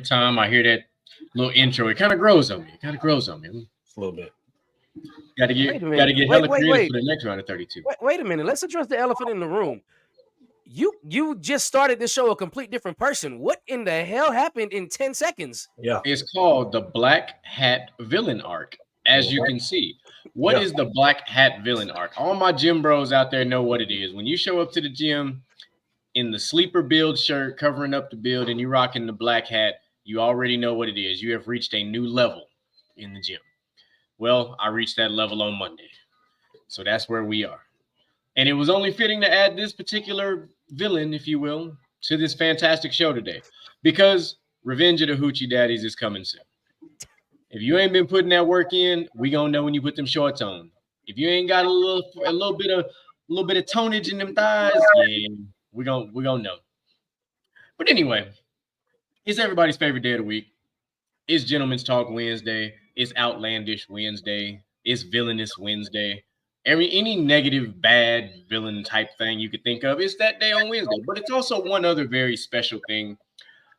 every time I hear that little intro, it kind of grows on me. It kind of grows on me. Just a little bit. Got to get hella creative for the next round of 32. Wait a minute. Let's address the elephant in the room. You just started this show a complete different person. What in the hell happened in 10 seconds? Yeah. It's called the Black Hat Villain Arc, as you can see. What is the Black Hat Villain Arc? All my gym bros out there know what it is. When you show up to the gym in the sleeper build shirt covering up the build and you're rocking the black hat, you already know what it is. You have reached a new level in the gym. Well, I reached that level on Monday. So that's where we are. And it was only fitting to add this particular villain, if you will, to this fantastic show today. Because Revenge of the Hoochie Daddies is coming soon. If you ain't been putting that work in, we gonna know when you put them shorts on. If you ain't got a little bit of tonnage in them thighs, yeah, we gonna know. But anyway, it's everybody's favorite day of the week. It's Gentleman's Talk Wednesday. It's Outlandish Wednesday. It's Villainous Wednesday. Any negative, bad villain type thing you could think of, it's that day on Wednesday. But it's also one other very special thing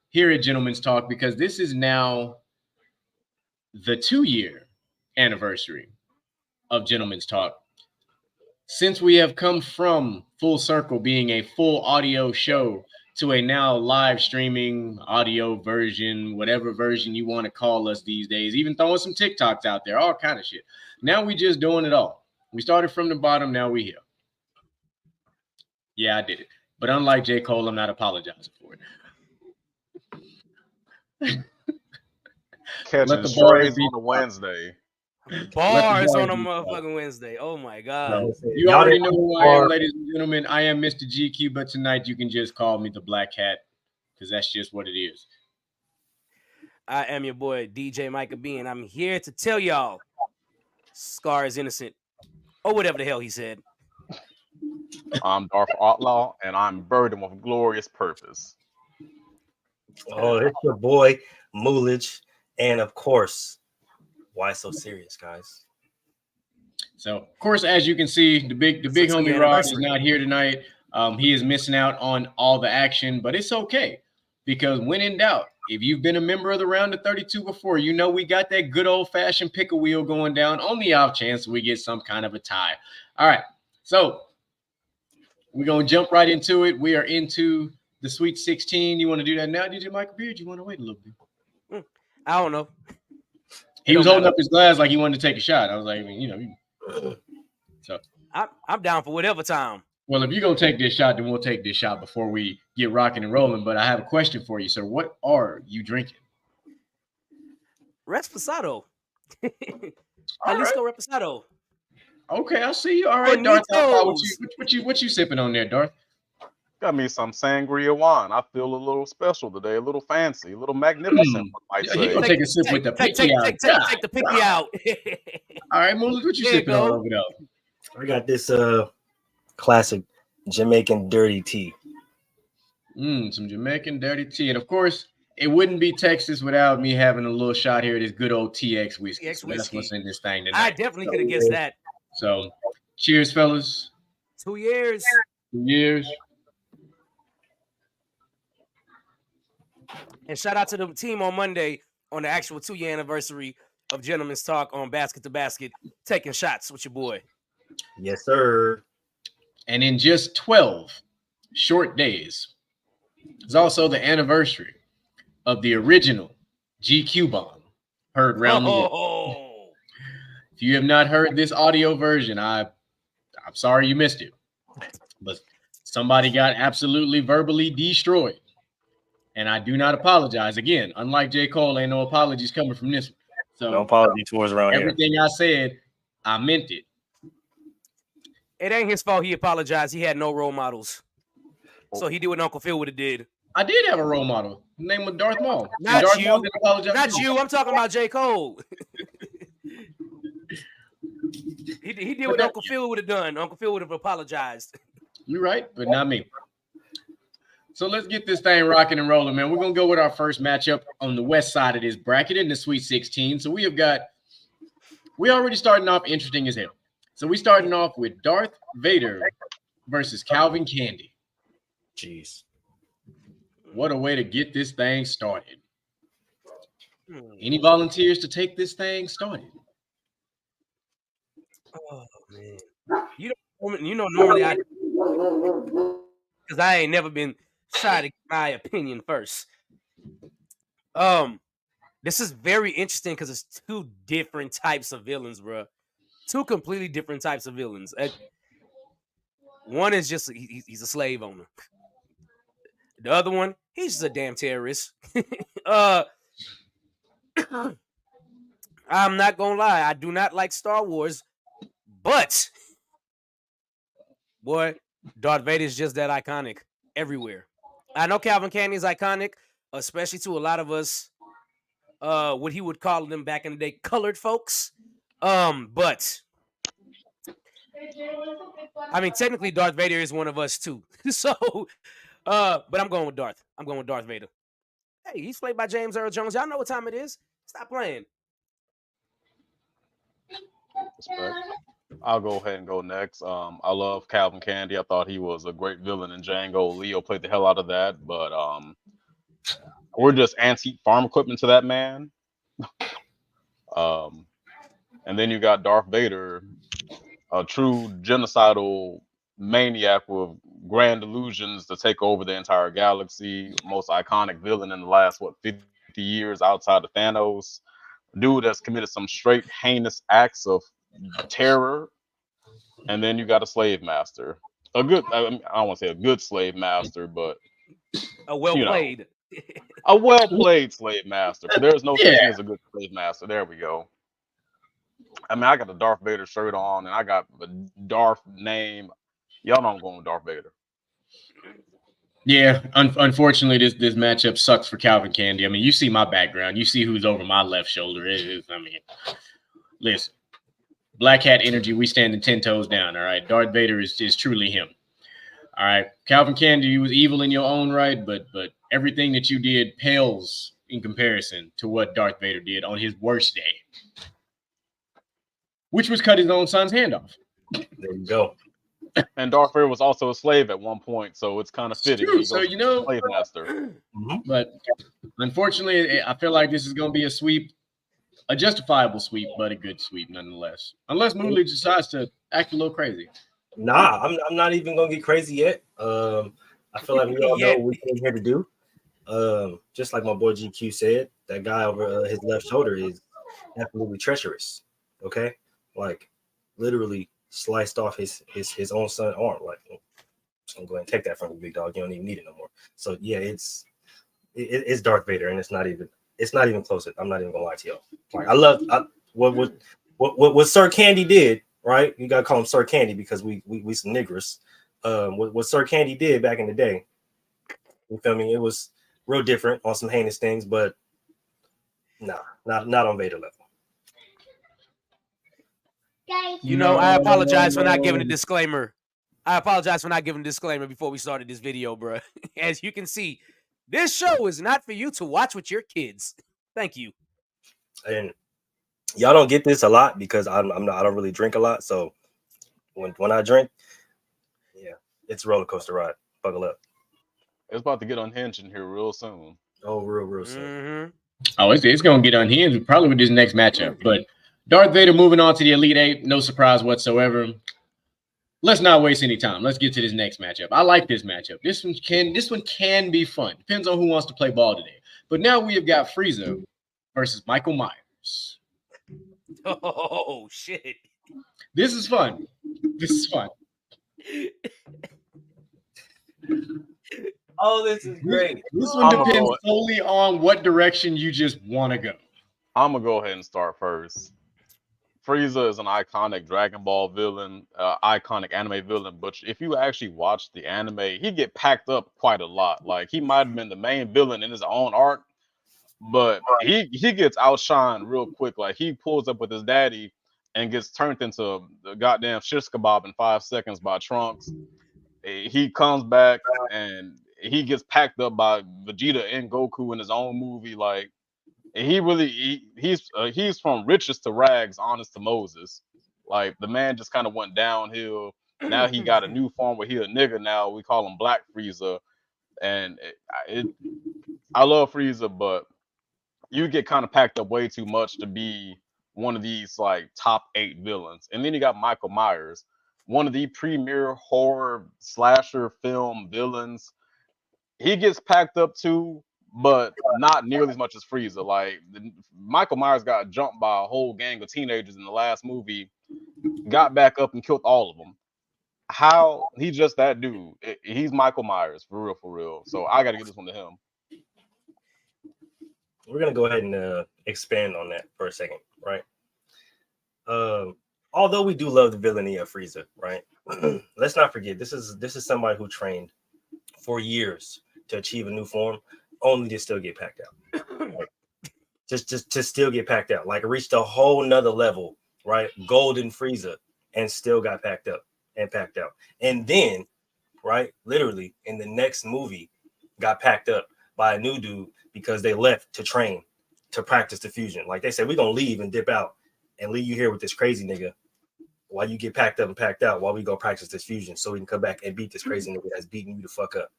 here at Gentleman's Talk, because this is now the 2-year anniversary of Gentleman's Talk. Since we have come from full circle being a full audio show to a now live streaming audio version, whatever version you want to call us these days, even throwing some TikToks out there, all kind of shit. Now we just doing it all. We started from the bottom, now we here. Yeah, I did it. But unlike J. Cole, I'm not apologizing for it. Catching strays on a Wednesday. Bars on a motherfucking Wednesday. Oh my God. You already know who I am, ladies and gentlemen. I am Mr. GQ, but tonight you can just call me the Black Hat, because that's just what it is. I am your boy, DJ Micah B, and I'm here to tell y'all Scar is innocent. Or whatever the hell he said. I'm Darth Outlaw, and I'm burdened with glorious purpose. Oh, it's your boy, Moolage. And of course, why so serious, guys? So, of course, as you can see, the big homie Rob is not here tonight. He is missing out on all the action, but it's okay, because when in doubt, if you've been a member of the Round of 32 before, you know we got that good old-fashioned pick a wheel going down on the off chance we get some kind of a tie. All right, so we're going to jump right into it. We are into the Sweet 16. You want to do that now, DJ Michael Beard? You want to wait a little bit? I don't know. He was holding up his glass like he wanted to take a shot. I was like, so I'm down for whatever time. Well, if you're going to take this shot, then we'll take this shot before we get rocking and rolling. But I have a question for you, sir. What are you drinking? Reposado. Jalisco Reposado. Okay, I see you. All right, Darth. What you sipping on there, Darth? Got me some sangria wine. I feel a little special today, a little fancy, a little magnificent. He's going to take a sip with the picky out. Take the picky out. All right, Mooley, what you sipping on over there? I got this classic Jamaican dirty tea. Some Jamaican dirty tea. And, of course, it wouldn't be Texas without me having a little shot here of this good old TX whiskey. So that's what's in this thing tonight. I definitely could have guessed that. So, cheers, fellas. 2 years. 2 years. And shout out to the team on Monday on the actual 2-year anniversary of Gentleman's Talk on Basket to Basket, taking shots with your boy. Yes, sir. And in just 12 short days, it's also the anniversary of the original GQ bomb heard round the world. If you have not heard this audio version, I'm sorry you missed it. But somebody got absolutely verbally destroyed. And I do not apologize. Again, unlike J. Cole, ain't no apologies coming from this one. So no apology towards around here. Everything I said, I meant it. It ain't his fault he apologized. He had no role models. So he did what Uncle Phil would have did. I did have a role model. His name was Darth Maul. Not Darth you. Maul didn't apologize. Not you. I'm talking about J. Cole. he did what Uncle Phil would have done. Uncle Phil would have apologized. You're right, but not me. So let's get this thing rocking and rolling, man. We're going to go with our first matchup on the west side of this bracket in the Sweet 16. So we already starting off interesting as hell. So we starting off with Darth Vader versus Calvin Candy. Jeez. What a way to get this thing started. Any volunteers to take this thing started? Oh man, normally I, because I ain't never been shy to give my opinion first. This is very interesting because it's two different types of villains, bro. Two completely different types of villains. One is just he's a slave owner. The other one, he's just a damn terrorist. I'm not gonna lie, I do not like Star Wars, but boy, Darth Vader is just that iconic everywhere. I know Calvin Candy is iconic, especially to a lot of us, what he would call them back in the day, colored folks. But I mean, technically, Darth Vader is one of us too. So, but I'm going with Darth. I'm going with Darth Vader. Hey, he's played by James Earl Jones. Y'all know what time it is. Stop playing. Respect. I'll go ahead and go next. I love Calvin Candy. I thought he was a great villain in Django. Leo played the hell out of that, but we're just antique farm equipment to that man. And then you got Darth Vader, a true genocidal maniac with grand illusions to take over the entire galaxy. Most iconic villain in the last 50 years outside of Thanos. Dude that's committed some straight heinous acts of terror. And then you got a slave master, a good, I don't want to say a good slave master, but A well played. A well played slave master. There's no such Yeah. thing as a good slave master. There we go. I mean, I got the Darth Vader shirt on, and I got the Darth name. Y'all know I'm going with Darth Vader. Yeah, unfortunately, this matchup sucks for Calvin Candy. I mean, you see my background. You see who's over my left shoulder. I mean, listen, Black Hat energy, we standing 10 toes down, all right? Darth Vader is truly him. All right. Calvin Candy, you was evil in your own right, but everything that you did pales in comparison to what Darth Vader did on his worst day, which was cut his own son's hand off. There you go. And Darth Vader was also a slave at one point, so it's kind of fitting. True. So, slave master. But unfortunately, I feel like this is going to be a sweep, a justifiable sweep, but a good sweep nonetheless. Unless Mooley decides to act a little crazy. Nah, I'm not even gonna get crazy yet. I feel like we all know what we came here to do. Just like my boy GQ said, that guy over his left shoulder is absolutely treacherous. Okay, like literally sliced off his own son's arm. Like, I'm just gonna go ahead and take that from you, big dog. You don't even need it no more. So yeah, it's Darth Vader, and it's not even close. I'm not even gonna lie to y'all. Like, I love what Sir Candy did. Right, you gotta call him Sir Candy because we some niggers. What Sir Candy did back in the day, you feel me? It was real different on some heinous things, but nah, not on Vader level. I apologize for not giving a disclaimer. I apologize for not giving a disclaimer before we started this video, bro. As you can see, this show is not for you to watch with your kids. Thank you. And y'all don't get this a lot because I don't really drink a lot. So when I drink, yeah, it's a roller coaster ride. Buckle up. It's about to get unhinged in here real soon. Oh, real soon. Mm-hmm. Oh, it's going to get unhinged probably with this next matchup. But Darth Vader moving on to the Elite Eight, no surprise whatsoever. Let's not waste any time. Let's get to this next matchup. I like this matchup. This one can be fun. Depends on who wants to play ball today. But now we have got Frieza versus Michael Myers. Oh shit! This is fun. Oh, this is great. This one depends solely on what direction you just want to go. I'm gonna go ahead and start first. Frieza is an iconic Dragon Ball villain, iconic anime villain. But if you actually watch the anime, he get packed up quite a lot. Like, he might have been the main villain in his own arc, but he gets outshined real quick. Like, he pulls up with his daddy and gets turned into the goddamn shish kebab in 5 seconds by Trunks. He comes back and he gets packed up by Vegeta and Goku in his own movie. Like, he's from riches to rags, honest to Moses. Like, the man just kind of went downhill. Now he got a new form where he a nigga now. We call him Black Frieza, and I love Frieza, but you get kind of packed up way too much to be one of these like top 8 villains. And then you got Michael Myers, one of the premier horror slasher film villains. He gets packed up too, but not nearly as much as Frieza. Like Michael Myers got jumped by a whole gang of teenagers in the last movie, got back up and killed all of them. How he's just that dude. He's Michael Myers for real, for real. So I got to give this one to him. We're gonna go ahead and expand on that for a second, right? Although we do love the villainy of Frieza, right? Let's not forget this is somebody who trained for years to achieve a new form, only to still get packed out. Right? Just to still get packed out, like reached a whole nother level, right? Golden Frieza, and still got packed up and packed out. And then, right, literally in the next movie, got packed up by a new dude because they left to train to practice the fusion. Like they said, we're gonna leave and dip out and leave you here with this crazy nigga while you get packed up and packed out while we go practice this fusion so we can come back and beat this crazy nigga that's beating you the fuck up.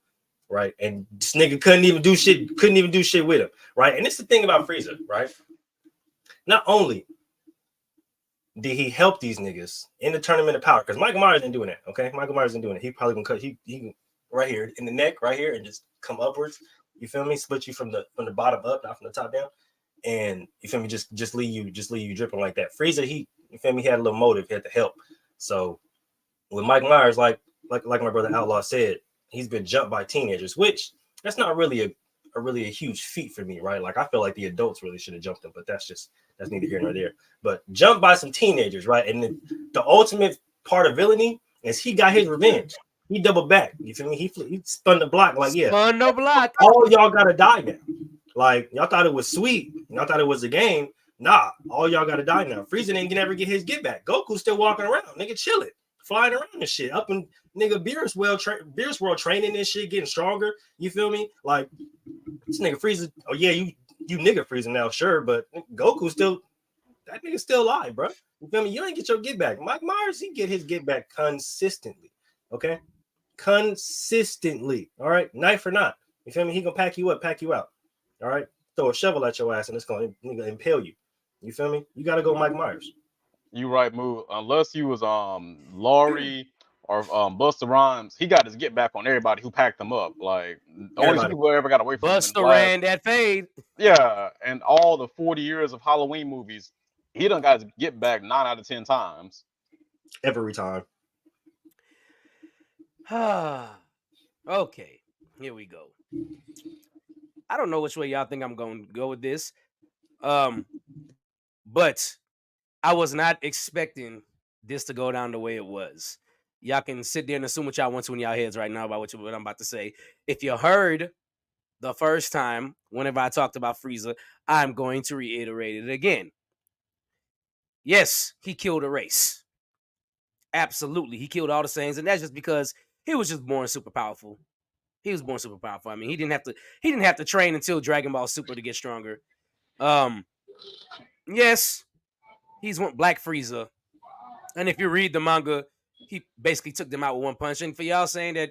Right. And this nigga couldn't even do shit with him. Right. And it's the thing about Frieza, right? Not only did he help these niggas in the tournament of power, because Michael Myers ain't doing that. Okay. Michael Myers ain't doing it. He probably gonna cut he right here in the neck, right here, and just come upwards. You feel me? Split you from the bottom up, not from the top down. And you feel me? Just leave you dripping like that. Frieza, you feel me? He had a little motive, he had to help. So with Mike Myers, like my brother Outlaw said, he's been jumped by teenagers, which that's not really a huge feat for me, right? Like I feel like the adults really should have jumped him, but that's neither here nor there. But jumped by some teenagers, right? And the ultimate part of villainy is he got his revenge. He doubled back. You feel me? He spun the block like, yeah. Spun the block. All y'all gotta die now. Like y'all thought it was sweet. Y'all thought it was a game. Nah, all y'all gotta die now. Frieza didn't never get his get back. Goku's still walking around, nigga, chilling, flying around and shit. Up in nigga Beerus World training and shit, getting stronger. You feel me? Like this nigga Frieza. Oh yeah, you nigga Frieza now, sure, but Goku still, that nigga still alive, bro. You feel me? You ain't get your get back. Mike Myers, he get his get back consistently. Okay, consistently. All right, knife or not. You feel me? He gonna pack you up, pack you out. All right, throw a shovel at your ass and it's gonna impale you. You feel me? You gotta go Mike Myers. You right, move. Unless you was Laurie or Busta Rhymes, he got his get back on everybody who packed him up. Like the only people who ever got away from Busta ran that fade. Yeah, and all the 40 years of Halloween movies, he done got his get back 9 out of 10 times. Every time. Okay, here we go. I don't know which way y'all think I'm going to go with this. But I was not expecting this to go down the way it was. Y'all can sit there and assume what y'all want to in y'all heads right now about what I'm about to say. If you heard the first time, whenever I talked about Frieza, I'm going to reiterate it again. Yes, he killed a race. Absolutely. He killed all the Saiyans, and that's just because he was just born super powerful. He was born super powerful. I mean, he didn't have to train until Dragon Ball Super to get stronger. Yes, he's Black Frieza. And if you read the manga, he basically took them out with one punch. And for y'all saying that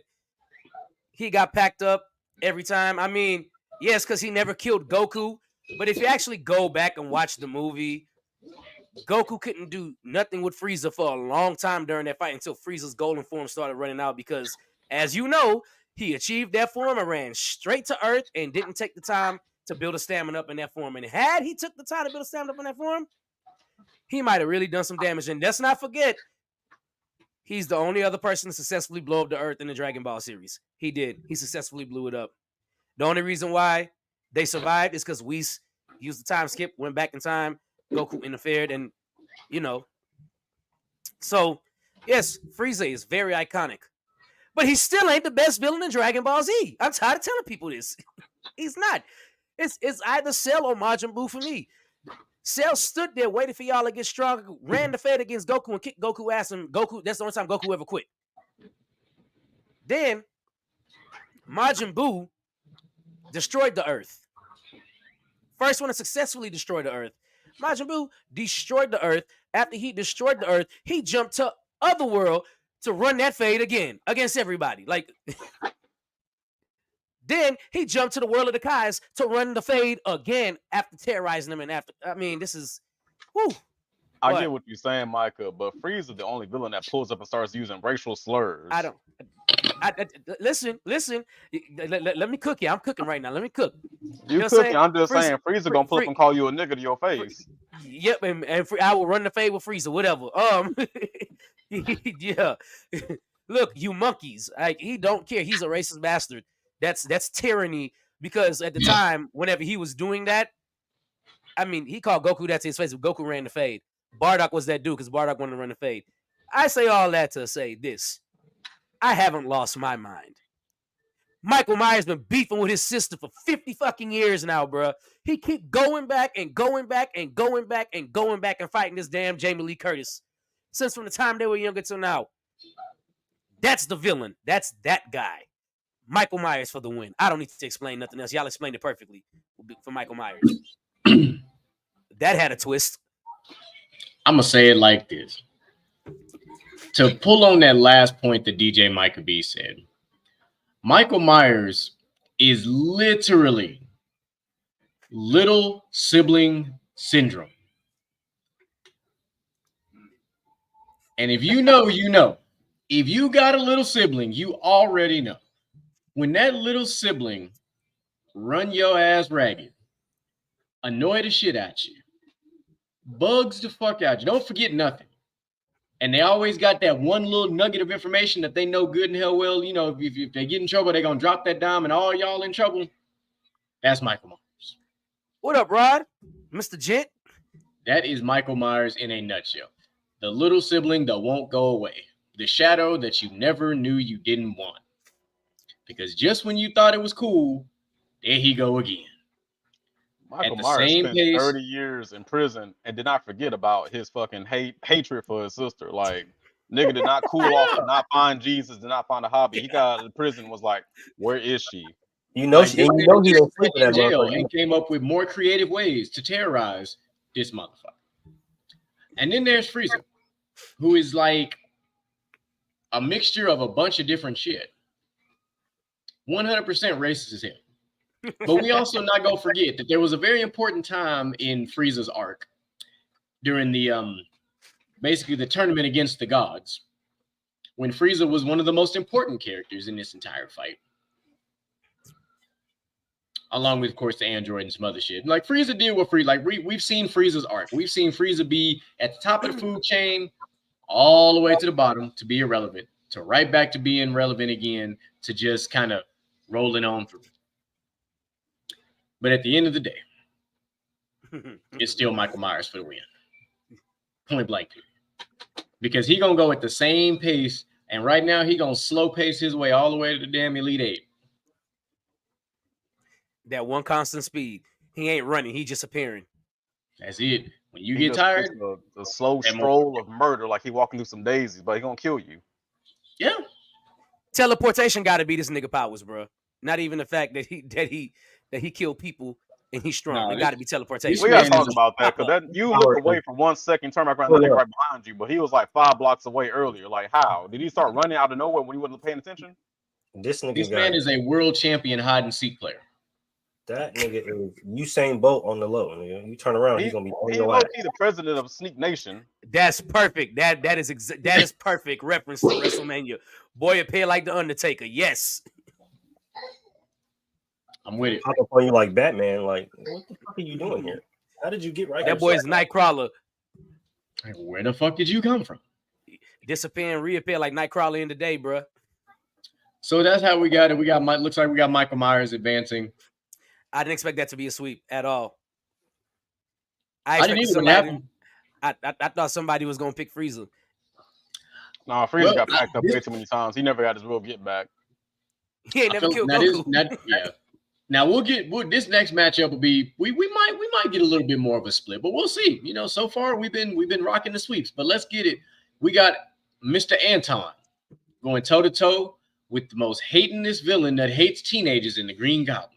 he got packed up every time, I mean, yes, because he never killed Goku. But if you actually go back and watch the movie, Goku couldn't do nothing with Frieza for a long time during that fight until Frieza's golden form started running out because, as you know, he achieved that form and ran straight to Earth and didn't take the time to build a stamina up in that form. And had he took the time to build a stamina up in that form, he might have really done some damage. And let's not forget, he's the only other person to successfully blow up the Earth in the Dragon Ball series. He did. He successfully blew it up. The only reason why they survived is because Whis used the time skip, went back in time, Goku interfered, and, you know. So, yes, Frieza is very iconic. But he still ain't the best villain in Dragon Ball Z. I'm tired of telling people this. He's not. It's either Cell or Majin Buu for me. Cell stood there waiting for y'all to get stronger, ran the fade against Goku and kicked Goku ass, and Goku, that's the only time Goku ever quit. Then Majin Buu destroyed the Earth. First one to successfully destroy the Earth. Majin Buu destroyed the Earth. After he destroyed the Earth, he jumped to Otherworld to run that fade again against everybody. Like, Then he jumped to the world of the Kais to run the fade again after terrorizing them. And after, I mean, this is, whoo. I get what you're saying, Micah, but Frieza the only villain that pulls up and starts using racial slurs. I don't. Listen. Let me cook you. I'm cooking right now. Let me cook. You cooking? I'm just saying, Frieza gonna pull up and call you a nigga to your face. Yep, and I will run the fade with Frieza, whatever. Yeah. Look, you monkeys. He don't care. He's a racist bastard. That's tyranny. Because at the time, whenever he was doing that, I mean, he called Goku that to his face. But Goku ran the fade. Bardock was that dude because Bardock wanted to run the fade. I say all that to say this. I haven't lost my mind. Michael Myers been beefing with his sister for 50 fucking years now, bro. He keep going back and going back and going back and going back and fighting this damn Jamie Lee Curtis. Since from the time they were younger till now. That's the villain. That's that guy. Michael Myers for the win. I don't need to explain nothing else. Y'all explained it perfectly for Michael Myers. That had a twist. I'm going to say it like this. To pull on that last point that DJ Micah B said, Michael Myers is literally little sibling syndrome. And if you know, you know. If you got a little sibling, you already know. When that little sibling run your ass ragged, annoy the shit out you, bugs the fuck out you, don't forget nothing. And they always got that one little nugget of information that they know good and hell well, you know, if they get in trouble, they're going to drop that dime and all y'all in trouble. That's Michael Myers. What up, Rod? Mr. Gent? That is Michael Myers in a nutshell. The little sibling that won't go away. The shadow that you never knew you didn't want. Because just when you thought it was cool, there he go again. Michael Myers spent 30 years in prison and did not forget about his fucking hatred for his sister. Like, nigga did not cool off, did not find Jesus, did not find a hobby. He got out of prison, was like, where is she? You know, he didn't sleep in jail and came up with more creative ways to terrorize this motherfucker. And then there's Frieza, who is like a mixture of a bunch of different shit. 100% racist as hell. But we also not gonna forget that there was a very important time in Frieza's arc during the basically the tournament against the gods, when Frieza was one of the most important characters in this entire fight, along with, of course, the android and some other shit. Like Frieza did what Frieza, like we've seen Frieza's arc. We've seen Frieza be at the top of the food chain, all the way to the bottom to be irrelevant, to right back to being relevant again, to just kind of rolling on through. But at the end of the day, it's still Michael Myers for the win. Point blank. Because he going to go at the same pace, and right now he going to slow pace his way all the way to the damn Elite Eight. That one constant speed. He ain't running. He just appearing. That's it. When you get tired. The slow stroll of murder, like he walking through some daisies, but he going to kill you. Yeah. Teleportation got to be this nigga powers, bro. Not even the fact that he killed people and he's strong. It got to be teleportation. We got to talk about that because that you look away for 1 second, turn back around, and right behind you. But he was like 5 blocks away earlier. Like how did he start running out of nowhere when he wasn't paying attention? This man is a world champion hide and seek player. That nigga is Usain Bolt on the low. Nigga. You turn around, he's gonna be. He's the president of Sneak Nation. That's perfect. That is perfect reference to WrestleMania. Boy, appear like the Undertaker. Yes. I'm with it. Pop up on you like Batman. Like, what the fuck are you doing here? How did you get right? That boy's Nightcrawler. Where the fuck did you come from? Disappear and reappear like Nightcrawler in the day, bro. So that's how we got it. Looks like we got Michael Myers advancing. I didn't expect that to be a sweep at all. I didn't even happen. I thought somebody was gonna pick Frieza. No, Frieza got packed up way too many times. He never got his real get back. He ain't never killed Goku. Yeah. Now this next matchup will be we might get a little bit more of a split, but we'll see. You know, so far we've been rocking the sweeps, but let's get it. We got Mr. Anton going toe to toe with the most hatingest villain that hates teenagers in the Green Goblin.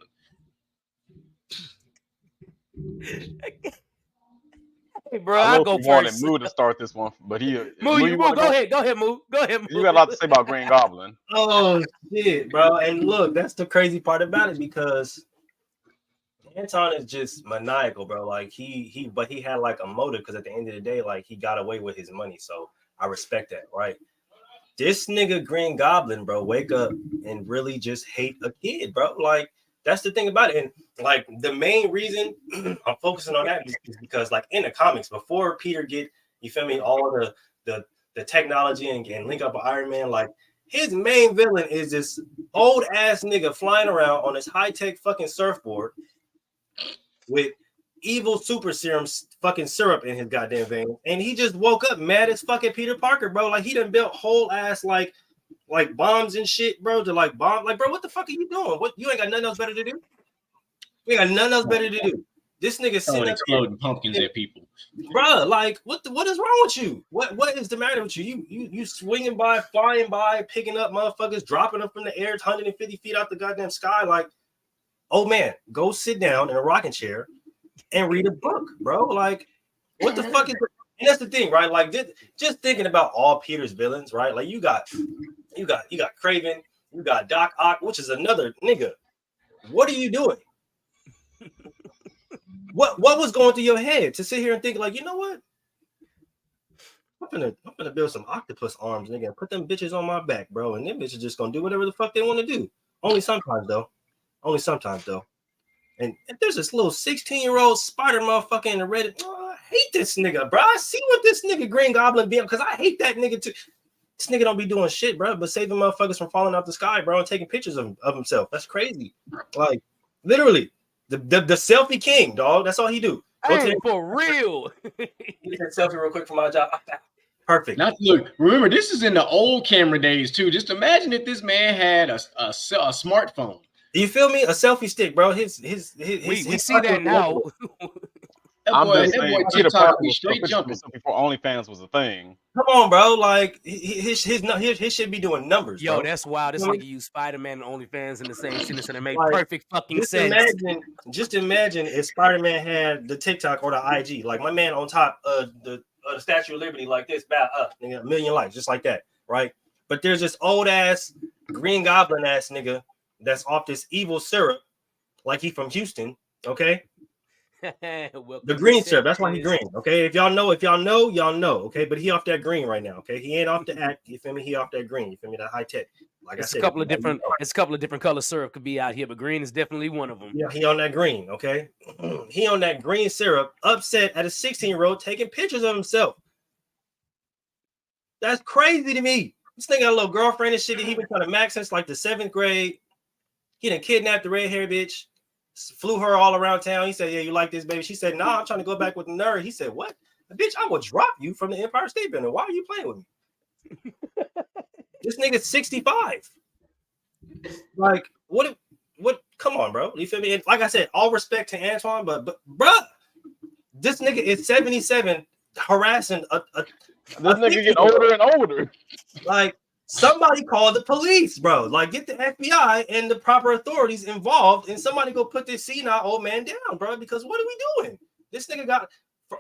Hey, bro, I I'll low go key wanted first. Moo to start this one, but Moo, Moo, you you Moo, want to go go? ahead. Go ahead, Moo. Go ahead, Moo. You got a lot to say about Green Goblin. Oh shit, bro. And look, that's the crazy part about it because Anton is just maniacal, bro. Like but he had like a motive because at the end of the day, like he got away with his money. So I respect that, right? This nigga Green Goblin, bro, wake up and really just hate a kid, bro. Like that's the thing about it. And like the main reason I'm focusing on that is because like in the comics, before Peter get, you feel me, all the technology and link up with Iron Man, like his main villain is this old ass nigga flying around on this high-tech fucking surfboard with evil super serum fucking syrup in his goddamn veins, and he just woke up mad as fucking Peter Parker, bro. Like he done built whole ass like bombs and shit, bro. To like bomb, like bro, what the fuck are you doing? What, you ain't got nothing else better to do? You ain't got nothing else better to do. This nigga sitting up exploding pumpkins at people, bro. Like what is wrong with you? What is the matter with you? You swinging by, flying by, picking up motherfuckers, dropping them from the air, 150 feet out the goddamn sky, like. Oh man, go sit down in a rocking chair and read a book, bro. Like, what the fuck is? And that's the thing, right? Like, just thinking about all Peter's villains, right? Like, you got Craven, you got Doc Ock, which is another nigga. What are you doing? What was going through your head to sit here and think like, you know what? I'm gonna build some octopus arms, nigga, and put them bitches on my back, bro. And them bitches just gonna do whatever the fuck they want to do. Only sometimes, though. And there's this little 16-year-old spider motherfucker in the Reddit. Oh, I hate this nigga, bro. I see what this nigga Green Goblin be, because I hate that nigga too. This nigga don't be doing shit, bro, but saving motherfuckers from falling out the sky, bro, and taking pictures of himself. That's crazy. Like, literally, the selfie king, dog. That's all he do. Hey, for real. Get that selfie real quick for my job. Perfect. Not look. Remember, this is in the old camera days too. Just imagine if this man had a smartphone. You feel me? A selfie stick, bro. We see that now. I'm just saying, Peter Parker was straight jumping before OnlyFans was a thing. Come on, bro. Like his should be doing numbers. Yo, bro. that's wild. This nigga used Spider-Man and OnlyFans in the same sentence, and it made Like, perfect fucking sense. Just imagine if Spider-Man had the TikTok or the IG, like my man on top of the Statue of Liberty, like this, nigga, 1 million likes, just like that, right? But there's this old ass Green Goblin ass nigga that's off this evil syrup, like he from Houston, okay? The green syrup, that's why he green, okay? If y'all know, y'all know, okay? But he off that green right now, okay? He ain't off the act, you feel me? He off that green, you feel me? That high tech. Like it's I said, a couple of different color syrup could be out here, but green is definitely one of them. Yeah, he on that green, okay? He on that green syrup, upset at a 16-year-old taking pictures of himself. That's crazy to me. This nigga got a little girlfriend and shit that he been trying to max since like the 7th grade. He done kidnapped the red hair bitch, flew her all around town. He said, "Yeah, you like this, baby?" She said, "Nah, I'm trying to go back with the nerd." He said, "What? Bitch, I will drop you from the Empire State Building. Why are you playing with me?" This nigga's 65. Like, what? Come on, bro. You feel me? And like I said, all respect to Antoine, but bruh, this nigga is 77 harassing this nigga get older and older. Like, somebody call the police, bro. Like, get the FBI and the proper authorities involved, and somebody go put this senile old man down, bro. Because what are we doing? This nigga got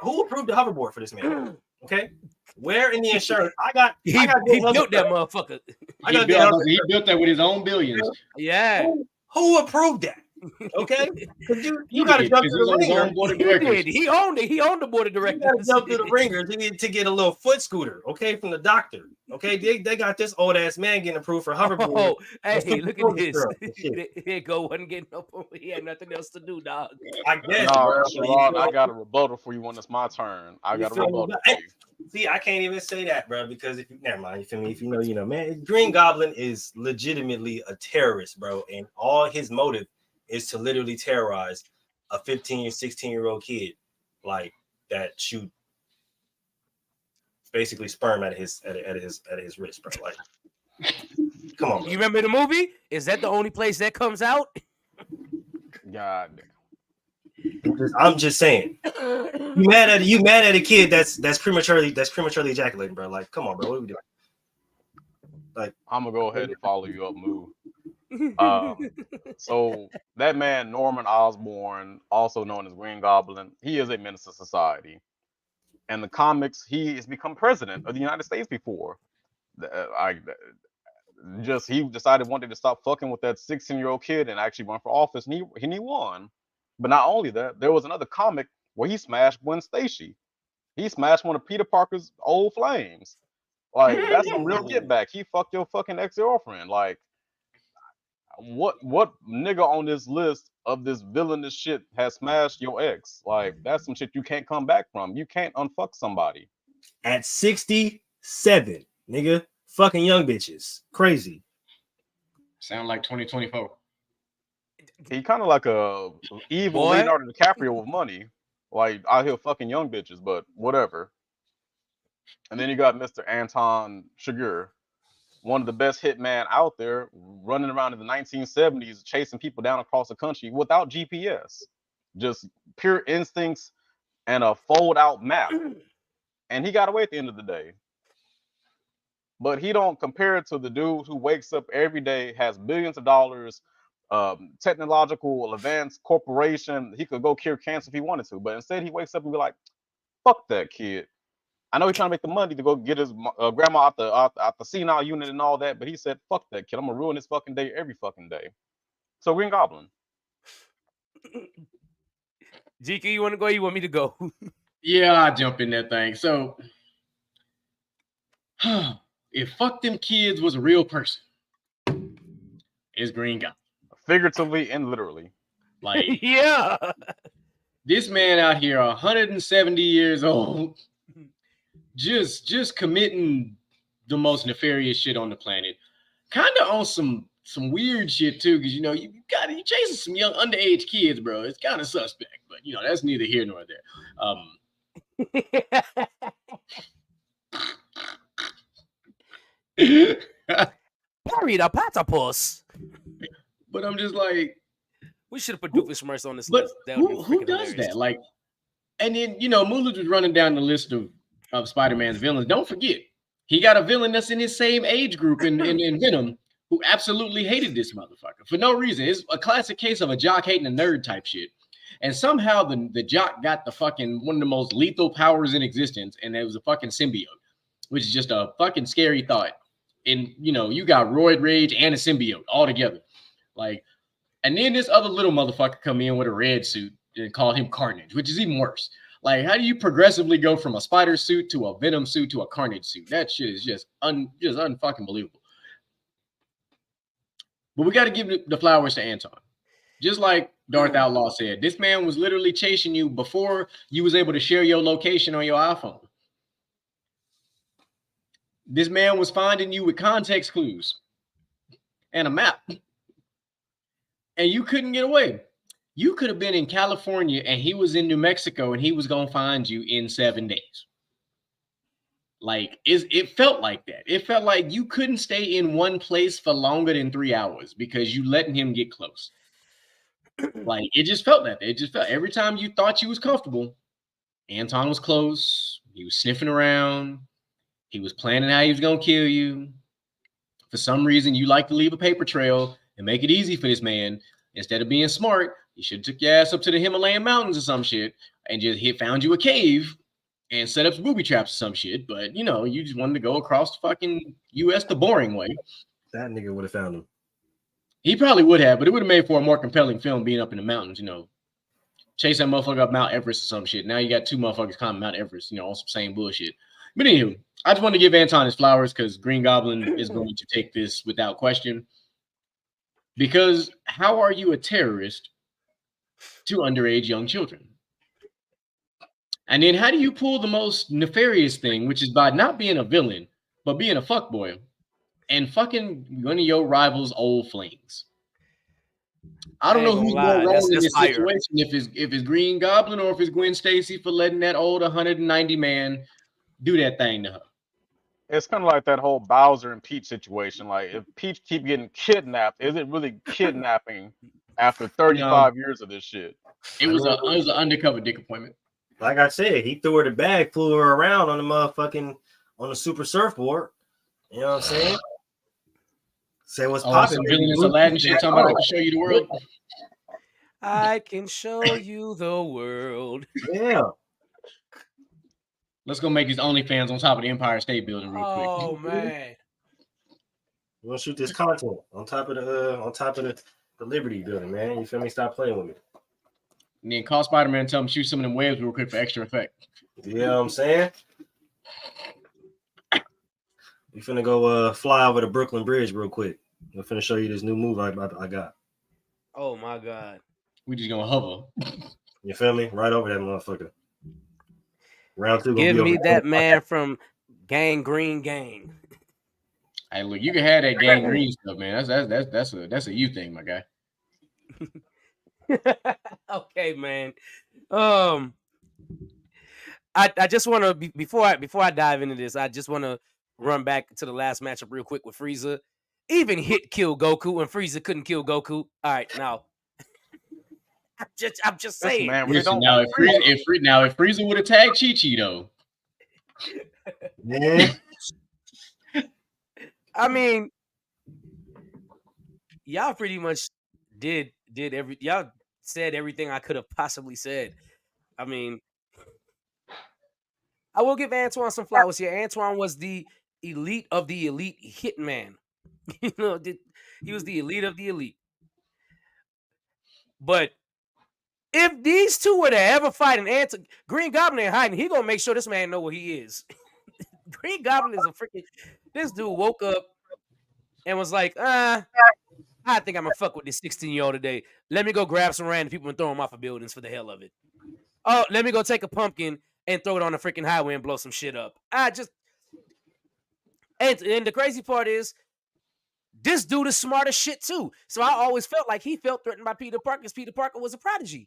who approved the hoverboard for this man? Okay, where in the insurance? He built that motherfucker. He built that with his own billions. Yeah. Who approved that? Okay, because you got to jump through the ringer. He owned it. He owned the board of directors. You got to jump through the ringer to get a little foot scooter, okay, from the doctor. Okay, they got this old ass man getting approved for hoverboard. Oh, hey, look at this. Here go, wasn't getting up. He had nothing else to do, dog. I guess. No, Sherrod, I got a rebuttal for you when it's my turn. I got a rebuttal for you. See, I can't even say that, bro, because never mind. You feel me? If you know, you know, man. Green Goblin is legitimately a terrorist, bro, and all his motive is to literally terrorize a 15 or 16-year-old kid like that shoot basically sperm at his wrist, bro. Like, come on, bro. You remember the movie? Is that the only place that comes out? God damn. I'm just saying. You mad at a kid that's prematurely ejaculating, bro. Like, come on, bro. What are we doing? Like, I'm gonna go ahead and follow you up, Moo. So that man Norman Osborn, also known as Green Goblin, he is a menace to society. In the comics, he has become president of the United States before. He decided wanted to stop fucking with that 16-year-old kid and actually run for office, and he won. But not only that, there was another comic where he smashed Gwen Stacy. He smashed one of Peter Parker's old flames. Like, that's some real get back. He fucked your fucking ex-girlfriend. Like, what nigga on this list of this villainous shit has smashed your ex? Like, that's some shit you can't come back from. You can't unfuck somebody. At 67, nigga, fucking young bitches. Crazy. Sound like 2024. He kind of like a evil Leonardo DiCaprio with money. Like, out here fucking young bitches, but whatever. And then you got Mr. Anton Chigurh, one of the best hitman out there, running around in the 1970s, chasing people down across the country without GPS. Just pure instincts and a fold-out map. And he got away at the end of the day. But he don't compare it to the dude who wakes up every day, has billions of dollars, technological advanced corporation. He could go cure cancer if he wanted to. But instead, he wakes up and be like, fuck that kid. I know he's trying to make the money to go get his grandma out the senile unit and all that, but he said, fuck that kid. I'm going to ruin his fucking day every fucking day. So Green Goblin. GQ, you want to go? You want me to go? Yeah, I'll jump in that thing. So, if fuck them kids was a real person, it's Green Goblin. Figuratively and literally. Like, yeah. This man out here, 170 years old, just committing the most nefarious shit on the planet. Kind of on some weird shit too, because you chasing some young underage kids, bro. It's kind of suspect, but that's neither here nor there. Perry the platypus. But I'm just like, we should have put Doofenshmirtz on this but list. Who does hilarious. that? Like, and then Moolage was running down the list of Spider-Man's villains. Don't forget, he got a villain that's in his same age group in Venom who absolutely hated this motherfucker for no reason. It's a classic case of a jock hating a nerd type shit. And somehow the jock got the fucking one of the most lethal powers in existence, and it was a fucking symbiote, which is just a fucking scary thought. And you got roid rage and a symbiote all together. Like, and then this other little motherfucker come in with a red suit and call him Carnage, which is even worse. Like, how do you progressively go from a spider suit to a Venom suit to a Carnage suit? That shit is just unfucking believable. But we got to give the flowers to Anton. Just like Darth Outlaw said, this man was literally chasing you before you was able to share your location on your iPhone. This man was finding you with context clues and a map. And you couldn't get away. You could have been in California and he was in New Mexico and he was going to find you in 7 days. Like, it felt like that. It felt like you couldn't stay in one place for longer than 3 hours because you letting him get close. Like, it just felt that. It just felt every time you thought you was comfortable, Anton was close. He was sniffing around. He was planning how he was going to kill you. For some reason, you like to leave a paper trail and make it easy for this man. Instead of being smart, you should have took your ass up to the Himalayan mountains or some shit and just found you a cave and set up some booby traps or some shit. But, you just wanted to go across the fucking U.S. the boring way. That nigga would have found him. He probably would have, but it would have made for a more compelling film being up in the mountains, Chase that motherfucker up Mount Everest or some shit. Now you got two motherfuckers climbing Mount Everest, on some same bullshit. But anywho, I just want to give Anton his flowers because Green Goblin is going to take this without question. Because how are you a terrorist to underage young children? And then how do you pull the most nefarious thing, which is by not being a villain, but being a fuckboy and fucking one of your rivals' old flings? I don't know who's more wrong in this situation, if it's Green Goblin or if it's Gwen Stacy for letting that old 190 man do that thing to her. It's kind of like that whole Bowser and Peach situation. Like, if Peach keep getting kidnapped, is it really kidnapping after 35 years of this shit? It was an undercover dick appointment. Like I said, he threw her the bag, flew her around on the super surfboard. You know what I'm saying? Say what's popping. Some villainous Aladdin shit talking about I can show you the world. I can show you the world. Yeah. Let's go make these OnlyFans on top of the Empire State Building real quick. Oh man. We're gonna shoot this content on top of the Liberty Building, man. You feel me? Stop playing with me. And then call Spider-Man and tell him shoot some of them waves real quick for extra effect. You know what I'm saying? We finna go fly over the Brooklyn Bridge real quick. I'm finna show you this new move I got. Oh my God. We just gonna hover. You feel me? Right over that motherfucker. Round 2. Give me that man from Gang Green Gang. Hey, look, you can have that gang green stuff, man. That's a you thing, my guy. Okay, man. I just want to before I dive into this, I just want to run back to the last matchup real quick with Frieza. Even hit kill Goku, and Frieza couldn't kill Goku. All right, now I'm just saying. Man, Listen, now if Frieza would have tagged Chi-Chi though, Yeah. I mean, y'all pretty much did y'all said everything I could have possibly said. I mean, I will give Antoine some flowers here. Antoine was the elite of the elite hitman. You know, he was the elite of the elite. But if these two were to ever fight an Green Goblin ain't hiding, he gonna make sure this man know what he is. Green Goblin is a freaking. This dude woke up and was like, I think I'm gonna fuck with this 16-year-old today. Let me go grab some random people and throw them off of buildings for the hell of it. Oh, let me go take a pumpkin and throw it on the freaking highway and blow some shit up. And the crazy part is, this dude is smart as shit too. So I always felt like he felt threatened by Peter Parker because Peter Parker was a prodigy.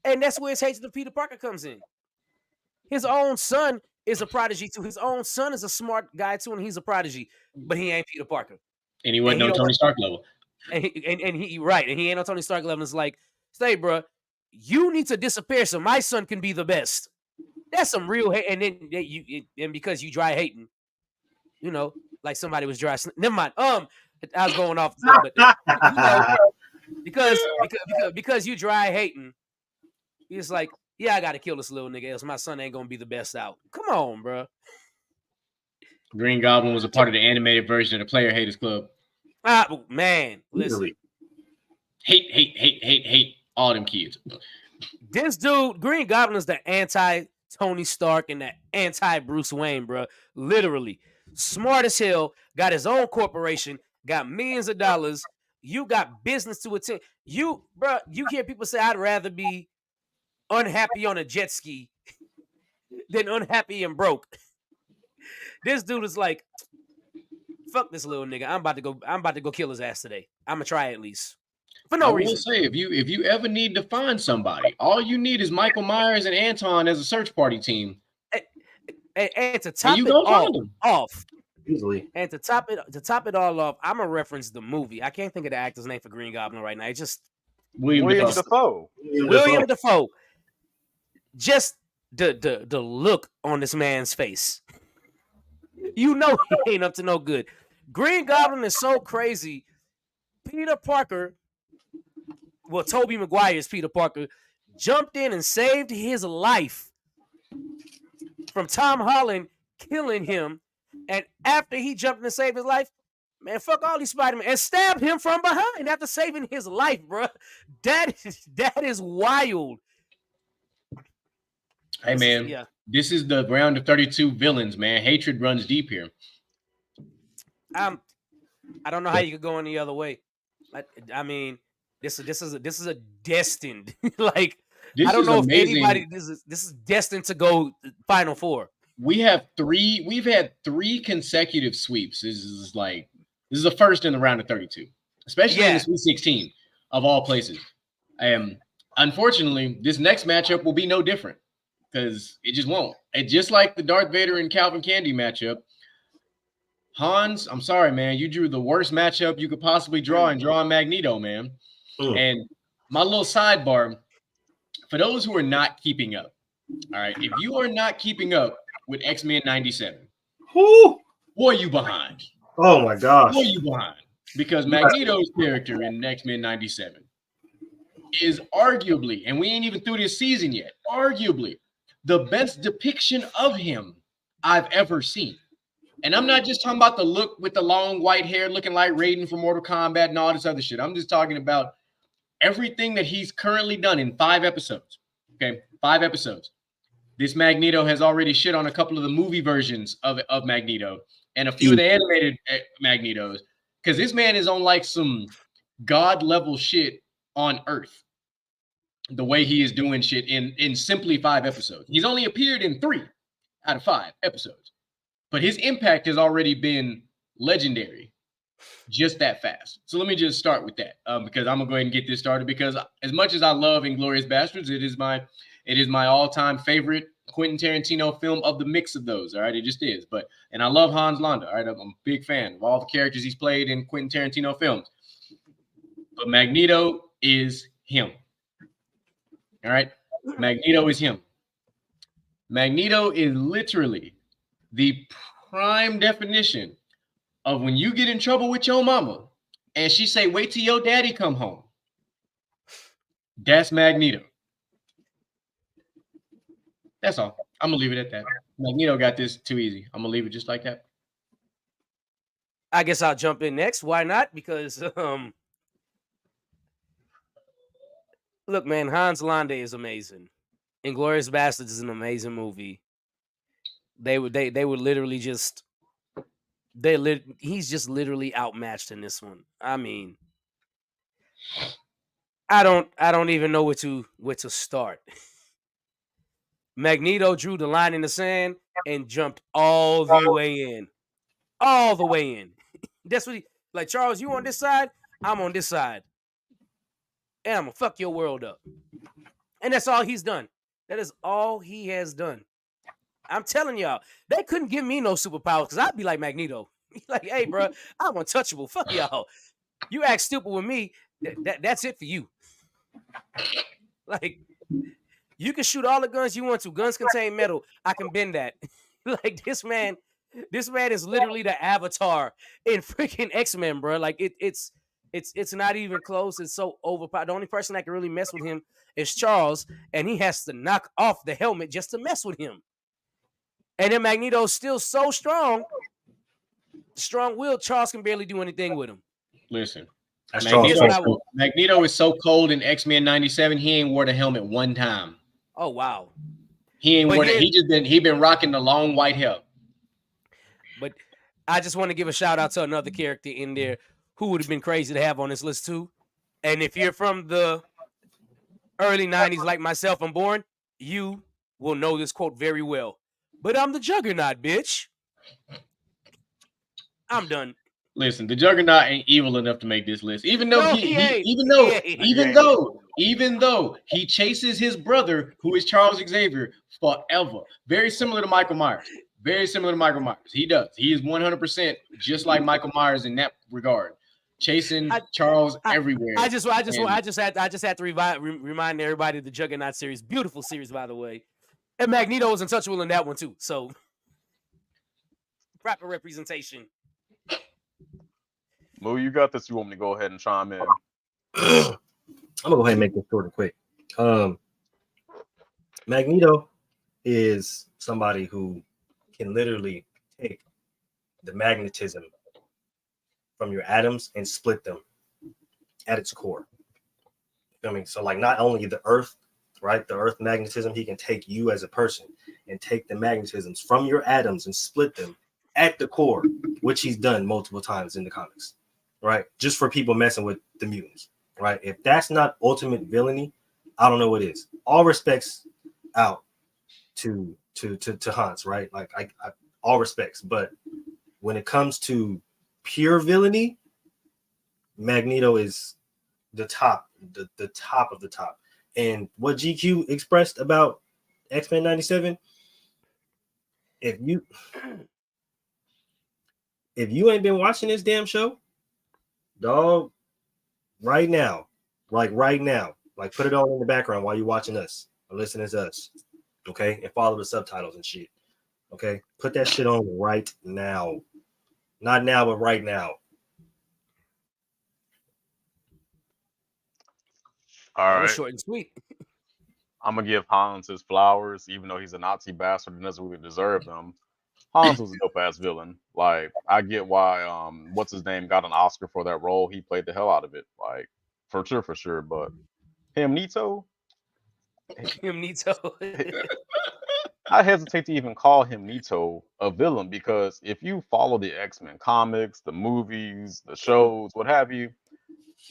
And that's where his hatred of Peter Parker comes in. His own son is a prodigy too. His own son is a smart guy too, and he's a prodigy, but he ain't Peter Parker. and he wasn't no Tony Stark level. And he ain't no Tony Stark level. It's like, say, bro, you need to disappear so my son can be the best. That's some real hate. And then because you dry hating, you know, like somebody was dry. Never mind. I was going off, but you know, because you dry hating, he's like, yeah, I got to kill this little nigga, else my son ain't gonna be the best out. Come on, bro. Green Goblin was a part of the animated version of the Player Haters Club. Man, listen. Hate all them kids. This dude, Green Goblin, is the anti-Tony Stark and the anti-Bruce Wayne, bro. Literally. Smart as hell, got his own corporation, got millions of dollars. You got business to attend. You hear people say, I'd rather be unhappy on a jet ski than unhappy and broke. This dude is like, fuck this little nigga. I'm about to go kill his ass today. I'm gonna try at least. For no reason. I will say, if you ever need to find somebody, all you need is Michael Myers and Anton as a search party team. And to top it off, easily. And to top it all off, I'm gonna reference the movie. I can't think of the actor's name for Green Goblin right now. It's just William Dafoe. William Dafoe. Just the look on this man's face. You know he ain't up to no good. Green Goblin is so crazy. Peter Parker, well, Tobey Maguire's Peter Parker, jumped in and saved his life from Tom Holland killing him. And after he jumped in and saved his life, man, fuck all these Spider-Man, and stabbed him from behind after saving his life, bro. That is wild. Hey, man, This is the round of 32 villains, man. Hatred runs deep here. I don't know how you could go any other way. I mean, this is a destined like. I don't know if anybody. This is destined to go Final Four. We've had 3 consecutive sweeps. This is the first in the round of 32, especially in the Sweet 16 of all places. Unfortunately, this next matchup will be no different because it just won't. And just like the Darth Vader and Calvin Candy matchup, Hans, I'm sorry, man, you drew the worst matchup you could possibly draw and drawing Magneto, man. And my little sidebar, for those who are not keeping up, all right, if you are not keeping up with X-Men 97, boy, you behind. Oh my gosh. Boy, you behind. Because Magneto's character in X-Men 97 is arguably, and we ain't even through this season yet, arguably the best depiction of him I've ever seen. And I'm not just talking about the look with the long white hair looking like Raiden from Mortal Kombat and all this other shit. I'm just talking about everything that he's currently done in 5 episodes. Okay, 5 episodes. This Magneto has already shit on a couple of the movie versions of Magneto and a few of the animated Magnetos, because this man is on like some god level shit on Earth. The way he is doing shit in simply 5 episodes. He's only appeared in 3 out of 5 episodes, but his impact has already been legendary just that fast. So let me just start with that because I'm gonna go ahead and get this started, because as much as I love Inglourious Basterds, it is my all-time favorite Quentin Tarantino film of the mix of those. All right, it just is. And I love Hans Landa. All right, I'm a big fan of all the characters he's played in Quentin Tarantino films. But Magneto is him. All right, Magneto is him. Magneto is literally the prime definition of when you get in trouble with your mama and she say, wait till your daddy come home. That's Magneto. That's all. I'm going to leave it at that. Magneto got this too easy. I'm going to leave it just like that. I guess I'll jump in next. Why not? Because, look, man, Hans Landa is amazing. Inglourious Basterds is an amazing movie. They were literally just... he's just literally outmatched in this one. I mean, I don't even know where to start. Magneto drew the line in the sand and jumped all the way in. All the way in. That's what like, Charles, you on this side, I'm on this side. And I'm gonna fuck your world up. And that's all he's done. That is all he has done. I'm telling y'all, they couldn't give me no superpowers because I'd be like Magneto. Like, hey, bro, I'm untouchable. Fuck y'all. You act stupid with me, that's it for you. Like, you can shoot all the guns you want to. Guns contain metal. I can bend that. Like, this man is literally the Avatar in freaking X-Men, bro. Like, it's not even close. It's so overpowered. The only person that can really mess with him is Charles, and he has to knock off the helmet just to mess with him. And then Magneto's still so strong-willed, Charles can barely do anything with him. Listen, Magneto is so cold in X-Men 97, he ain't wore the helmet one time. Oh, wow. He ain't wore it. He been rocking the long white hair. But I just want to give a shout out to another character in there who would have been crazy to have on this list too. And if you're from the early 90s like myself, I'm born, you will know this quote very well. But I'm the Juggernaut, bitch. I'm done. Listen, the Juggernaut ain't evil enough to make this list. Even though even though he chases his brother, who is Charles Xavier, forever. Very similar to Michael Myers. Very similar to Michael Myers. He does. He is 100% just like Michael Myers in that regard. Chasing Charles everywhere. I just had to remind everybody of the Juggernaut series. Beautiful series, by the way. And Magneto was untouchable in that one too. So proper representation. Moo, you got this. You want me to go ahead and chime in? I'm gonna go ahead and make this short and quick. Magneto is somebody who can literally take the magnetism from your atoms and split them at its core. I mean, so like not only the Earth, right? The Earth magnetism, he can take you as a person and take the magnetisms from your atoms and split them at the core, which he's done multiple times in the comics, right? Just for people messing with the mutants, right? If that's not ultimate villainy, I don't know what is. All respects out to Hans, right? Like I all respects, but when it comes to pure villainy, Magneto is the top, the top of the top. And what GQ expressed about X-Men 97, if you ain't been watching this damn show, dog, right now, like put it on in the background while you're watching us or listening to us, okay? And follow the subtitles and shit, okay? Put that shit on right now. Not now, but right now. All right. Short and sweet. I'm gonna give Hans his flowers, even though he's a Nazi bastard and doesn't really deserve them. Hans was a dope ass villain. Like, I get why what's his name got an Oscar for that role. He played the hell out of it. Like, for sure. But him, Nito, Him Nito. I hesitate to even call him Nito a villain because if you follow the X-Men comics, the movies, the shows, what have you,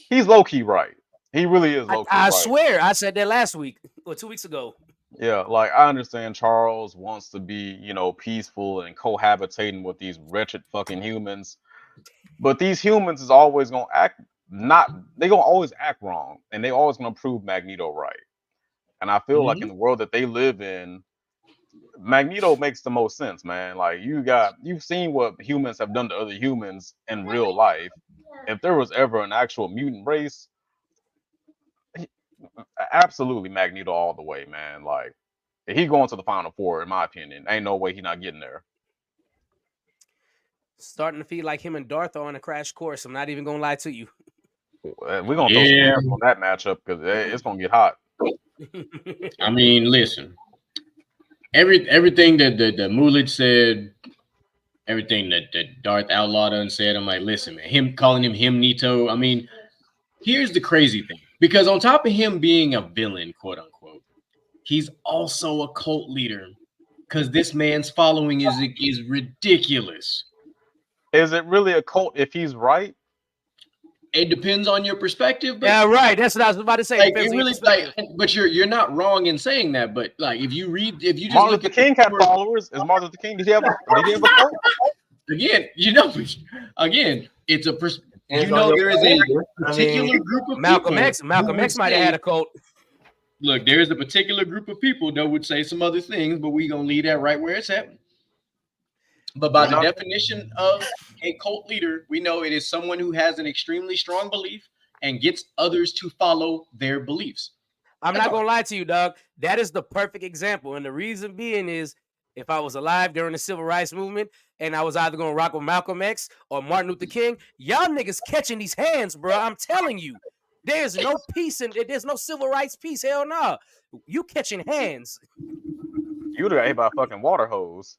he's low-key right. He really is low-key I right. swear, I said that last week or 2 weeks ago. Yeah, like I understand Charles wants to be, peaceful and cohabitating with these wretched fucking humans, but these humans is always gonna they gonna always act wrong, and they always gonna prove Magneto right. And I feel like in the world that they live in, Magneto makes the most sense, man. Like you've seen what humans have done to other humans in real life. If there was ever an actual mutant race, absolutely Magneto all the way, man. Like he going to the Final Four, in my opinion. Ain't no way he not getting there. Starting to feel like him and Darth are on a crash course. I'm not even gonna lie to you. We're gonna throw some hands on that matchup because it's gonna get hot. I mean, listen. Everything that Mulich said, everything that Darth Outlaw done said, I'm like, listen, man, him calling him Nito. I mean, here's the crazy thing. Because on top of him being a villain, quote unquote, he's also a cult leader. Because this man's following is ridiculous. Is it really a cult if he's right? It depends on your perspective. But yeah, right. That's what I was about to say. Like, it really, but you're not wrong in saying that. But like, if you just Martin Luther King had followers. Is Martin Luther King? Did he have a cult? Again, it's a there is a particular group of Malcolm people. Malcolm X might have had a cult. Look, there is a particular group of people that would say some other things, but we're gonna leave that right where it's at. But by the definition of a cult leader, we know it is someone who has an extremely strong belief and gets others to follow their beliefs. I'm not gonna lie to you, dog. That is the perfect example, and the reason being is if I was alive during the civil rights movement and I was either gonna rock with Malcolm X or Martin Luther King, y'all niggas catching these hands, bro. I'm telling you, there's no peace and there's no civil rights peace. Hell no, you catching hands. You would have got hit by a fucking water hose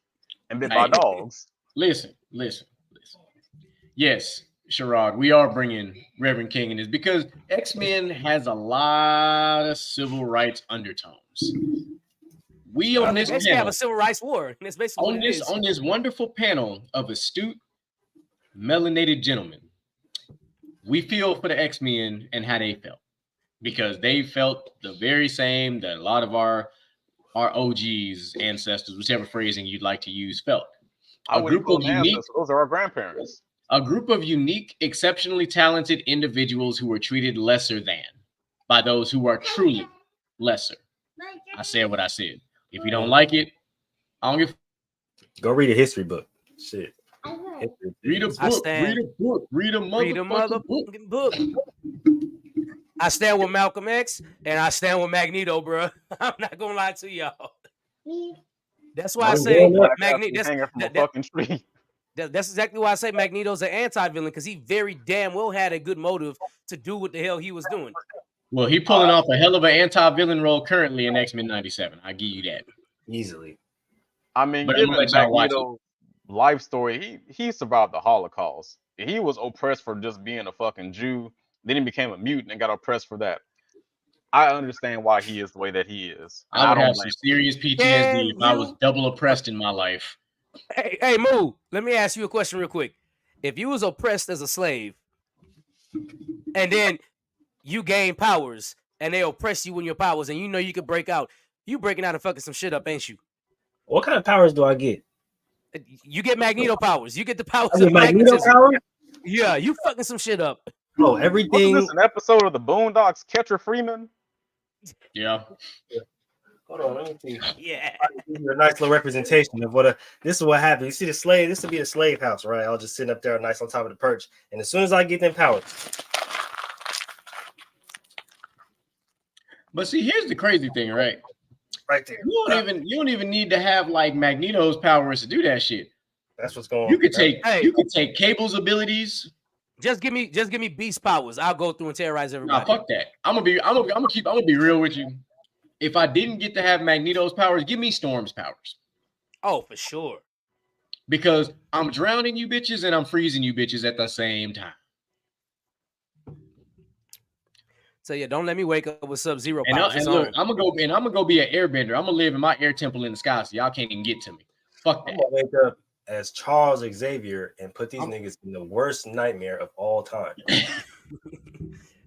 and bit by dogs. Listen. Yes, Sherrod, we are bringing Reverend King in this because X-Men has a lot of civil rights undertones. We on this panel have a civil rights war. That's basically on this wonderful panel of astute, melanated gentlemen. We feel for the X-Men and how they felt because they felt the very same that a lot of our OGs, ancestors, whichever phrasing you'd like to use, felt. Those are our grandparents. A group of unique, exceptionally talented individuals who were treated lesser than by those who are truly lesser. I said what I said. If you don't like it, I don't give. Go read a history book. Shit. Read a book. Read a motherfucking book. I stand with Malcolm X and I stand with Magneto, bro. I'm not gonna lie to y'all. That's why I say Magneto. That's exactly why I say Magneto's an anti-villain because he very damn well had a good motive to do what the hell he was doing. Well, he pulling off a hell of an anti-villain role currently in X-Men 97. I give you that easily. I mean, given Magneto's life story, he survived the Holocaust. He was oppressed for just being a fucking Jew. Then he became a mutant and got oppressed for that. I understand why he is the way that he is. I would have some serious PTSD if I was double oppressed in my life. Hey, Moo, let me ask you a question real quick. If you was oppressed as a slave, and then you gain powers, and they oppress you in your powers, and you know you could break out, you breaking out and fucking some shit up, ain't you? What kind of powers do I get? You get Magneto powers. You get the powers of Magneto powers? Yeah, you fucking some shit up. Oh, everything. Wasn't this an episode of the Boondocks, Catcher Freeman? Yeah. Hold on, let me see. Yeah. A nice little representation of this is what happened. You see the slave, this would be a slave house, right? I'll just sit up there nice on top of the perch. And as soon as I get them powers. But see, here's the crazy thing, right? Right there. You don't even need to have like Magneto's powers to do that shit. That's what's going on. You could take Cable's abilities. Just give me beast powers. I'll go through and terrorize everybody. Nah, fuck that. I'm gonna be real with you. if I didn't get to have Magneto's powers, give me Storm's powers. Oh, for sure. Because I'm drowning you bitches and I'm freezing you bitches at the same time. So yeah, don't let me wake up with Sub-Zero And, powers. and look, I'm gonna go be an airbender. I'm gonna live in my air temple in the sky, so y'all can't even get to me. Fuck that. I'm gonna wake up as Charles Xavier and put these niggas in the worst nightmare of all time.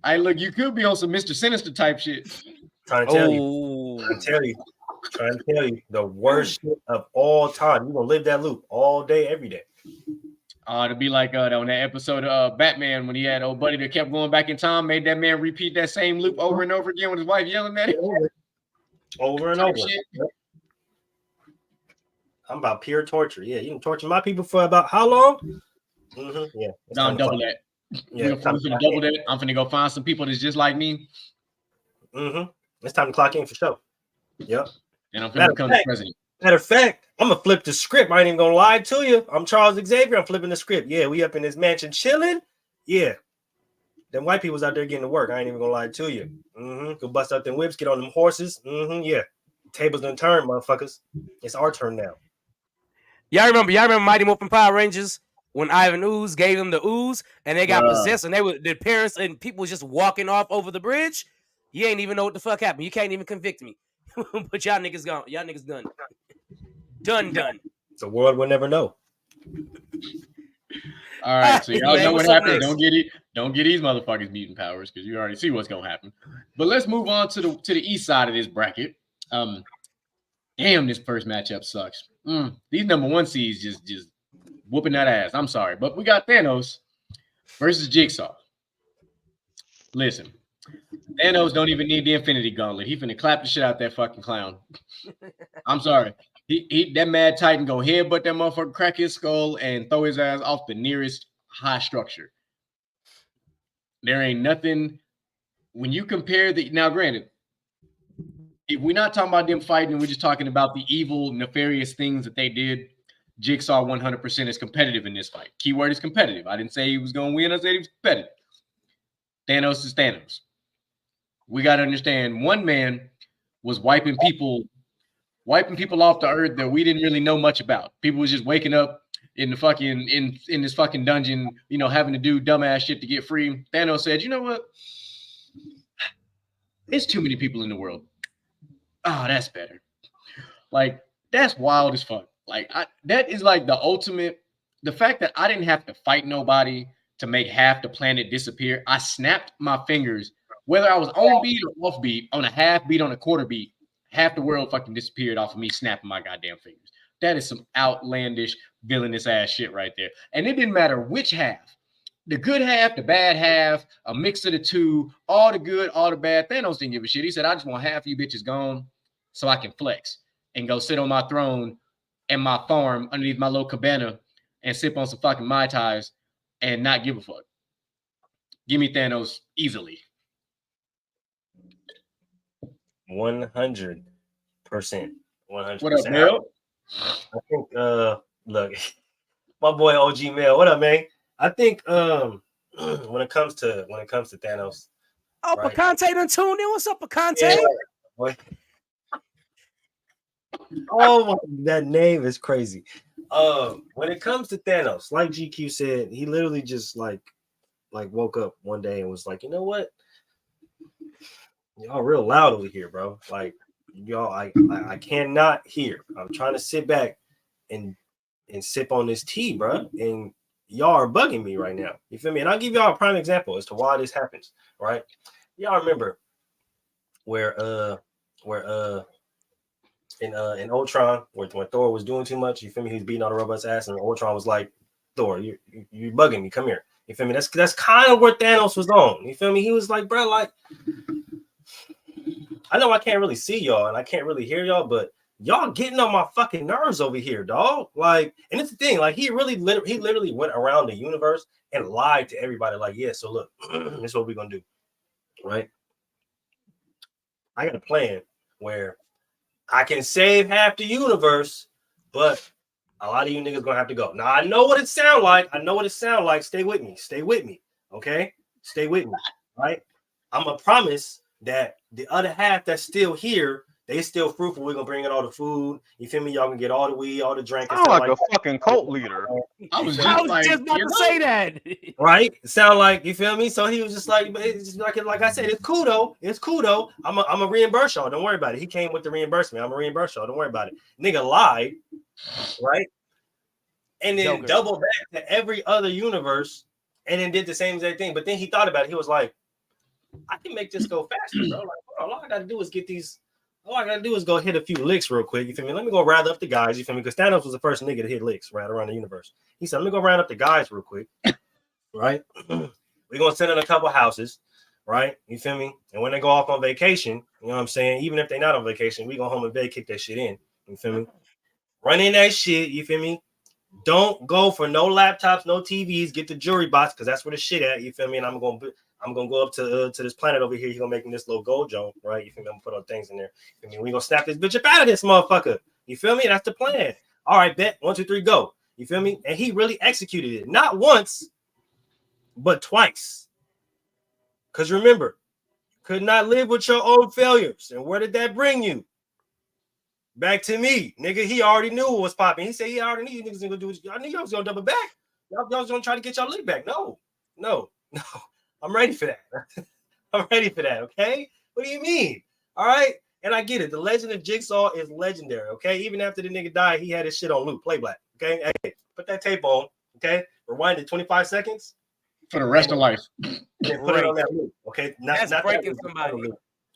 Hey, look, you could be on some Mr. Sinister type shit. Trying to tell you. Trying to tell you the worst shit of all time. You're gonna live that loop all day, every day. To be like on that episode of Batman when he had old buddy that kept going back in time, made that man repeat that same loop over and over again with his wife yelling at him. Over and over. I'm about pure torture. Yeah, you can torture my people for about how long? Mm-hmm. Yeah. No, I'm double that. Yeah, I'm gonna double that. I'm gonna go find some people that's just like me. Mm-hmm. It's time to clock in for sure. Yep. And I'm gonna become the president. Matter of fact, I'm gonna flip the script. I ain't even gonna lie to you. I'm Charles Xavier. I'm flipping the script. Yeah, we up in this mansion chilling. Yeah. Them white people's out there getting to work. I ain't even gonna lie to you. Mm-hmm. Go bust out them whips, get on them horses. Mm-hmm. Yeah. Tables done turn, motherfuckers. It's our turn now. Y'all remember Mighty Morphin Power Rangers when Ivan Ooze gave them the ooze and they got possessed and their parents and people was just walking off over the bridge? You ain't even know what the fuck happened. You can't even convict me. But y'all niggas gone. Y'all niggas done. Done. The world will never know. All right, so y'all know what happened. Next? Don't get these motherfuckers mutant powers because you already see what's gonna happen. But let's move on to the east side of this bracket. Damn, this first matchup sucks. These number one seeds just whooping that ass. I'm sorry, but we got Thanos versus Jigsaw. Listen, Thanos don't even need the Infinity Gauntlet. He finna clap the shit out that fucking clown. I'm sorry. He that mad Titan go headbutt that motherfucker, crack his skull, and throw his ass off the nearest high structure. There ain't nothing. When you compare now granted, if we're not talking about them fighting, we're just talking about the evil, nefarious things that they did. Jigsaw 100% is competitive in this fight. Keyword is competitive. I didn't say he was going to win. I said he was competitive. Thanos is Thanos. We got to understand one man was wiping people off the earth that we didn't really know much about. People was just waking up in the fucking in this fucking dungeon, having to do dumbass shit to get free. Thanos said, "You know what? There's too many people in the world. Oh, that's better." Like, that's wild as fuck. Like, that is like the ultimate. The fact that I didn't have to fight nobody to make half the planet disappear. I snapped my fingers, whether I was on beat or off beat, on a half beat, on a quarter beat. Half the world fucking disappeared off of me snapping my goddamn fingers. That is some outlandish, villainous ass shit right there. And it didn't matter which half. The good half, the bad half, a mix of the two, all the good, all the bad. Thanos didn't give a shit. He said, "I just want half you bitches gone so I can flex and go sit on my throne and my farm underneath my little cabana and sip on some fucking Mai Tais and not give a fuck." Give me Thanos easily. 100%. 100%. What up, Mel? I think look, my boy OG Mel. What up, man? I think when it comes to Thanos. Oh, right? Picante done tuned in. What's up, Picante? Yeah. Oh, that name is crazy. When it comes to Thanos, like GQ said, he literally just like woke up one day and was like, "You know what? Y'all real loud over here, bro. Like, y'all, I cannot hear. I'm trying to sit back and sip on this tea, bro. And y'all are bugging me right now. You feel me? And I'll give y'all a prime example as to why this happens, right? Y'all remember where in Ultron, when Thor was doing too much, you feel me? He was beating all the robots' ass, and Ultron was like, "Thor, you bugging me. Come here." You feel me? That's kind of where Thanos was on. You feel me? He was like, "Bro, like, I know I can't really see y'all and I can't really hear y'all, but y'all getting on my fucking nerves over here, dog." Like, and it's the thing, like, he literally went around the universe and lied to everybody. Like, "Yeah, so look, this is what we're gonna do, right? I got a plan where I can save half the universe, but a lot of you niggas gonna have to go." Now, I know what it sound like. Stay with me. Okay? Stay with me, right? I'm gonna promise that the other half that's still here, they still fruitful. We're gonna bring in all the food. You feel me? Y'all can get all the weed, all the drink. Sound like a fucking cult leader. I was I was like, just about to say that. Right? Sound like, you feel me? So he was just like, it's just like I said, it's cool though. It's cool though. I'm a reimburse y'all. Don't worry about it. He came with the reimbursement. I'm a reimburse y'all. Don't worry about it. Nigga lied, right? And then Joker. doubled back to every other universe, and then did the same exact thing. But then he thought about it. He was like, I can make this go faster, bro. Like, all I gotta do is get these. All I gotta do is go hit a few licks real quick. You feel me? Let me go round up the guys. You feel me? Because Thanos was the first nigga to hit licks right around the universe. He said, let me go round up the guys real quick. Right? We're gonna send in a couple houses, right? You feel me? And when they go off on vacation, you know what I'm saying? Even if they're not on vacation, we go home and kick that shit in. You feel me? Run in that shit, you feel me? Don't go for no laptops, no TVs. Get the jury box because that's where the shit at. You feel me? And I'm gonna go up to this planet over here. He's gonna make me this little gold zone, right? You feel me? I'm gonna put all things in there. You feel me? We gonna snap this bitch up out of this motherfucker. You feel me? That's the plan. All right, bet 1, 2, 3, go. You feel me? And he really executed it, not once, but twice. Because remember, could not live with your own failures. And where did that bring you? Back to me, nigga. He already knew what was popping. He said he already knew you niggas gonna do it. I knew y'all was gonna double back. Y'all was gonna try to get y'all lick back. No. I'm ready for that. I'm ready for that. Okay. What do you mean? All right. And I get it. The legend of Jigsaw is legendary. Okay. Even after the nigga died, he had his shit on loop. Play black. Okay. Hey, put that tape on. Okay. Rewind it 25 seconds for the rest of life. And put it on that loop. Okay. That's breaking somebody.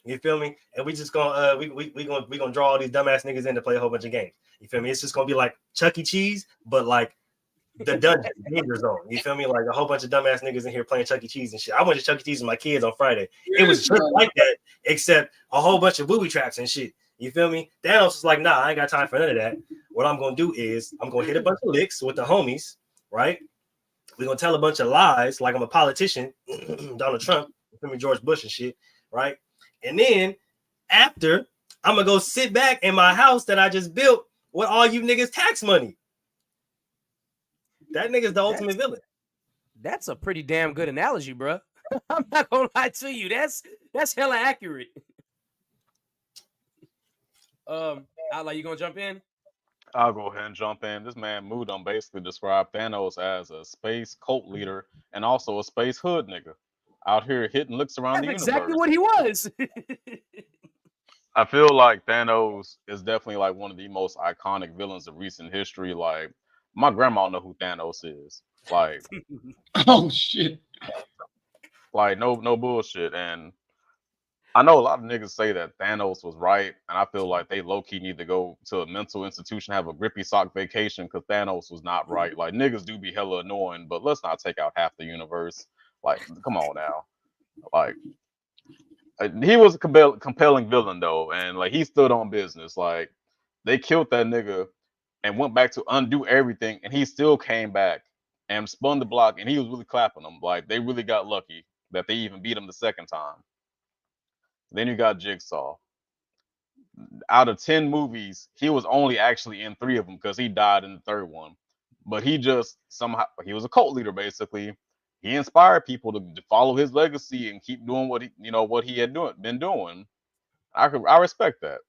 You feel me? And we just gonna we gonna draw all these dumbass niggas in to play a whole bunch of games. You feel me? It's just gonna be like Chuck E. Cheese, but like the dungeon danger zone. You feel me? Like a whole bunch of dumbass niggas in here playing Chuck E. Cheese and shit. I went to Chuck E. Cheese with my kids on Friday. It was just like that, except a whole bunch of booby traps and shit. You feel me? Thanos is like, nah, I ain't got time for none of that. What I'm gonna do is I'm gonna hit a bunch of licks with the homies, right? We're gonna tell a bunch of lies like I'm a politician, Donald Trump, you feel me, George Bush and shit, right? And then after, I'm gonna go sit back in my house that I just built with all you niggas tax money. That nigga's the ultimate villain. That's a pretty damn good analogy, bro. I'm not gonna lie to you. That's hella accurate. Allah, you gonna jump in? I'll go ahead and jump in. This man Moodum basically described Thanos as a space cult leader and also a space hood nigga out here hitting licks around the universe. Exactly what he was. I feel like Thanos is definitely like one of the most iconic villains of recent history. Like my grandma know who Thanos is. Like, oh shit. Like no bullshit. And I know a lot of niggas say that Thanos was right, and I feel like they low-key need to go to a mental institution, have a grippy sock vacation, because Thanos was not right. Like, niggas do be hella annoying, but let's not take out half the universe. Like, come on now. Like, he was a compelling villain, though, and, like, he stood on business. Like, they killed that nigga and went back to undo everything, and he still came back and spun the block, and he was really clapping them. Like, they really got lucky that they even beat him the second time. Then you got Jigsaw. Out of 10 movies, he was only actually in 3 of them because he died in the third one. But he just somehow, he was a cult leader basically. He inspired people to follow his legacy and keep doing what he had been doing. I respect that.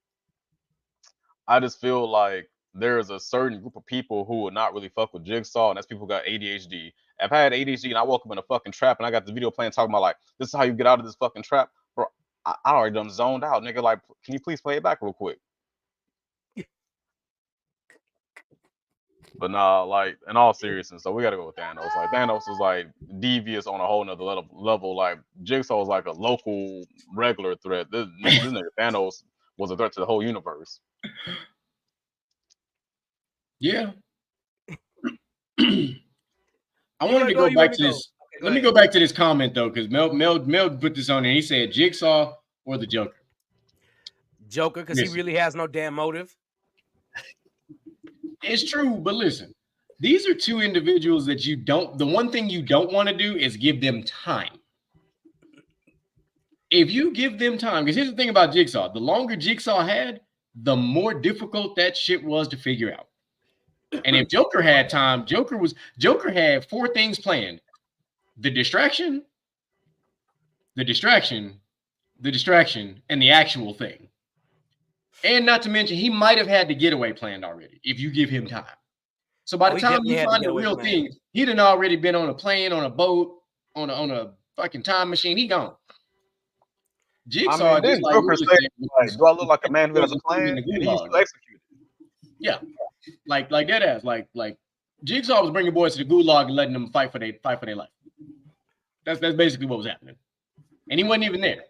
I just feel like there's a certain group of people who would not really fuck with Jigsaw, and that's people who got ADHD. I've had ADHD and I woke up in a fucking trap and I got the video playing talking about like, this is how you get out of this fucking trap. Bro, I already done zoned out, nigga. Like, can you please play it back real quick? But nah, like, in all seriousness, so we gotta go with Thanos. Like, Thanos is like devious on a whole nother level. Like, Jigsaw is like a local regular threat. This nigga Thanos was a threat to the whole universe. Yeah. I wanted to go back to this. Let me go back to this comment though, because Mel put this on there. He said Jigsaw or the Joker. Joker, because he really has no damn motive. It's true, but listen, these are two individuals that you don't. The one thing you don't want to do is give them time. If you give them time, because here's the thing about Jigsaw: the longer Jigsaw had, the more difficult that shit was to figure out. And if Joker had time, Joker had 4 things planned: the distraction, the distraction, and the actual thing. And not to mention, he might have had the getaway planned already if you give him time. So by the he time definitely you had the find the getaway real plan. thing, he done already been on a plane, on a boat, on a fucking time machine. He gone. Jigsaw, just didn't like Joker Lewis say, said, like, do I look like a man who has a in plan? the And he gulag. still executed. Yeah, like that ass, like Jigsaw was bringing boys to the gulag and letting them fight for their life. That's basically what was happening, and he wasn't even there.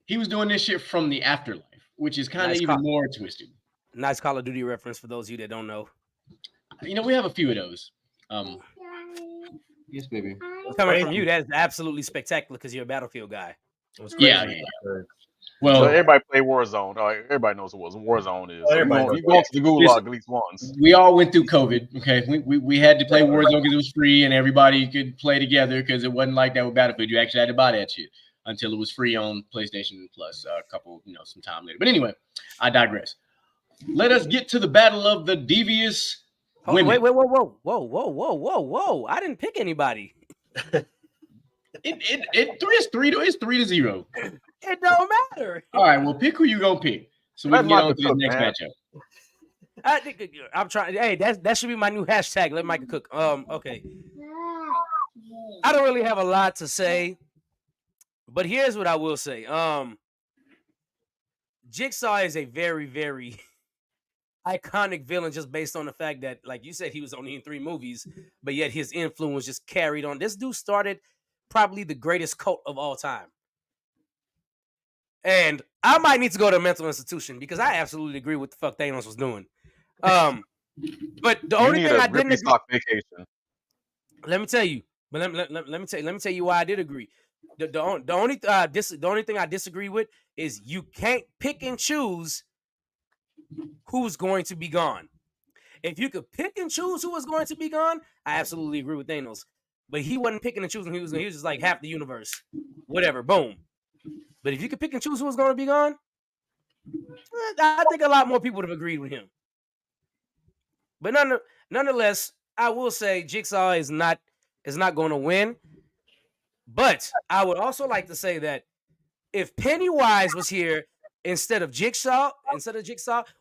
He was doing this shit from the afterlife, which is kind of even more twisted. Nice Call of Duty reference for those of you that don't know. You know, we have a few of those. Yes, baby. Coming from you, that is absolutely spectacular because you're a Battlefield guy. Yeah. Well, so everybody play Warzone. Everybody knows what Warzone is. So you go to the gulag at least once. We all went through COVID. Okay, we had to play Warzone because it was free and everybody could play together because it wasn't like that with Battlefield. You actually had to buy that shit until it was free on PlayStation Plus a couple, some time later. But anyway, I digress. Let us get to the battle of the devious women. Wait, whoa! I didn't pick anybody. It's 3-0. It don't matter. All right, well, pick who you gonna pick so we can get on to the next matchup. I'm trying. Hey, that should be my new hashtag. Let Micah cook. Okay. I don't really have a lot to say, but here's what I will say. Jigsaw is a very, very iconic villain just based on the fact that, like you said, he was only in 3 movies, but yet his influence just carried on. This dude started probably the greatest cult of all time. And I might need to go to a mental institution because I absolutely agree with the fuck Thanos was doing. But the only thing I didn't agree, vacation. Let me tell you. But let me tell you why I did agree. The only thing I disagree with is you can't pick and choose who's going to be gone. If you could pick and choose who was going to be gone, I absolutely agree with Thanos. But he wasn't picking and choosing. He was just like half the universe. Whatever, boom. But if you could pick and choose who was going to be gone, I think a lot more people would have agreed with him. But nonetheless, I will say Jigsaw is not going to win. But I would also like to say that if Pennywise was here instead of Jigsaw,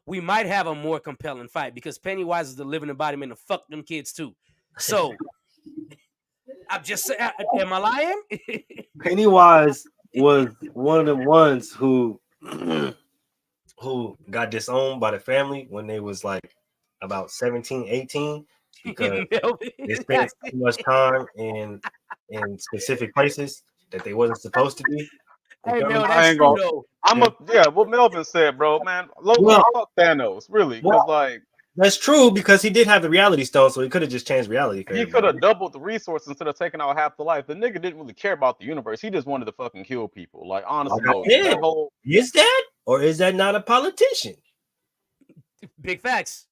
we might have a more compelling fight because Pennywise is the living embodiment of fuck them kids too. So I'm just saying, am I lying? Pennywise was one of the ones who got disowned by the family when they was like about 17, 18 because they spent too much time in specific places that they wasn't supposed to be. Hey, Mel, that's true, though. What Melvin said, bro, man. Fuck Thanos, really, because that's true because he did have the reality stone, so he could have just changed reality. He could have doubled the resources instead of taking out half the life. The nigga didn't really care about the universe. He just wanted to fucking kill people. Like, honestly, is that or is that not a politician? Big facts.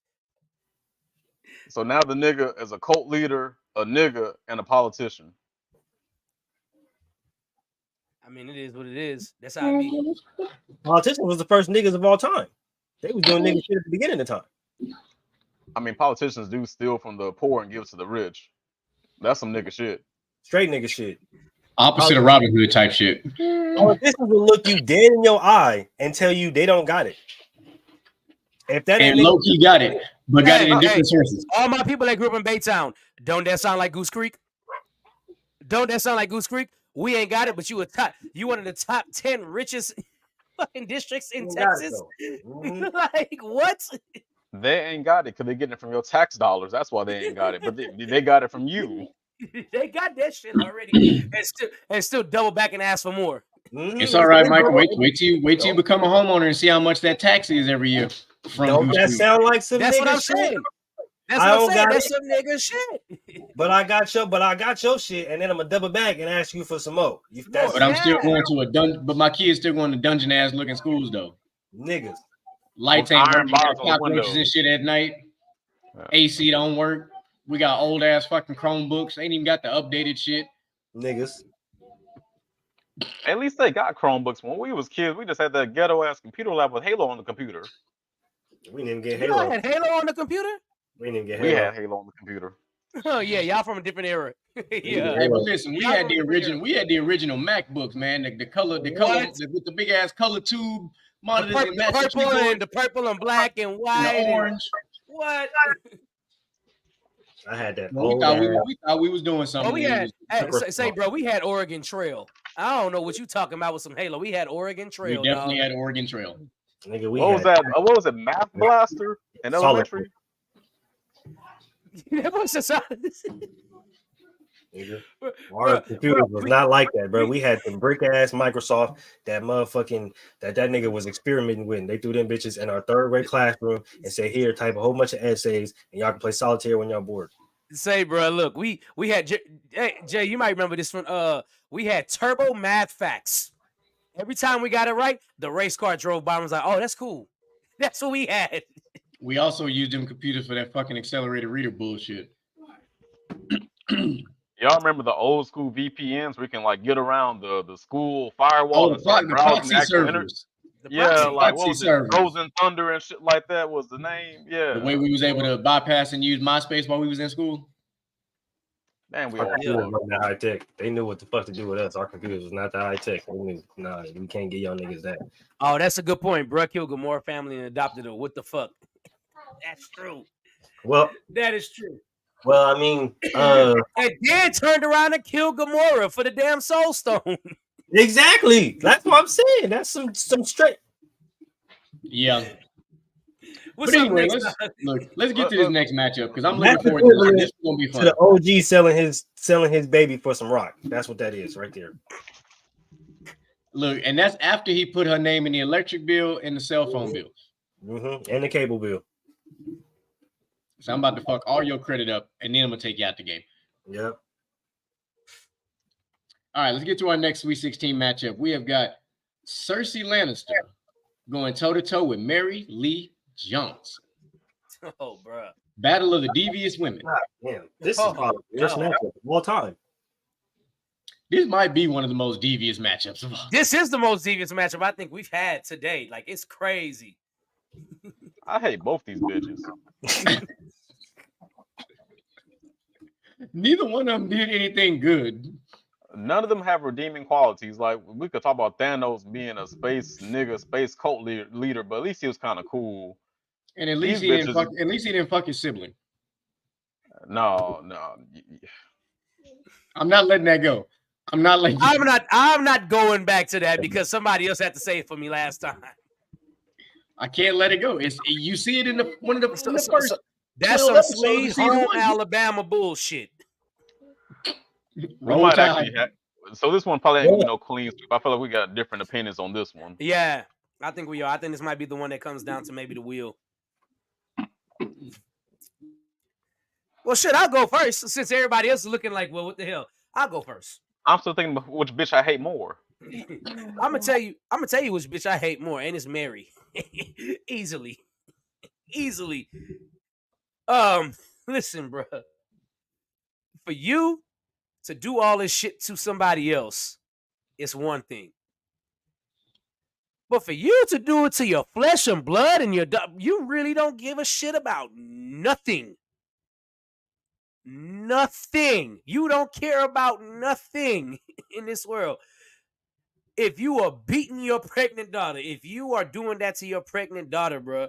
So now the nigga is a cult leader, a nigga, and a politician. I mean, it is what it is. That's how it be. Politicians was the first niggas of all time. They was doing nigga shit at the beginning of time. I mean, politicians do steal from the poor and give to the rich. That's some nigga shit. Straight nigga shit. Opposite of Robin Hood type shit. Politicians will look you dead in your eye and tell you they don't got it. If that and low-key got it, but got it in different sources. All my people that grew up in Baytown, don't that sound like Goose Creek? Don't that sound like Goose Creek? We ain't got it, but you one of the top 10 richest fucking districts in Texas. Like what? They ain't got it because they're getting it from your tax dollars. That's why they ain't got it. But they got it from you. They got that shit already, and still double back and ask for more. It's all right, Michael. Wait till you become a homeowner and see how much that tax is every year. Don't that sound like some? That's nigga what I'm shit? saying. That's what I'm saying. That's some nigga shit. But I got your shit, and then I'm gonna double back and ask you for some more. But I'm still going to a dungeon. But my kids still going to dungeon ass looking schools though. Niggas, lights ain't working. Cockroaches and shit at night. Yeah. AC don't work. We got old ass fucking Chromebooks. Ain't even got the updated shit. Niggas. At least they got Chromebooks. When we was kids, we just had that ghetto ass computer lab with Halo on the computer. We didn't get Halo. You had Halo on the computer? We didn't get Halo. We had Halo on the computer. Oh yeah, y'all from a different era. Yeah. Hey, but listen, we Y'all had the remember original. era. We had the original MacBooks, man. The color, What? with the big ass color tube monitors and The matching purple keyboard and the purple and black and and white the and orange. what? I had that Well, we old thought ass. we thought we was doing Bro, something. we when had was hey, super say, bro, we had Oregon Trail. I don't know what you talking about with some Halo. We had Oregon we Trail, definitely dog. had Oregon Trail. Nigga, we What was had that? What was it? Math Blaster in Solid. elementary? That was just Nigga. Bro, Our computers was we- not like that, bro. We had some brick ass Microsoft that motherfucking that nigga was experimenting with. And they threw them bitches in our third grade classroom and said, "Here, type a whole bunch of essays, and y'all can play solitaire when y'all bored." say, bro, look, we had hey, Jay, you might remember this one. We had Turbo Math Facts. Every time we got it right, the race car drove by and was like, "Oh, that's cool." That's what we had. We also used them computers for that fucking accelerated reader bullshit. Y'all remember the old school VPNs where you can like get around the school firewall Oh, and start the browsing proxy the actual internet? servers. The Yeah, proxy. like what proxy was it? servers. Frozen Thunder and shit like that was the name. Yeah. The way we was able to bypass and use MySpace while we was in school. Man, we Our all computers fucked. wasn't that high tech. They knew what the fuck to do with us. Our computers was not that high tech. Nah, we can't get y'all niggas that. Oh, that's a good point. Bruh killed Gamora family and adopted her. What the fuck? That's true. Well, That is true. I mean, And then turned around and killed Gamora for the damn Soul Stone. exactly. That's what I'm saying. That's some straight. Yeah. What's But up anyway, next? let's get to this next matchup because I'm That's looking forward to this. This is gonna be To fun. the OG selling his baby for some rock. That's what that is right there. Look, and that's after he put her name in the electric bill and the cell phone bill. And the cable bill. So I'm about to fuck all your credit up, and then I'm gonna take you out the game. Yep. All right, let's get to our next Sweet 16 matchup. We have got Cersei Lannister going toe-to-toe with Mary Lee Johnson. Oh, bro. Battle of the Devious Women. God damn. This is probably the worst God. matchup of all time. This might be one of the most devious matchups of all. This is the most devious matchup I think we've had today. Like, it's crazy. I hate both these bitches. Neither one of them did anything good. None of them have redeeming qualities. Like we could talk about Thanos being a space nigga, space cult leader, but at least he was kind of cool. And at least These he didn't bitches- fuck, at least he didn't fuck his sibling. No. I'm not letting that go. I'm not letting I'm not going back to that because somebody else had to say it for me last time. I can't let it go. It's you see it in the one of the, in the So- first. so- that's 12 some episodes of sweet season home 1. Alabama bullshit. We Roll might Tide. actually have. So this one probably ain't gonna be no clean sweep. I feel like we got different opinions on this one. Yeah, I think we are. I think this might be the one that comes down to maybe the wheel. Well, shit, I'll go first since everybody else is looking like, well, what the hell? I'll go first. I'm still thinking about which bitch I hate more. I'm gonna tell you which bitch I hate more, and it's Mary. Easily. Listen, bro. For you to do all this shit to somebody else, it's one thing. But for you to do it to your flesh and blood and you really don't give a shit about nothing. Nothing. You don't care about nothing in this world. If you are beating your pregnant daughter, if you are doing that to your pregnant daughter, bro,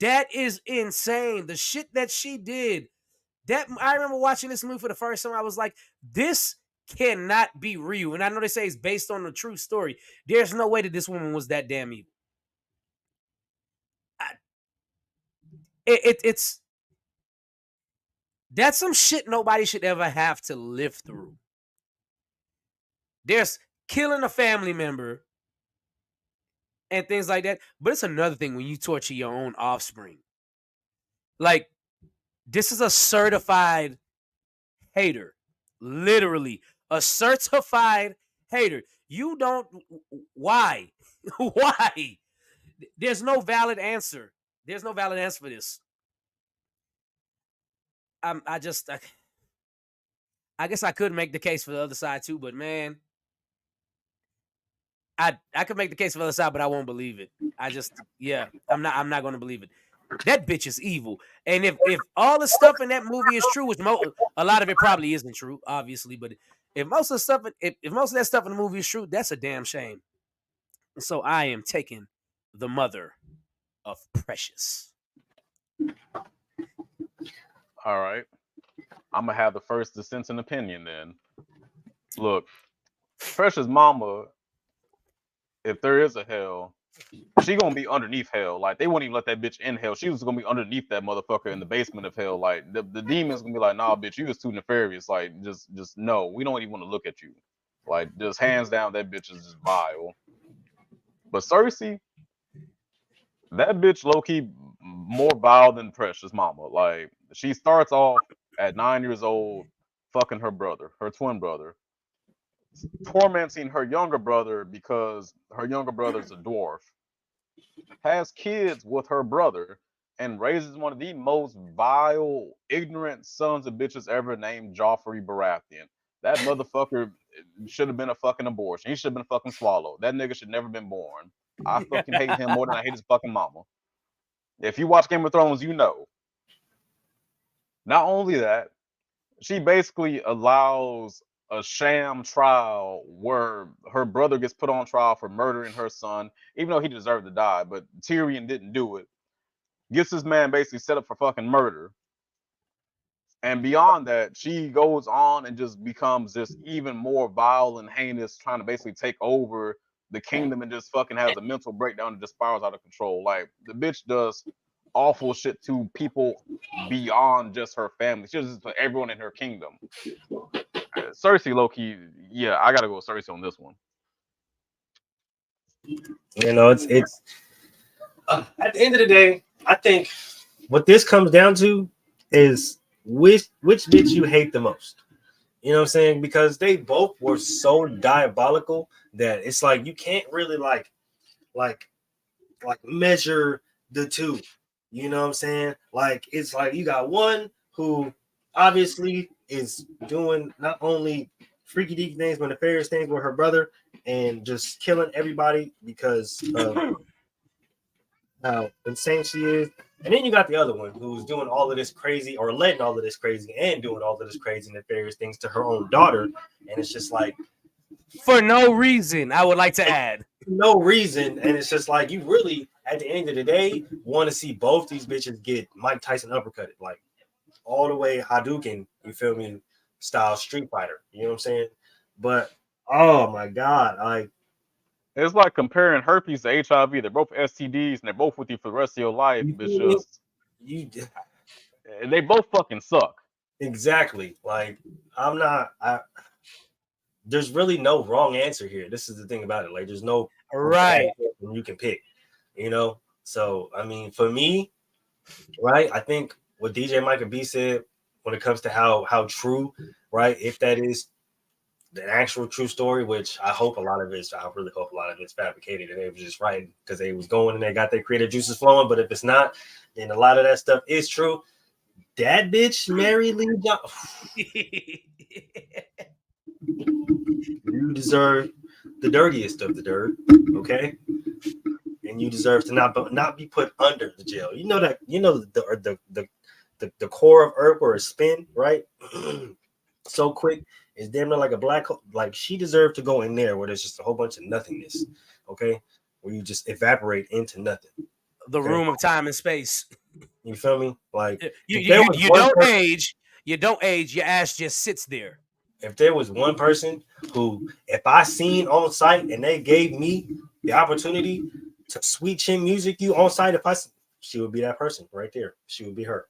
that is insane. The shit that she did. That I remember watching this movie for the first time. I was like, this cannot be real. And I know they say it's based on a true story. There's no way that this woman was that damn evil. It's that's some shit nobody should ever have to live through. There's killing a family member and things like that. But it's another thing when you torture your own offspring. Like, this is a certified hater. Literally, a certified hater. You don't. Why? Why? There's no valid answer. There's no valid answer for this. I guess I could make the case for the other side too, but man, I could make the case for the other side, but I won't believe it. I'm not going to believe it. That bitch is evil. And if all the stuff in that movie is true, which a A lot of it probably isn't true, obviously, but if most of the stuff, if most of that stuff in the movie is true, that's a damn shame. So I am taking the mother of Precious. All right. I'm gonna have the first dissenting opinion then. Look, Precious mama, if there is a hell, she gonna be underneath hell. Like they won't even let that bitch in hell. She was gonna be underneath that motherfucker in the basement of hell. Like the demons gonna be like, nah, bitch, you was too nefarious. Like just no, we don't even want to look at you. Like just hands down, that bitch is just vile. But Cersei, that bitch low key more vile than Precious mama. Like she starts off at 9 years old, fucking her brother, her twin brother, tormenting her younger brother because her younger brother's a dwarf, has kids with her brother, and raises one of the most vile, ignorant sons of bitches ever named Joffrey Baratheon. That motherfucker should have been a fucking abortion. He should have been fucking swallowed. That nigga should never been born. I fucking hate him more than I hate his fucking mama. If you watch Game of Thrones, you know. Not only that, she basically allows a sham trial where her brother gets put on trial for murdering her son, even though he deserved to die, but Tyrion didn't do it. Gets this man basically set up for fucking murder. And beyond that, she goes on and just becomes just even more vile and heinous, trying to basically take over the kingdom and just fucking has a mental breakdown and just spirals out of control. Like the bitch does awful shit to people beyond just her family. She does this to everyone in her kingdom. Cersei, low-key, yeah, I gotta go with Cersei on this one. You know, it's at the end of the day, I think what this comes down to is which bitch you hate the most. You know what I'm saying? Because they both were so diabolical that it's like you can't really like measure the two. You know what I'm saying? Like it's like you got one who obviously is doing not only freaky deaky things but nefarious things with her brother and just killing everybody because of how insane she is. And then you got the other one who's doing all of this crazy or letting all of this crazy and doing all of this crazy nefarious things to her own daughter. And it's just like for no reason, I would like to add. No reason. And it's just like you really, at the end of the day, want to see both these bitches get Mike Tyson uppercutted. Like all the way Hadouken, you feel me, style Street Fighter. You know what I'm saying? But oh my God, it's like comparing herpes to HIV. They're both STDs and they're both with you for the rest of your life. It's just they both fucking suck. Exactly. Like there's really no wrong answer here. This is the thing about it. Like there's no right you can pick, you know. So I mean, for me, right, I think what DJ Micah B said when it comes to how true, right, if that is the actual true story, which I really hope a lot of it's fabricated and they was just writing because they was going and they got their creative juices flowing. But if it's not, then a lot of that stuff is true. That bitch, Mary Lee you deserve the dirtiest of the dirt, okay? And you deserve to not be put under the jail. You know that the core of Earth where it spin, right? So quick. It's damn near like a black hole. Like she deserved to go in there where there's just a whole bunch of nothingness, okay? Where you just evaporate into nothing. The room of time and space. You feel me? Like you don't age. You don't age. Your ass just sits there. If there was one person who, if I seen on site and they gave me the opportunity to sweet chin music you on site, she would be that person right there. She would be her.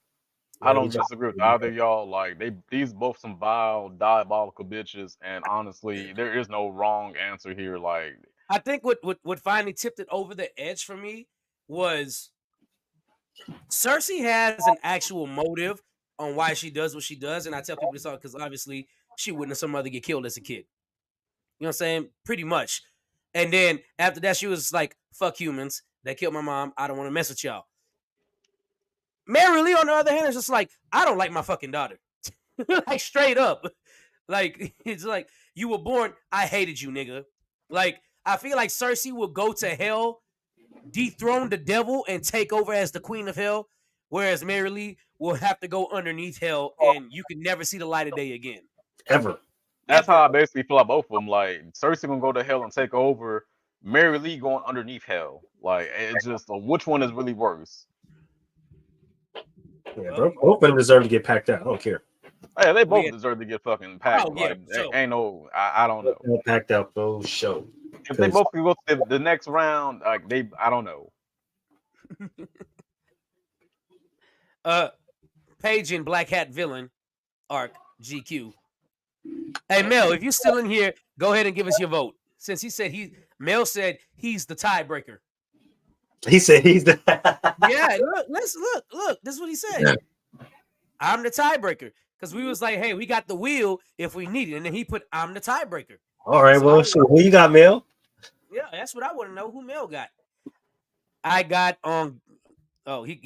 I don't disagree with either of y'all. Like these both some vile, diabolical bitches, and honestly, there is no wrong answer here. Like I think what finally tipped it over the edge for me was Cersei has an actual motive on why she does what she does, and I tell people this all because obviously she witnessed her mother get killed as a kid. You know what I'm saying? Pretty much. And then after that, she was like, "Fuck humans! They killed my mom. I don't want to mess with y'all." Mary Lee, on the other hand, is just like, I don't like my fucking daughter. Like, straight up. Like, it's like, you were born, I hated you, nigga. Like, I feel like Cersei will go to hell, dethrone the devil, and take over as the queen of hell, whereas Mary Lee will have to go underneath hell, and you can never see the light of day again. Ever. That's how I basically feel about both of them. Like Cersei gonna go to hell and take over. Mary Lee going underneath hell. Like it's just which one is really worse? Yeah, bro. Both of them deserve to get packed out. I don't care. Hey, they both deserve to get fucking packed. Oh, yeah, like, so. ain't no, I don't know. Packed out for show. If they both can go to the next round, like I don't know. Paige and Black Hat Villain arc GQ. Hey Mel, if you're still in here, go ahead and give us your vote. Since he said Mel said he's the tiebreaker. He said he's the Yeah, look. This is what he said. Yeah. I'm the tiebreaker. Because we was like, hey, we got the wheel if we need it. And then he put, I'm the tiebreaker. All right, so so who you got, Mel? Yeah, that's what I want to know. Who Mel got? I got on. Oh, he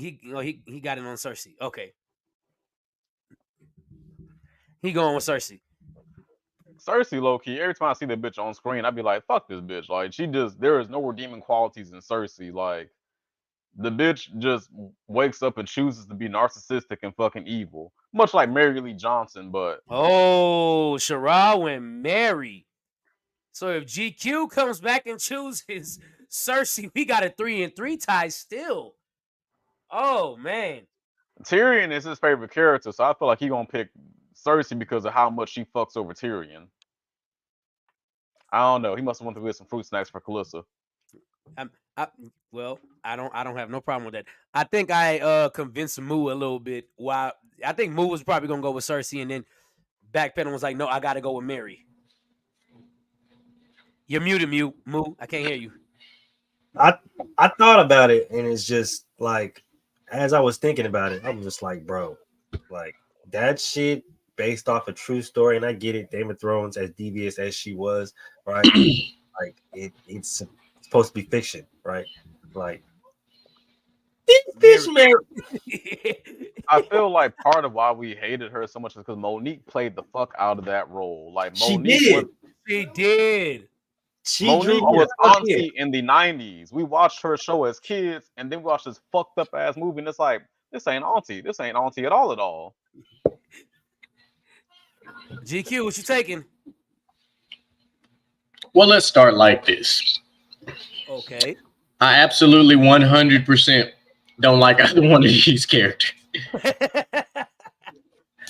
got it on Cersei. Okay. He going with Cersei. Cersei, low key. Every time I see the bitch on screen, I'd be like, "Fuck this bitch!" Like there is no redeeming qualities in Cersei. Like the bitch just wakes up and chooses to be narcissistic and fucking evil, much like Mary Lee Johnson. But Shara went Mary. So if GQ comes back and chooses Cersei, we got a 3-3 tie still. Oh man, Tyrion is his favorite character, so I feel like he gonna pick Cersei because of how much she fucks over Tyrion. I don't know. He must have went to get some fruit snacks for Kalissa. Well, I don't have no problem with that. I think I convinced Moo a little bit. Why? I think Moo was probably gonna go with Cersei, and then backpedal was like, no, I gotta go with Mary. You're muted, Moo. I can't hear you. I thought about it, and it's just like, as I was thinking about it, I was just like, bro, like that shit based off a true story, and I get it, Game of Thrones, as devious as she was, right? Like it's supposed to be fiction, right? Like this Mary. I feel like part of why we hated her so much is because Monique played the fuck out of that role. Like Monique she did. Monique was auntie in the 90s. We watched her show as kids, and then we watched this fucked up ass movie, and it's like, this ain't auntie. This ain't auntie at all. GQ, what you taking? Well, let's start like this. Okay. I absolutely 100% don't like either one of these characters.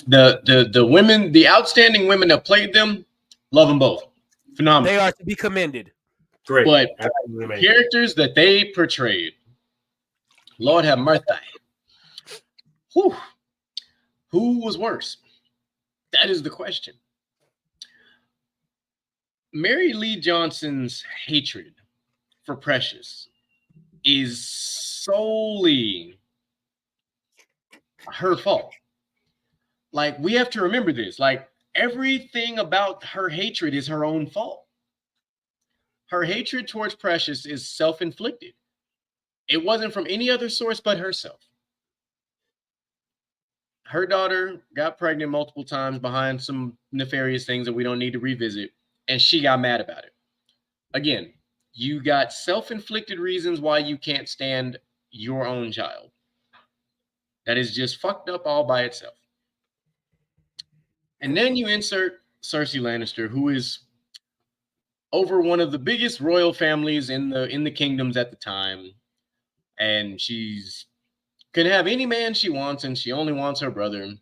The women, the outstanding women that played them, love them both. Phenomenal. They are to be commended. Great. But characters that they portrayed, Lord have mercy. Whew. Who was worse? That is the question. Mary Lee Johnson's hatred for Precious is solely her fault. Like, we have to remember this. Like, everything about her hatred is her own fault. Her hatred towards Precious is self-inflicted. It wasn't from any other source but herself. Her daughter got pregnant multiple times behind some nefarious things that we don't need to revisit, and she got mad about it. Again, you got self-inflicted reasons why you can't stand your own child. That is just fucked up all by itself. And then you insert Cersei Lannister, who is over one of the biggest royal families in the kingdoms at the time, and she's can have any man she wants, and she only wants her brother.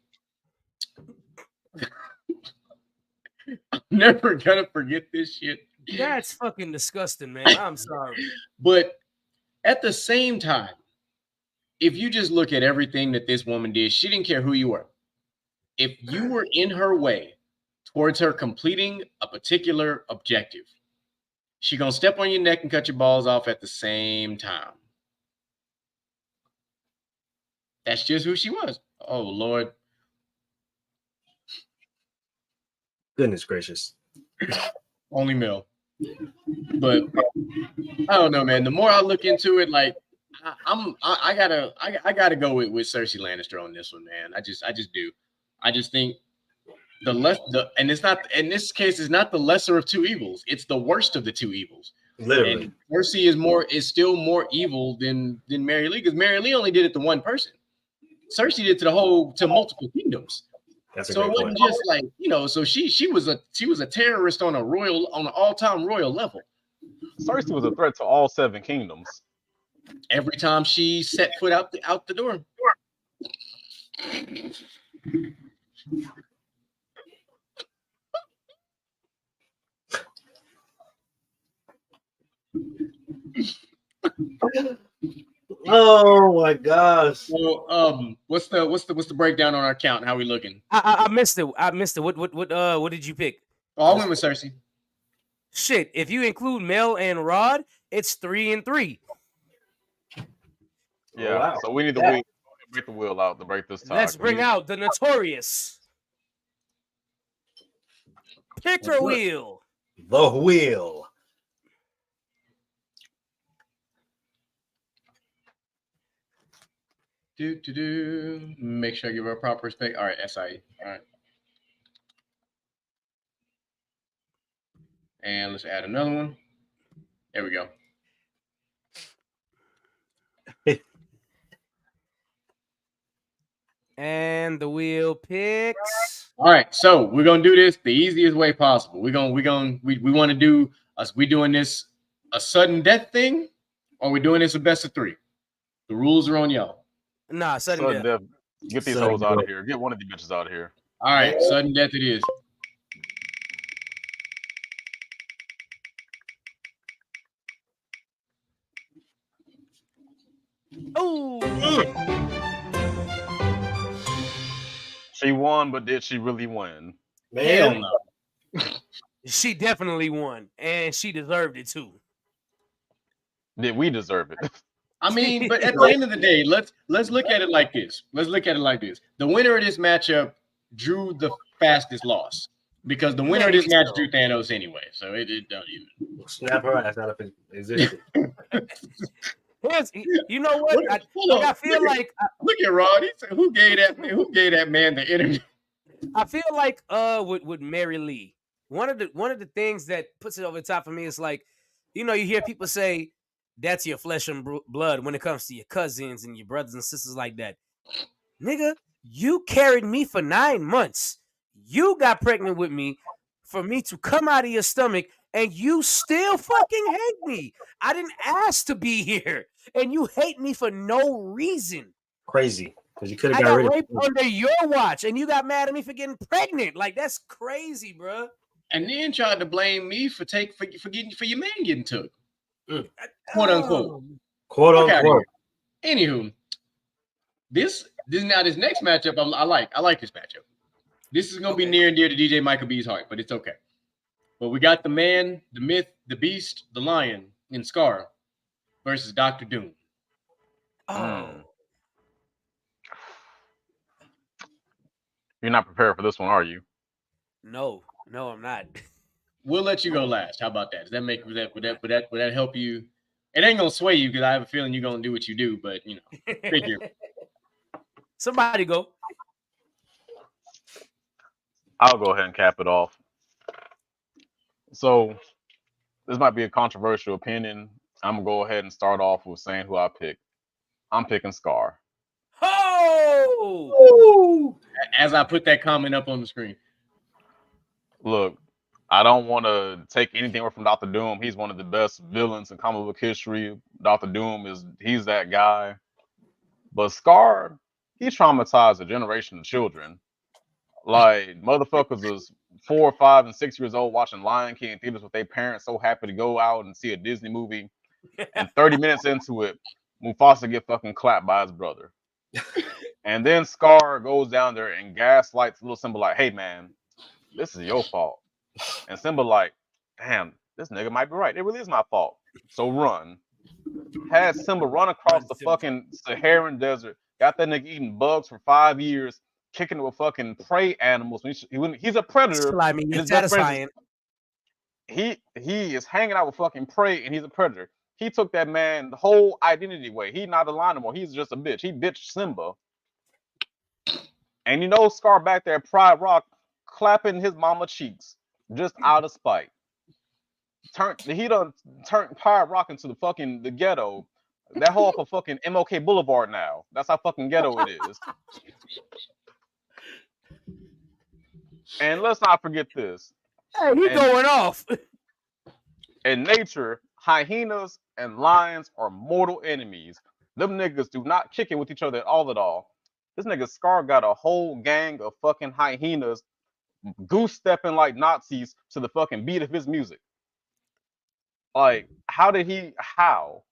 I'm never gonna forget this shit. That's fucking disgusting, man. I'm sorry. But at the same time, if you just look at everything that this woman did, she didn't care who you were. If you were in her way towards her completing a particular objective, she gonna step on your neck and cut your balls off at the same time. That's just who she was. Oh, Lord. Goodness gracious. Only Mel. But I don't know, man. The more I look into it, like I gotta go with Cersei Lannister on this one, man. I just do. I just think and it's not, in this case, it's not the lesser of two evils. It's the worst of the two evils. Literally. And Cersei is still more evil than Mary Lee, because Mary Lee only did it to one person. Cersei did to multiple kingdoms. That's a So it great wasn't point. just like, so she was a terrorist on an all-time royal level. Cersei was a threat to all 7 kingdoms. Every time she set foot out the door. Oh my gosh. So what's the breakdown on our count? How we looking? I missed it. What did you pick? Oh, I went with Cersei. Shit, if you include Mel and Rod, it's 3-3. Yeah. Wow. So we need to break the wheel out to break this tie. Let's bring out the notorious Picker Wheel. The wheel. Make sure I give her a proper respect. All right, SIE. All right. And let's add another one. There we go. And the wheel picks. All right, so we're gonna do this the easiest way possible. We want to do us. We doing this a sudden death thing, or we doing this a best of 3? The rules are on y'all. Nah, sudden death. Get these Sudden hoes out death. of here. Get one of these bitches out of here. All right, sudden death it is. Oh, She won, but did she really win? Hell Man, no. she definitely won, and she deserved it too. Did we deserve it? I mean, but at the end of the day, let's look at it like this. The winner of this matchup drew the fastest loss because the winner of this match drew Thanos anyway. So it don't even snap her ass out of existence. You know what? I feel like look at Rod. He said, who gave that man the internet? I feel like with Mary Lee, one of the things that puts it over the top for me is like, you hear people say that's your flesh and blood when it comes to your cousins and your brothers and sisters like that. Nigga, you carried me for 9 months. You got pregnant with me for me to come out of your stomach, and you still fucking hate me. I didn't ask to be here, and you hate me for no reason. Crazy. Because you could have I got got rid of raped under your watch, and you got mad at me for getting pregnant. Like, that's crazy, bro. And then tried to blame me for your man getting took. Quote unquote. Quote Okay. unquote. Anywho, this next matchup I like this matchup. This is gonna be near and dear to DJ Michael B's heart, but it's okay. But we got the man, the myth, the beast, the lion in Scar versus Dr. Doom. You're not prepared for this one, are you? No, I'm not. We'll let you go last. How about that? Does that make would that help you? It ain't gonna sway you because I have a feeling you're gonna do what you do, but figure. Somebody go. I'll go ahead and cap it off. So this might be a controversial opinion. I'm gonna go ahead and start off with saying who I pick. I'm picking Scar. Oh! As I put that comment up on the screen. Look, I don't want to take anything away from Dr. Doom. He's one of the best villains in comic book history. Dr. Doom he's that guy. But Scar, he traumatized a generation of children. Like, motherfuckers was 4, 5, and 6 years old watching Lion King in theaters with their parents, so happy to go out and see a Disney movie. And 30 minutes into it, Mufasa get fucking clapped by his brother. And then Scar goes down there and gaslights little Simba like, hey man, this is your fault. And Simba like, damn, this nigga might be right. It really is my fault. So run. Had Simba run across the fucking Saharan desert, got that nigga eating bugs for 5 years, kicking with fucking prey animals. He's a predator. It's satisfying. He is hanging out with fucking prey, and he's a predator. He took that man the whole identity away. He's not a lion anymore. He's just a bitch. He bitched Simba. And Scar back there at Pride Rock clapping his mama cheeks just out of spite. He done turned Pride Rock into the ghetto. That whole off of fucking MLK Boulevard now. That's how fucking ghetto it is. And let's not forget this. Hey, he going off. In nature, hyenas and lions are mortal enemies. Them niggas do not kick it with each other at all. This nigga Scar got a whole gang of fucking hyenas goose stepping like Nazis to the fucking beat of his music. Like, how?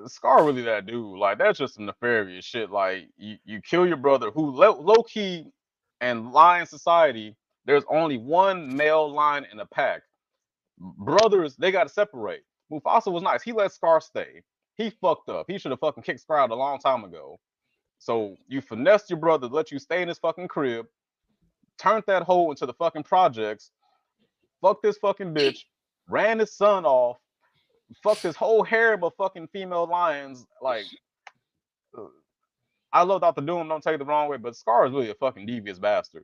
Scar really that dude. Like, that's just some nefarious shit. Like, you kill your brother who low key and lion society, there's only one male lion in a pack. Brothers, they gotta separate. Mufasa was nice. He let Scar stay. He fucked up. He should have fucking kicked Scar out a long time ago. So you finessed your brother, let you stay in his fucking crib, turned that hole into the fucking projects, fucked this fucking bitch, ran his son off, fucked his whole harem of fucking female lions. Like, I love Dr. Doom, don't take it the wrong way, but Scar is really a fucking devious bastard.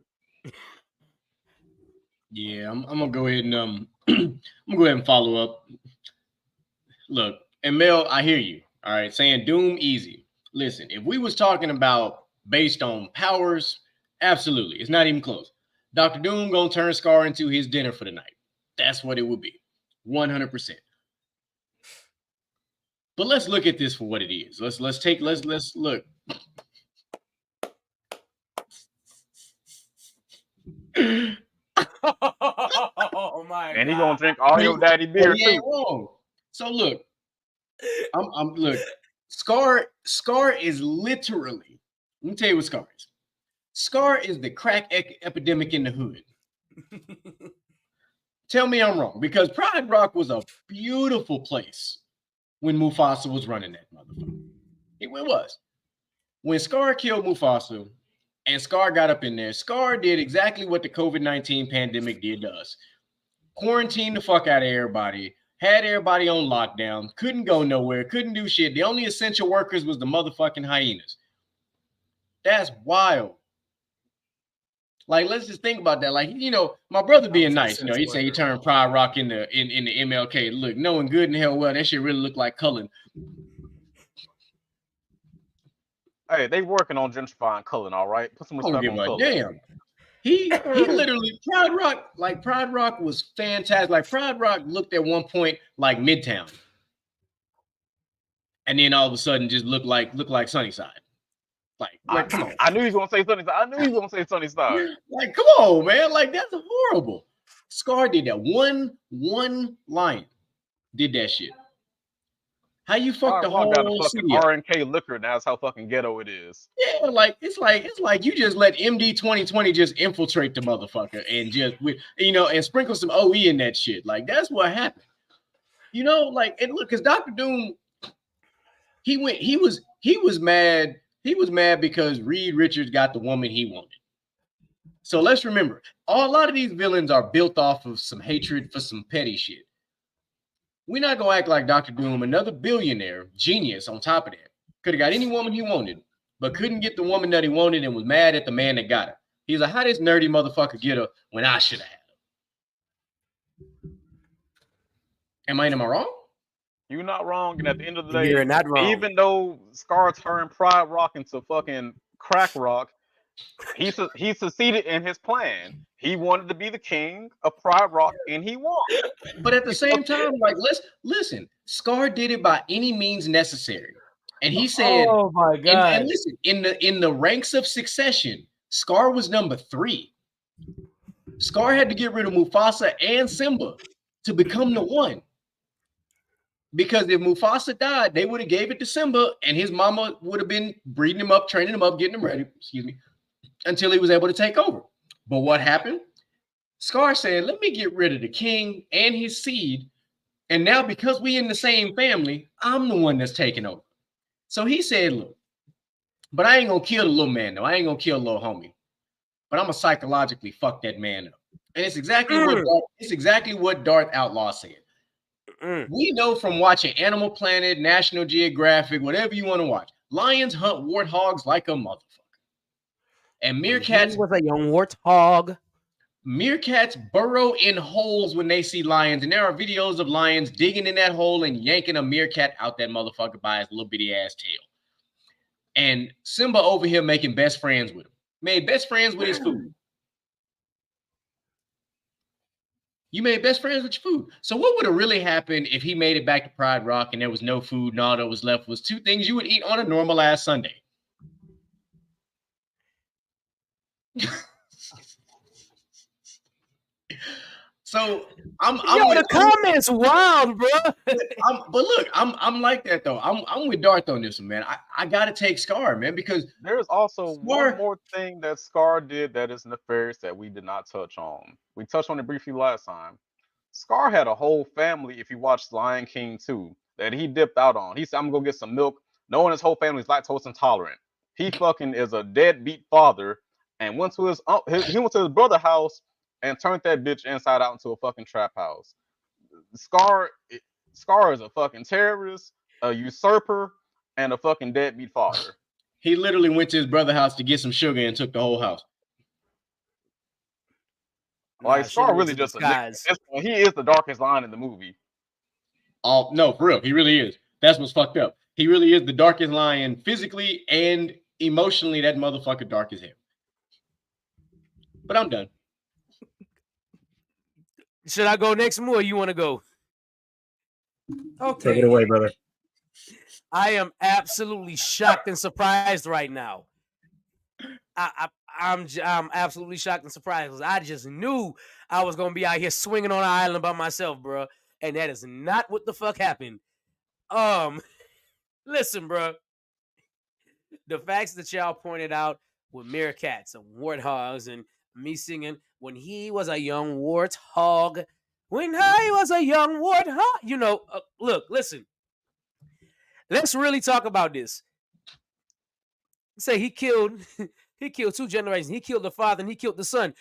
Yeah, I'm gonna go ahead and I'm gonna go ahead and follow up. Look, and Mel, I hear you. All right, saying Doom easy. Listen, if we was talking about based on powers, absolutely, it's not even close. Dr. Doom gonna turn Scar into his dinner for the night. That's what it would be, 100%. But let's look at this for what it is. Let's look. Oh my And God. he gonna drink all your daddy beer too. Wrong. So look, look. Scar is literally. Let me tell you what Scar is. Scar is the crack epidemic in the hood. Tell me I'm wrong, because Pride Rock was a beautiful place when Mufasa was running that motherfucker. It was. When Scar killed Mufasa and Scar got up in there, Scar did exactly what the COVID-19 pandemic did to us. Quarantined the fuck out of everybody, had everybody on lockdown, couldn't go nowhere, couldn't do shit. The only essential workers was the motherfucking hyenas. That's wild. Like, let's just think about that. Like, you know, my brother being nice, you know, he say he turned Pride Rock in the MLK. Look, knowing good and hell well, that shit really looked like Cullen. Hey, they working on gentrifying Cullen, all right? Put some respect on Cullen. Damn. He literally, Pride Rock was fantastic. Like, Pride Rock looked at one point like Midtown. And then all of a sudden just looked like Sunnyside. Like, come on. I knew he was gonna say Sunnyside. Like, come on, man. Like, that's horrible. Scar did that. One lion did that shit. How you fuck the whole got a fucking R&K liquor, and that's how fucking ghetto it is. Yeah, like it's like you just let MD 2020 just infiltrate the motherfucker and just and sprinkle some OE in that shit. Like, that's what happened. You know, like, and look, because Dr. Doom, he was mad. He was mad because Reed Richards got the woman he wanted. So let's remember, a lot of these villains are built off of some hatred for some petty shit. We're not going to act like Dr. Doom, another billionaire, genius on top of that. Could have got any woman he wanted, but couldn't get the woman that he wanted and was mad at the man that got her. He's like, how this nerdy motherfucker get her when I should have had her? Am I wrong? You're not wrong. And at the end of the day, you're not wrong. Even though Scar turned Pride Rock into fucking Crack Rock, he succeeded in his plan. He wanted to be the king of Pride Rock, and he won. But at the same time, like, let's listen. Scar did it by any means necessary, and he said, "Oh my God!" And listen, in the ranks of succession, Scar was number 3. Scar had to get rid of Mufasa and Simba to become the one. Because if Mufasa died, they would have gave it to Simba, and his mama would have been breeding him up, training him up, getting him ready. Until he was able to take over. But what happened? Scar said, let me get rid of the king and his seed. And now, because we in the same family, I'm the one that's taking over. So he said, look, but I ain't going to kill the little man, though. I ain't going to kill the little homie. But I'm going to psychologically fuck that man up. And it's exactly what Darth Outlaw said. We know from watching Animal Planet, National Geographic, whatever you want to watch, lions hunt warthogs like a motherfucker. And meerkats was a young warthog. Meerkats burrow in holes when they see lions, and there are videos of lions digging in that hole and yanking a meerkat out that motherfucker by his little bitty ass tail. And Simba over here making best friends with him. Made best friends with his food. You made best friends with your food. So what would have really happened if he made it back to Pride Rock and there was no food and all that was left was two things you would eat on a normal ass Sunday? So the comments wild, bro. But look, I'm like that though. I'm with Darth on this one, man. I gotta take Scar, man, because there's also one more thing that Scar did that is nefarious that we did not touch on. We touched on it briefly last time. Scar had a whole family, if you watched Lion King 2, that he dipped out on. He said, I'm gonna go get some milk. Knowing his whole family is lactose intolerant. He fucking is a deadbeat father and went to his brother's house and turned that bitch inside out into a fucking trap house. Scar is a fucking terrorist, a usurper, and a fucking deadbeat father. He literally went to his brother's house to get some sugar and took the whole house. Like, Scar really just he is the darkest line in the movie. Oh no, for real, he really is. That's what's fucked up. He really is the darkest lion physically and emotionally. That motherfucker dark as hell. But I'm done. Should I go next, Mo, or you want to go? Okay. Take it away, brother. I am absolutely shocked and surprised right now. I'm absolutely shocked and surprised because I just knew I was gonna be out here swinging on an island by myself, bro, and that is not what the fuck happened. Listen, bro, the facts that y'all pointed out with meerkats and warthogs and me singing when he was a young warthog, you know, look, listen, let's really talk about this. Say he killed two generations. He killed the father and he killed the son.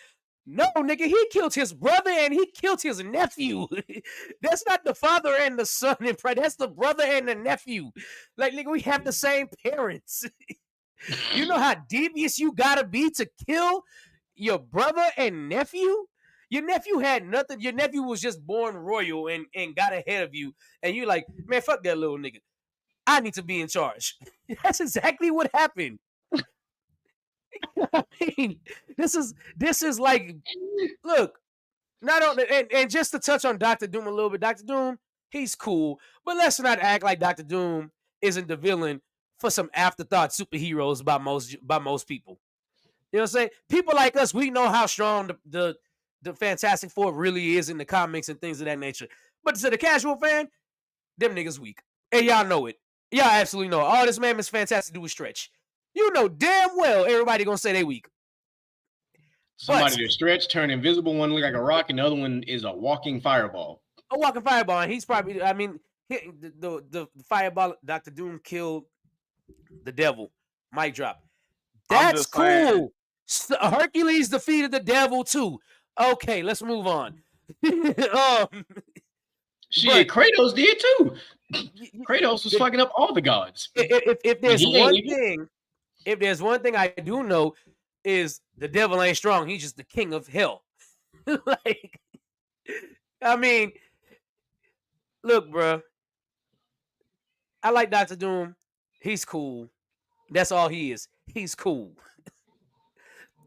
No, nigga, he killed his brother and he killed his nephew. That's not the father and the son in pride. That's the brother and the nephew. Like, nigga, we have the same parents. You know how devious you gotta be to kill your brother and nephew? Your nephew had nothing. Your nephew was just born royal and got ahead of you. And you're like, man, fuck that little nigga. I need to be in charge. That's exactly what happened. I mean, this is like, look, not on and just to touch on Dr. Doom a little bit. Dr. Doom, he's cool, but let's not act like Dr. Doom isn't the villain for some afterthought superheroes by most people. You know what I'm saying? People like us, we know how strong the Fantastic Four really is in the comics and things of that nature. But to the casual fan, them niggas weak. And y'all know it. Y'all absolutely know it. All this man is Fantastic do is stretch. You know damn well everybody gonna say they weak. Somebody to stretch, turn invisible, one look like a rock, and the other one is a walking fireball. A walking fireball, and he's probably, I mean, the fireball, Dr. Doom killed the devil. Mic drop. That's cool. Hercules defeated the devil too. Okay, let's move on. Shit, Kratos did too. Kratos was fucking up all the gods. If there's one thing I do know is the devil ain't strong. He's just the king of hell. Like, I mean, look, bro. I like Dr. Doom. He's cool. That's all he is. He's cool.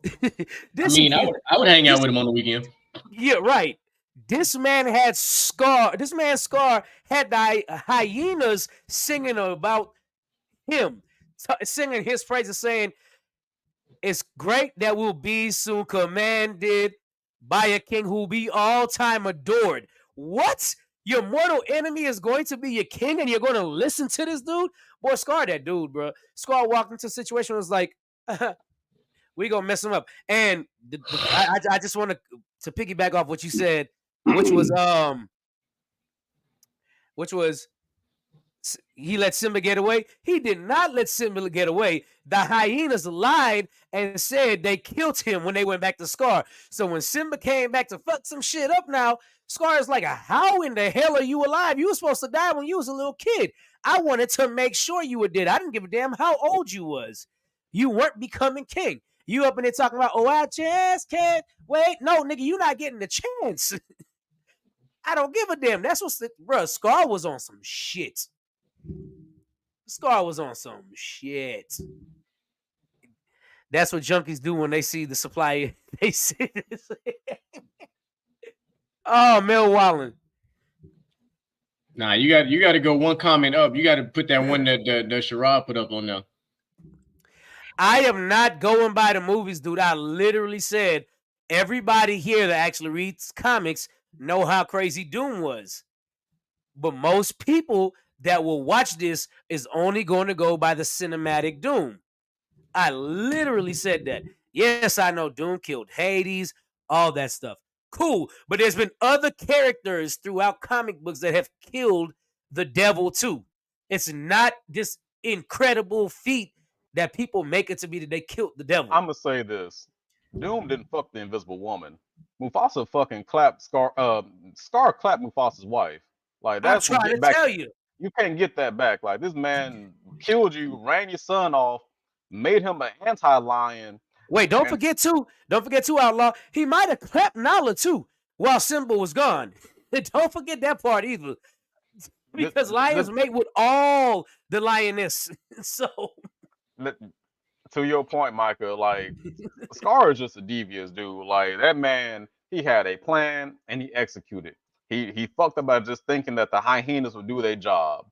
I would hang out with him on the weekend. Yeah, right. This man had Scar. This man Scar had the hyenas singing about him, singing his praises, saying, "It's great that we'll be soon commanded by a king who will be all time adored." What? Your mortal enemy is going to be your king, and you're going to listen to this dude? Boy, Scar that dude, bro. Scar walked into a situation and was like, we gonna mess him up. And I just want to piggyback off what you said, which was he let Simba get away. He did not let Simba get away. The hyenas lied and said they killed him when they went back to Scar. So when Simba came back to fuck some shit up now, Scar is like, how in the hell are you alive? You were supposed to die when you was a little kid. I wanted to make sure you were dead. I didn't give a damn how old you was. You weren't becoming king. You up in there talking about, oh, I just can't wait. No, nigga, you not getting the chance. I don't give a damn. That's what's bro. Scar was on some shit. Scar was on some shit. That's what junkies do when they see the supply. They see this. Oh, Mel Wallen. Nah, you got to go one comment up. You got to put that one that Sherrod put up on there. I am not going by the movies, dude. I literally said everybody here that actually reads comics know how crazy Doom was. But most people that will watch this is only going to go by the cinematic Doom. I literally said that. Yes, I know Doom killed Hades, all that stuff. Cool. But there's been other characters throughout comic books that have killed the devil too. It's not this incredible feat that people make it to be that they killed the devil. I'm gonna say this: Doom didn't fuck the Invisible Woman. Mufasa fucking clapped Scar. Scar clapped Mufasa's wife. Like that's I'm trying to tell you. You can't get that back. Like this man killed you, ran your son off, made him an anti-lion. Wait, don't forget too, Outlaw. He might have clapped Nala too while Simba was gone. Don't forget that part either. Because lions mate with all the lioness. So to your point, Micah, like Scar is just a devious dude. Like that man, he had a plan and he executed. He fucked up by just thinking that the hyenas would do their job.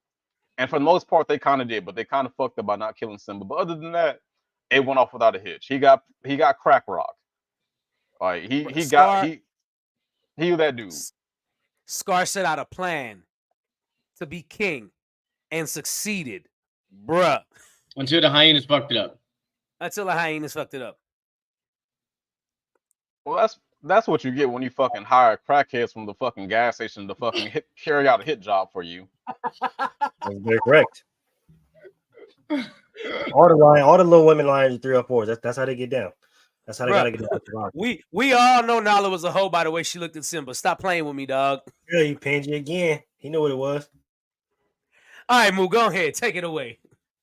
And for the most part, they kind of did, but they kind of fucked up by not killing Simba. But other than that, it went off without a hitch. He got crack rock. Like he was that dude. Scar set out a plan to be king and succeeded, bruh. Until the hyenas fucked it up. Well, that's what you get when you fucking hire crackheads from the fucking gas station to fucking carry out a hit job for you. That's very correct. All the little women lions are 304s. That's how they get down. That's how they gotta get down. We all know Nala was a hoe by the way she looked at Simba. Stop playing with me, dog. Yeah, you pinned you again. He knew what it was. All right, Moo, go ahead. Take it away.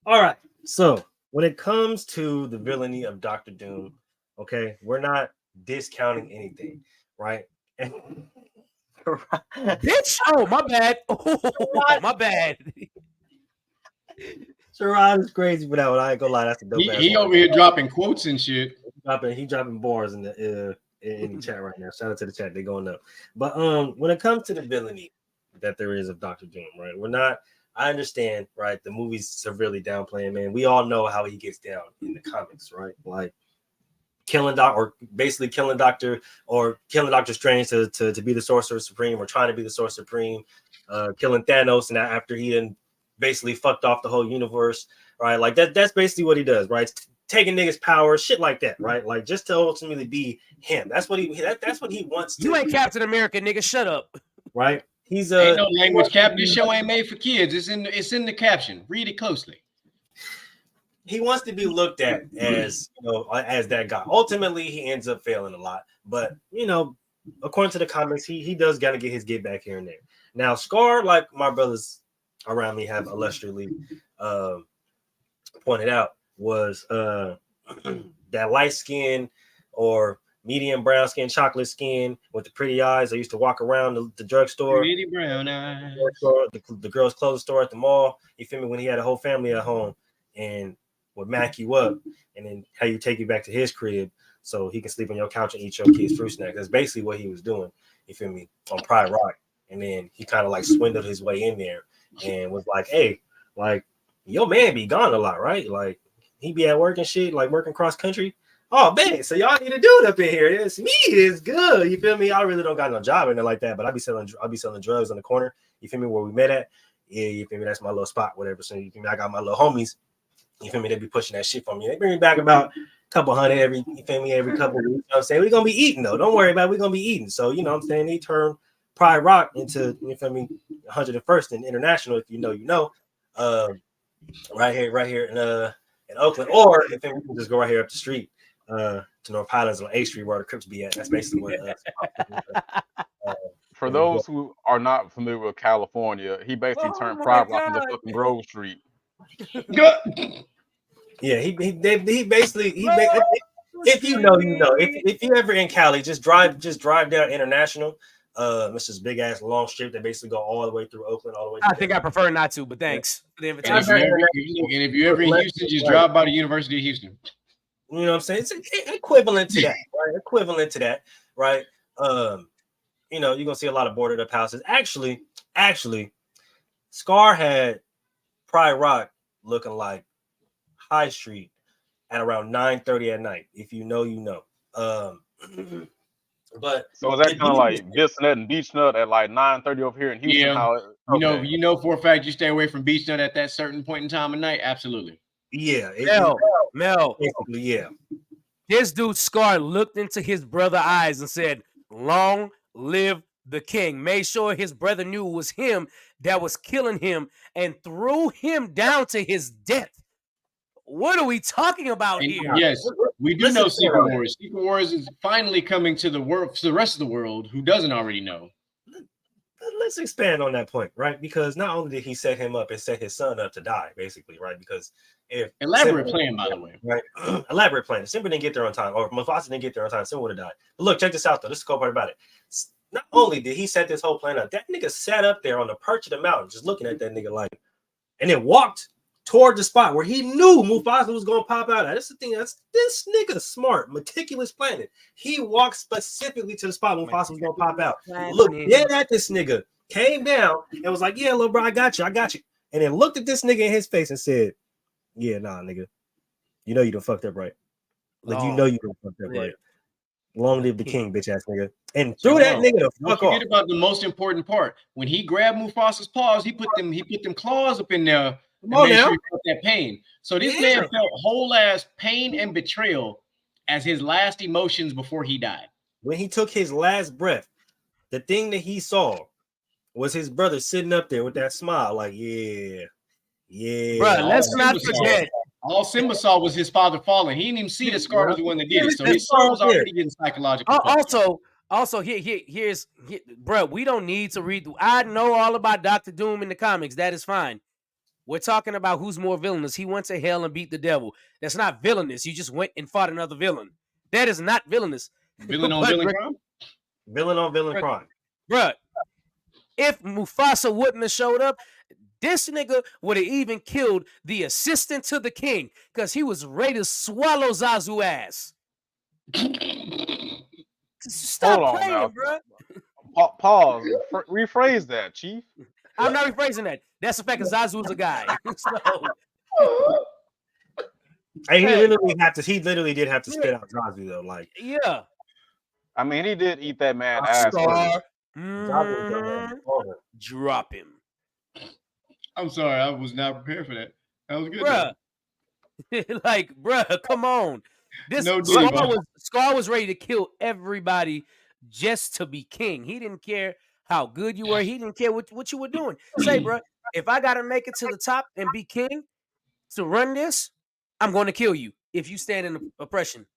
All right. So when it comes to the villainy of Dr. Doom, okay, we're not discounting anything, right? Bitch! Oh, my bad. Oh, my bad. Sherrod is crazy for that one. I ain't gonna lie, that's a dope. He over here dropping quotes and shit. He dropping bars in the chat right now. Shout out to the chat, they going up. But when it comes to the villainy that there is of Dr. Doom, right? We're not. I understand, right? The movie's severely downplaying, man. We all know how he gets down in the comics, right? Like killing Doctor Strange to be the Sorcerer Supreme, or trying to be the Sorcerer Supreme, killing Thanos, and after he then basically fucked off the whole universe, right? Like that's basically what he does, right? Taking niggas' power, shit like that, right? Like just to ultimately be him. That's what he wants to. You ain't Captain America, nigga. Shut up. Right? He's ain't no language cap. This show ain't made for kids. It's in the caption. Read it closely. He wants to be looked at as, as that guy. Ultimately, he ends up failing a lot. But, according to the comments, he does got to get his get back here and there. Now, Scar, like my brothers around me have illustriously pointed out, was that light skin or medium brown skin, chocolate skin with the pretty eyes. I used to walk around the drugstore. Pretty brown eyes. The girls' clothes store at the mall. You feel me? When he had a whole family at home and would mac you up, and then how you take you back to his crib so he can sleep on your couch and eat your kids' fruit snacks. That's basically what he was doing. You feel me? On Pride Rock. And then he kind of like swindled his way in there and was like, hey, like your man be gone a lot, right? Like he be at work and shit, like working cross country. Oh man, so y'all need to do it up in here. It's me, it's good. You feel me? I really don't got no job in there like that, but I'll be selling drugs on the corner. You feel me? Where we met at? Yeah, you feel me? That's my little spot, whatever. So you feel me? I got my little homies. You feel me? They be pushing that shit for me. They bring me back about a couple hundred every couple of weeks. You know what I'm saying? We're gonna be eating though. Don't worry about it. We're gonna be eating. So you know what I'm saying? They turn Pride Rock into, you feel me, 101st and International, if you know. Right here in Oakland, or if we can just go right here up the street to North Highlands on A Street where the Crips be at. That's basically what for those who are not familiar with California, he basically turned Pride Rock into fucking Grove Street. Yeah, he basically If you know, you know. If you ever in Cali, just drive down International. It's this big ass long strip that basically go all the way through Oakland, all the way. I think I prefer not to, but thanks for the And invitation. if you're ever in Houston, just drive by the University of Houston. You know what I'm saying? It's equivalent to that, right? Equivalent to that, right? You know, you're gonna see a lot of boarded up houses. Actually, Scar had Pride Rock looking like High Street at around 9:30 at night. If you know, you know. But so is that kind of like Beach Nut and Beach Nut at like 9:30 over here in Houston? Yeah. You know for a fact you stay away from Beach Nut at that certain point in time of night. Absolutely. Yeah. Mel. Basically, yeah. This dude Scar looked into his brother's eyes and said, "Long live the king." Made sure his brother knew it was him that was killing him and threw him down to his death. What are we talking about here? Yes, we do know Secret Wars. Secret Wars is finally coming to the world, to the rest of the world who doesn't already know. Let's expand on that point, right? Because not only did he set him up and set his son up to die, basically, right? Because if elaborate plan, by the way, right? Elaborate plan. If Simba didn't get there on time, or if Mufasa didn't get there on time, Simba would have died. But look, check this out, though. This is the cool part about it. Not only did he set this whole plan up, that nigga sat up there on the perch of the mountain, just looking at that nigga like, and then walked toward the spot where he knew Mufasa was gonna pop out at. That's the thing. That's this nigga smart, meticulous planning. He walked specifically to the spot Mufasa was gonna pop out. Look dead at this nigga, came down and was like, "Yeah, little bro, I got you," and then looked at this nigga in his face and said, "Yeah, nah, nigga, you know you done fucked up, right? Like you know you done fucked up, right? Long live the king, bitch ass nigga." And threw that nigga the fuck off. Don't forget about the most important part. When he grabbed Mufasa's paws, he put them claws up in there. Come on now. Sure he felt that pain. So this man felt whole ass pain and betrayal as his last emotions before he died. When he took his last breath, the thing that he saw was his brother sitting up there with that smile, like, yeah. Bro, let's not forget. All Simba saw was his father falling. He didn't even see that Scar was the one that did it. So his son was already getting psychological. Here's bro, we don't need to read. I know all about Dr. Doom in the comics. That is fine. We're talking about who's more villainous. He went to hell and beat the devil. That's not villainous. You just went and fought another villain. That is not villainous. Villain on villain crime? Villain on villain crime. Bro, if Mufasa wouldn't have showed up, this nigga would have even killed the assistant to the king because he was ready to swallow Zazu ass. Stop playing, now, bro. Pause. Rephrase that, Chief. I'm not rephrasing that. That's the fact that Zazu's a guy. He literally did have to spit out Zazu though. Like, yeah. I mean, he did eat that man ass. Drop him. I'm sorry, I was not prepared for that. That was good, bruh. Like, bruh, come on. This Scar was ready to kill everybody just to be king. He didn't care how good you were. He didn't care what you were doing. Say, bro, if I got to make it to the top and be king to run this, I'm going to kill you if you stand in oppression.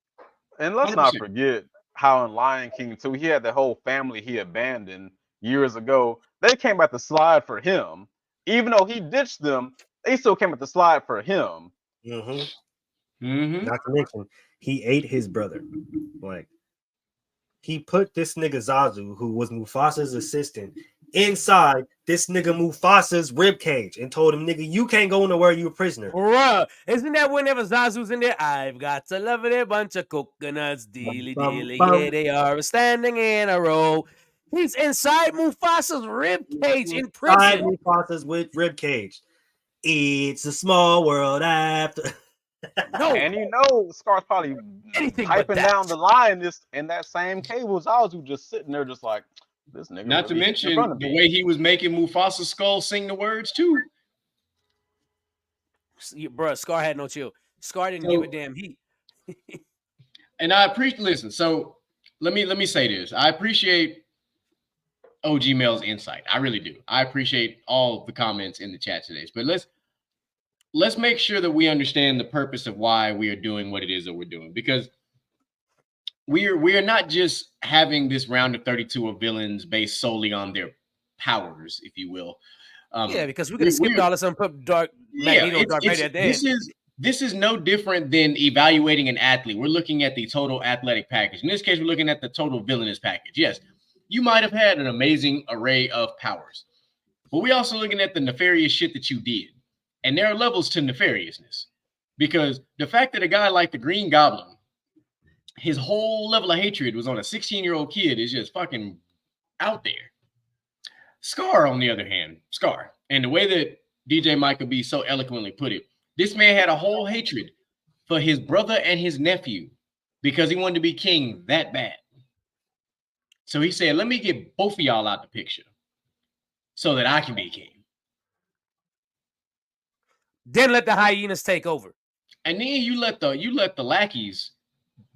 And let's 100%. Not forget how in Lion King 2, he had the whole family he abandoned years ago. They came back to slide for him. Even though he ditched them, they still came at the slide for him. Mm-hmm. Mm-hmm. Not to mention, he ate his brother. Like, he put this nigga Zazu, who was Mufasa's assistant, inside this nigga Mufasa's ribcage and told him, nigga, you can't go nowhere, you a prisoner. Bruh, isn't that whenever Zazu's in there? I've got a lovely bunch of coconuts, dealy. Here they are, standing in a row. He's inside Mufasa's ribcage in prison. Inside Mufasa's ribcage. It's a small world after. No, and you know, Scar's probably typing down the line in that same cable. Zazu just sitting there, just like this nigga. Not to mention the way he was making Mufasa's skull sing the words too. Bro, Scar had no chill. Scar didn't give a damn. And I appreciate. Listen, so let me say this. I appreciate OG Mel's insight. I really do. I appreciate all the comments in the chat today. But let's make sure that we understand the purpose of why we are doing what it is that we're doing, because we are not just having this round of 32 of villains based solely on their powers, if you will. Because we could have skipped all this and put Dark Magneto, Dark Vader at the end. this is no different than evaluating an athlete. We're looking at the total athletic package. In this case, we're looking at the total villainous package. Yes, you might have had an amazing array of powers, but we're also looking at the nefarious shit that you did. And there are levels to nefariousness, because the fact that a guy like the Green Goblin, his whole level of hatred was on a 16-year-old kid is just fucking out there. Scar, on the other hand, Scar, and the way that DJ Michael B so eloquently put it, this man had a whole hatred for his brother and his nephew because he wanted to be king that bad. So he said, let me get both of y'all out the picture so that I can be king. Then let the hyenas take over. And then you let the lackeys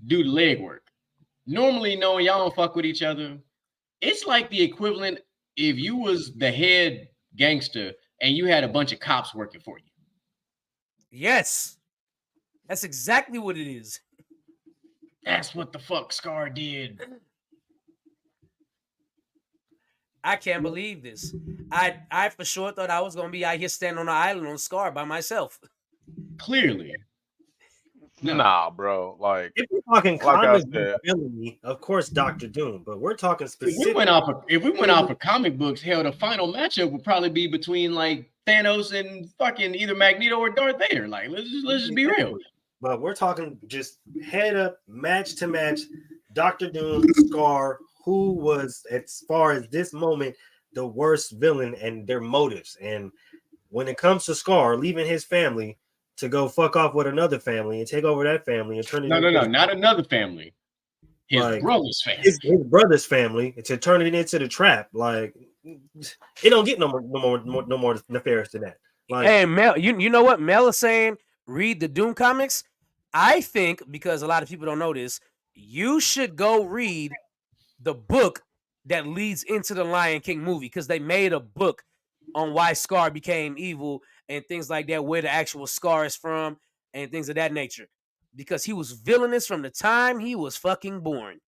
do the legwork. Normally, knowing y'all don't fuck with each other, it's like the equivalent if you was the head gangster and you had a bunch of cops working for you. Yes. That's exactly what it is. That's what the fuck Scar did. I can't believe this. I for sure thought I was gonna be out here standing on an island on Scar by myself. Clearly. No. Nah, bro. Like, If we're talking Like I comic said. book villainy, of course, Doctor Doom. But we're talking If we specific. went off of comic books, hell, the final matchup would probably be between like Thanos and fucking either Magneto or Darth Vader. Like, let's just be real. But we're talking just head up, match to match. Doctor Doom, Scar, who was, as far as this moment, the worst villain and their motives. And when it comes to Scar leaving his family to go fuck off with another family and take over that family and turn it No, not another family. His Like, brother's family. his brother's family to turn it into the trap. Like, it don't get no more nefarious than that. Like, Hey Mel, you know what Mel is saying? Read the Doom comics. I think, because a lot of people don't know this, you should go read the book that leads into the Lion King movie, because they made a book on why Scar became evil and things like that, where the actual Scar is from and things of that nature. Because he was villainous from the time he was fucking born.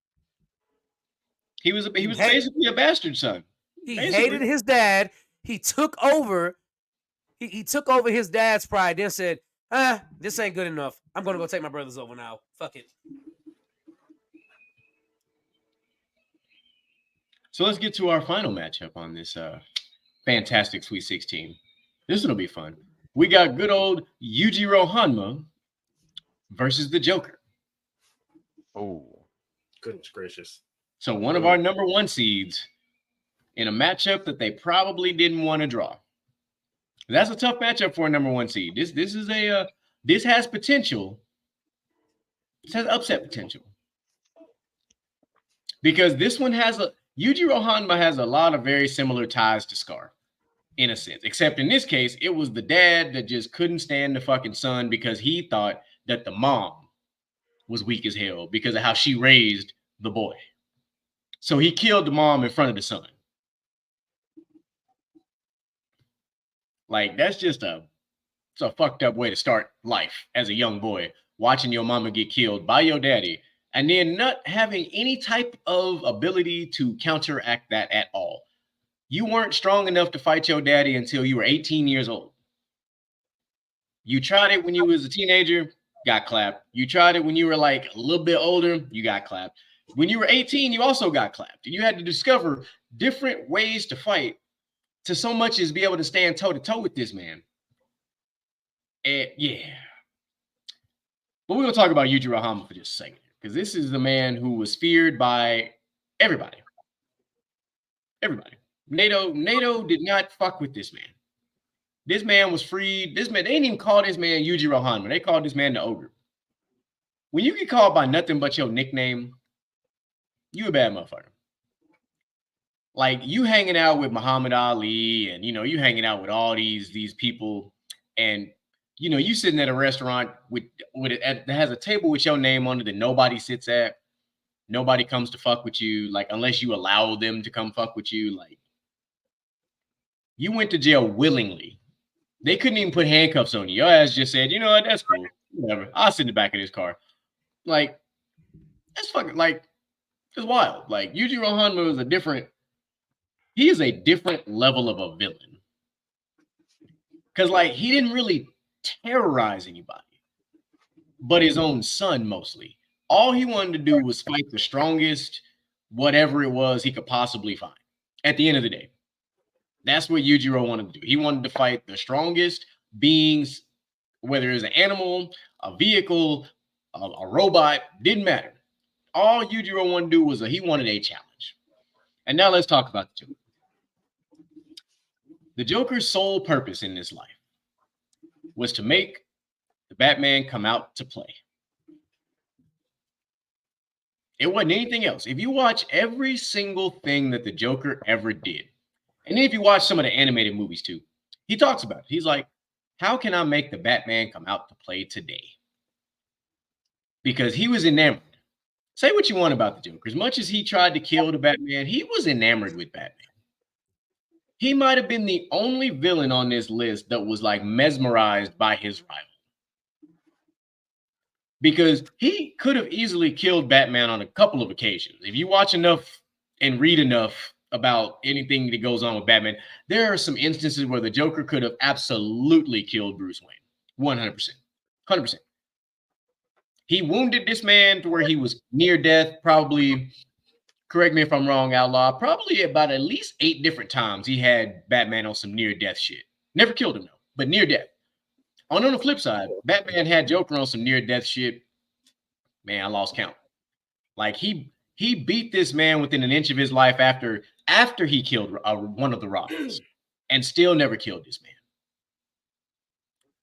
He was basically a bastard son. He Basically. hated his dad. He took over. He took over his dad's pride. Then said, this ain't good enough. I'm gonna go take my brothers over now. Fuck it. So let's get to our final matchup on this fantastic Sweet 16. This will be fun. We got good old Yujiro Hanma versus the Joker. oh, goodness gracious. So one of our number one seeds in a matchup that they probably didn't want to draw. That's a tough matchup for a number one seed. This has potential. This has upset potential. Because this one has Yujiro Hanma has a lot of very similar ties to Scar, in a sense. Except in this case, it was the dad that just couldn't stand the fucking son because he thought that the mom was weak as hell because of how she raised the boy. So he killed the mom in front of the son. Like, that's just it's a fucked up way to start life as a young boy, watching your mama get killed by your daddy and then not having any type of ability to counteract that at all. You weren't strong enough to fight your daddy until you were 18 years old. You tried it when you was a teenager, got clapped. You tried it when you were like a little bit older, you got clapped. When you were 18, you also got clapped. You had to discover different ways to fight to so much as be able to stand toe-to-toe with this man. And yeah. But we're going to talk about Yujiro Hanma for just a second, because this is the man who was feared by everybody. Everybody. NATO did not fuck with this man. This man was freed. This man, they didn't even call this man Yujiro Hanma. They called this man the Ogre. When you get called by nothing but your nickname, you a bad motherfucker. Like, you hanging out with Muhammad Ali and, you hanging out with all these people, and, you sitting at a restaurant that has a table with your name on it that nobody sits at. Nobody comes to fuck with you, like, unless you allow them to come fuck with you. Like, you went to jail willingly. They couldn't even put handcuffs on you. Your ass just said, you know what, that's cool. Whatever. I'll sit in the back of this car. Like, that's fucking, like, it's wild. Like, Yujiro Hanma is he is a different level of a villain. Because, like, he didn't really terrorize anybody. but his own son mostly. All he wanted to do was fight the strongest, whatever it was he could possibly find. At the end of the day, that's what Yujiro wanted to do. He wanted to fight the strongest beings, whether it was an animal, a vehicle, a robot, didn't matter. All Yujiro wanted to do was he wanted a challenge. And now let's talk about the Joker. The Joker's sole purpose in this life was to make the Batman come out to play. It wasn't anything else. If you watch every single thing that the Joker ever did, and if you watch some of the animated movies too, he talks about it. He's like, how can I make the Batman come out to play today? Because he was enamored. Say what you want about the Joker. As much as he tried to kill the Batman, he was enamored with Batman. He might have been the only villain on this list that was like mesmerized by his rival. Because he could have easily killed Batman on a couple of occasions. If you watch enough and read enough about anything that goes on with Batman, there are some instances where the Joker could have absolutely killed Bruce Wayne. 100%. 100%. He wounded this man to where he was near death, probably, correct me if I'm wrong, Outlaw, probably about at least 8 different times he had Batman on some near-death shit. Never killed him, though, but near-death. On the flip side, Batman had Joker on some near-death shit. Man, I lost count. Like, he beat this man within an inch of his life after he killed one of the Robins and still never killed this man.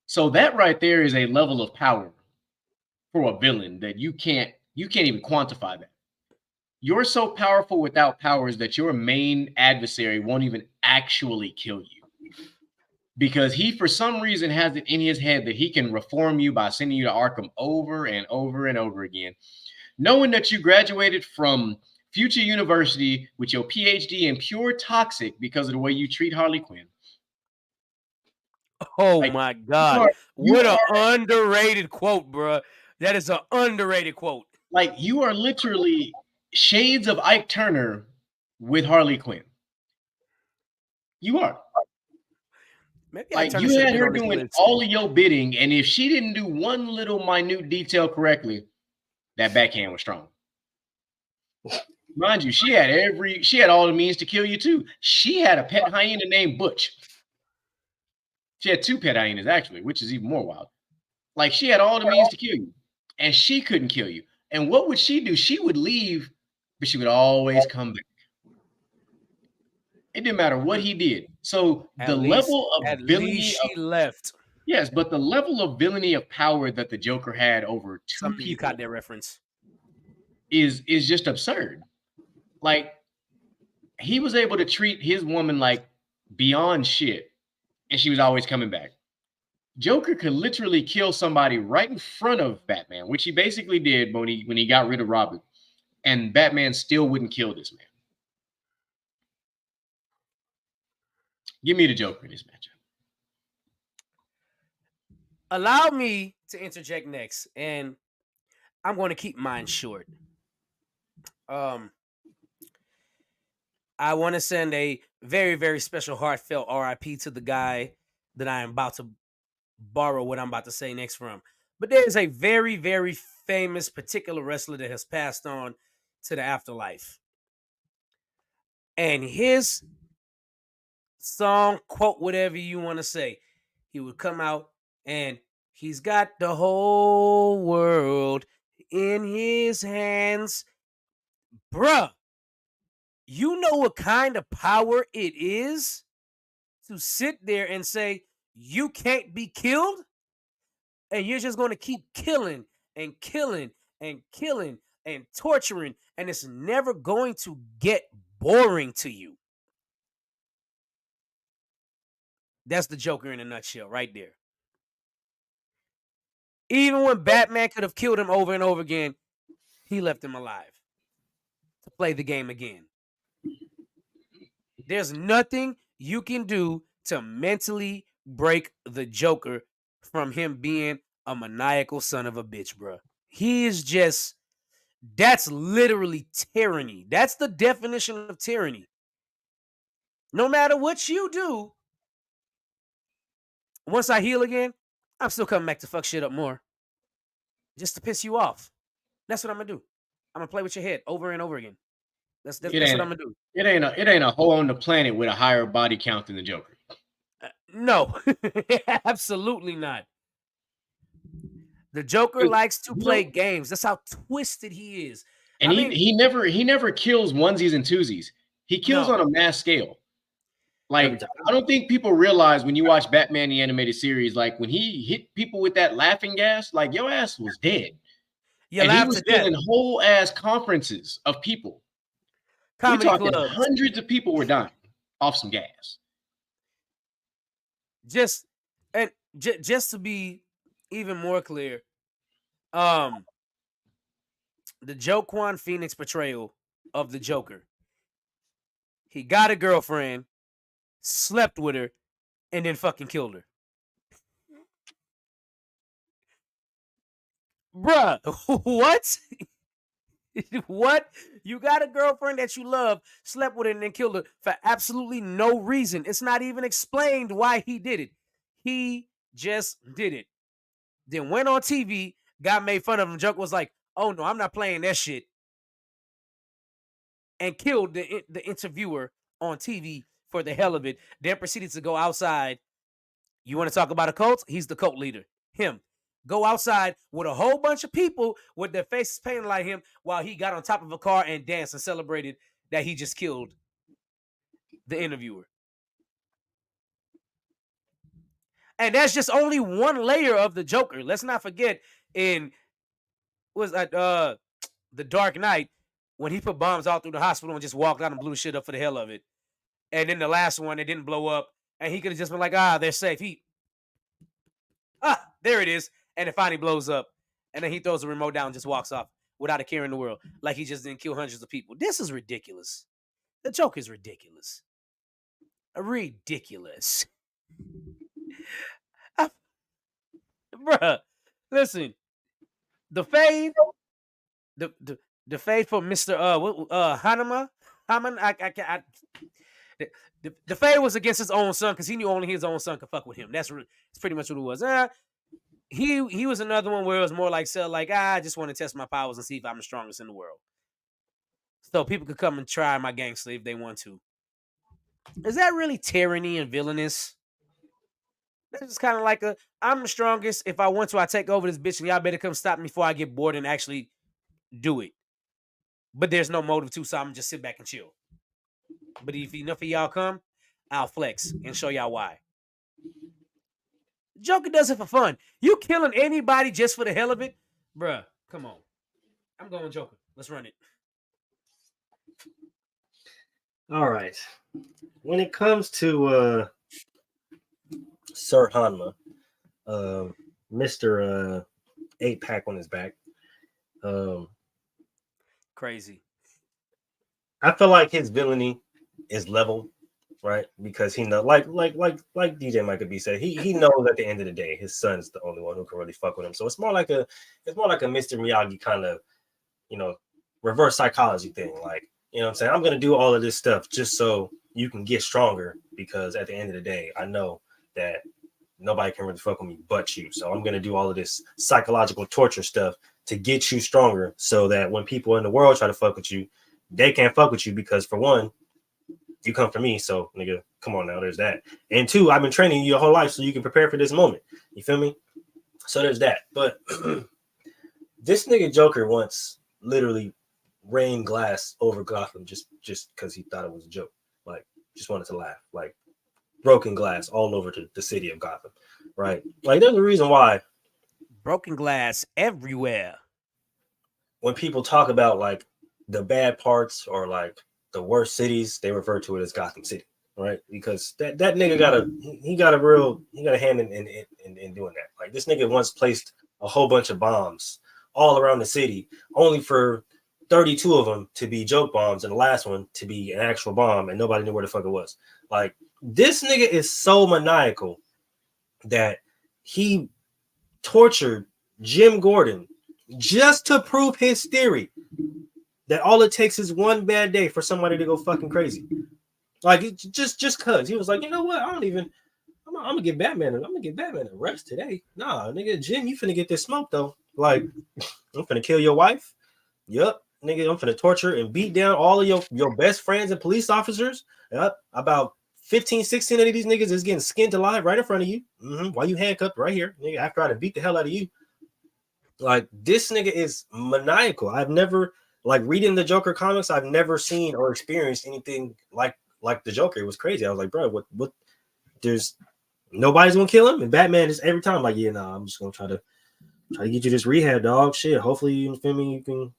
So that right there is a level of power for a villain that you can't even quantify that. You're so powerful without powers that your main adversary won't even actually kill you. Because he, for some reason, has it in his head that he can reform you by sending you to Arkham over and over and over again. Knowing that you graduated from Future University with your PhD in pure toxic because of the way you treat Harley Quinn. Oh, like, my God. What an underrated quote, bro. That is an underrated quote. Like, you are literally shades of Ike Turner with Harley Quinn. You are. Maybe like, you had her doing all of your bidding, and if she didn't do one little minute detail correctly, that backhand was strong. Mind you, she had all the means to kill you too. She had a pet hyena named Butch. She had 2 pet hyenas, actually, which is even more wild. Like, she had all the means to kill you, and she couldn't kill you. And what would she do? She would leave, but she would always come back. It didn't matter what he did. So the level of villainy she left. Yes, but the level of villainy of power that the Joker had over 2 Something people, you caught that reference, is just absurd. Like, he was able to treat his woman like beyond shit, and she was always coming back. Joker could literally kill somebody right in front of Batman, which he basically did when he got rid of Robin, and Batman still wouldn't kill this man. Give me the Joker in this matchup. Allow me to interject next, and I'm going to keep mine short. I want to send a very, very special heartfelt RIP to the guy that I am about to borrow what I'm about to say next from. But there is a very, very famous particular wrestler that has passed on to the afterlife. And his song, quote, whatever you want to say, he would come out and he's got the whole world in his hands. Bruh, you know what kind of power it is to sit there and say, you can't be killed? And you're just going to keep killing and killing and killing and torturing, and it's never going to get boring to you. That's the Joker in a nutshell right there. Even when Batman could have killed him over and over again, he left him alive to play the game again. There's nothing you can do to mentally break the Joker from him being a maniacal son of a bitch, bro. He is just, that's literally tyranny. That's the definition of tyranny. No matter what you do, once I heal again, I'm still coming back to fuck shit up more. just to piss you off. That's what I'm gonna do. I'm gonna play with your head over and over again. That's what I'm gonna do. It ain't a hole on the planet with a higher body count than the Joker. No, absolutely not. The Joker likes to play games. That's how twisted he is. And he never kills onesies and twosies. He kills on a mass scale. Like, I don't think people realize when you watch Batman the animated series, like when he hit people with that laughing gas, like your ass was dead. And he was killing whole ass conferences of people. We're talking hundreds of people were dying off some gas. Just to be even more clear, the Joaquin Phoenix portrayal of the Joker. He got a girlfriend, slept with her, and then fucking killed her. Bruh, what? What? You got a girlfriend that you love, slept with her, and then killed her for absolutely no reason. It's not even explained why he did it. He just did it. Then went on TV, got made fun of him. Joker was like, oh no, I'm not playing that shit. And killed the interviewer on TV for the hell of it. Then proceeded to go outside. You want to talk about a cult? He's the cult leader. Him. Go outside with a whole bunch of people with their faces painted like him while he got on top of a car and danced and celebrated that he just killed the interviewer. And that's just only one layer of the Joker. Let's not forget The Dark Knight, when he put bombs all through the hospital and just walked out and blew shit up for the hell of it. And then the last one, it didn't blow up. And he could have just been like, they're safe. There it is. And it finally blows up. And then he throws the remote down and just walks off without a care in the world. Like he just didn't kill hundreds of people. This is ridiculous. The joke is ridiculous. Ridiculous. Bruh, listen. The fade for Mr. Hanama. The fade was against his own son because he knew only his own son could fuck with him. That's pretty much what it was. He was another one where it was more like I just want to test my powers and see if I'm the strongest in the world. So people could come and try my gangster if they want to. Is that really tyranny and villainous? That's just kind of like I'm the strongest. If I want to, I take over this bitch and y'all better come stop me before I get bored and actually do it. But there's no motive to, so I'm just sit back and chill. But if enough of y'all come, I'll flex and show y'all why. Joker does it for fun. You killing anybody just for the hell of it? Bruh, come on. I'm going Joker. Let's run it. All right. When it comes to Sir Hanma, Mr. 8-pack on his back, crazy. I feel like his villainy is level, right? Because he knows, like DJ Michael B said, he knows at the end of the day his son's the only one who can really fuck with him. So it's more like a Mr. Miyagi kind of, reverse psychology thing. Like, you know what I'm saying? I'm gonna do all of this stuff just so you can get stronger, because at the end of the day, I know that nobody can really fuck with me but you. So I'm gonna do all of this psychological torture stuff to get you stronger, so that when people in the world try to fuck with you, they can't fuck with you, because for one, you come for me. So nigga, come on now, there's that. And two, I've been training you your whole life so you can prepare for this moment. You feel me? So there's that. But this nigga Joker once literally rained glass over Gotham just because he thought it was a joke. Like, just wanted to laugh. Like, broken glass all over the city of Gotham, right? Like, there's a reason why broken glass everywhere. When people talk about like the bad parts or like the worst cities, they refer to it as Gotham City, right? Because that nigga got a hand in doing that. Like, this nigga once placed a whole bunch of bombs all around the city, only for 32 of them to be joke bombs and the last one to be an actual bomb, and nobody knew where the fuck it was. Like, this nigga is so maniacal that he tortured Jim Gordon just to prove his theory that all it takes is one bad day for somebody to go fucking crazy. Like, just cause he was like, you know what? I'm gonna get Batman a rest today. Nah, nigga, Jim, you finna get this smoke though. Like, I'm finna kill your wife. Yup, nigga, I'm finna torture and beat down all of your best friends and police officers. Yup, about 15, 16 of these niggas is getting skinned alive right in front of you. While you handcuffed right here, nigga, after I done beat the hell out of you. Like, this nigga is maniacal. I've never, like, reading the Joker comics, I've never seen or experienced anything like the Joker. It was crazy. I was like, bro, what? There's nobody's gonna kill him, and Batman is every time like, yeah, nah, I'm just gonna try to get you this rehab, dog. Shit, hopefully you feel me. You can,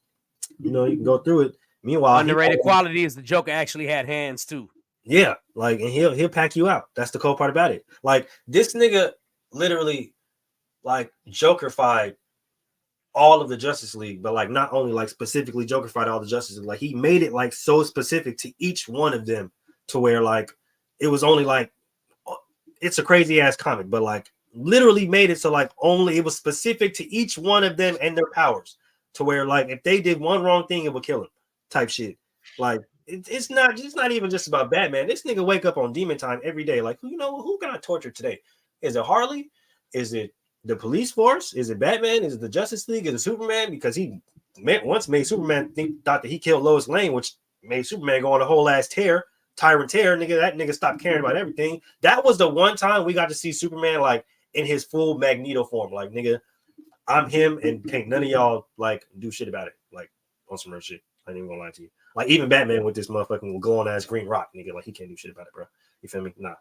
you can go through it. Meanwhile, underrated quality is the Joker actually had hands too. Yeah, like, and he'll pack you out. That's the cool part about it. Like, this nigga literally like Joker-fied all of the Justice League, but like not only like specifically Joker-fied all the Justice League, like he made it like so specific to each one of them to where like it was only like, it's a crazy ass comic, but like literally made it so like only it was specific to each one of them and their powers to where like if they did one wrong thing, it would kill them type shit. Like it's not even just about Batman. This nigga wake up on Demon Time every day. Like, who got tortured today? Is it Harley? Is it the police force? Is it Batman? Is it the Justice League? Is it Superman? Because he once made Superman thought that he killed Lois Lane, which made Superman go on a whole ass tear. Tyrant tear, nigga. That nigga stopped caring about everything. That was the one time we got to see Superman like in his full Magneto form. Like, nigga, I'm him, and can't none of y'all like do shit about it. Like, on some real shit. I ain't even gonna lie to you. Like, even Batman with this motherfucking glowing ass green rock, nigga, like he can't do shit about it, bro. You feel me? Nah,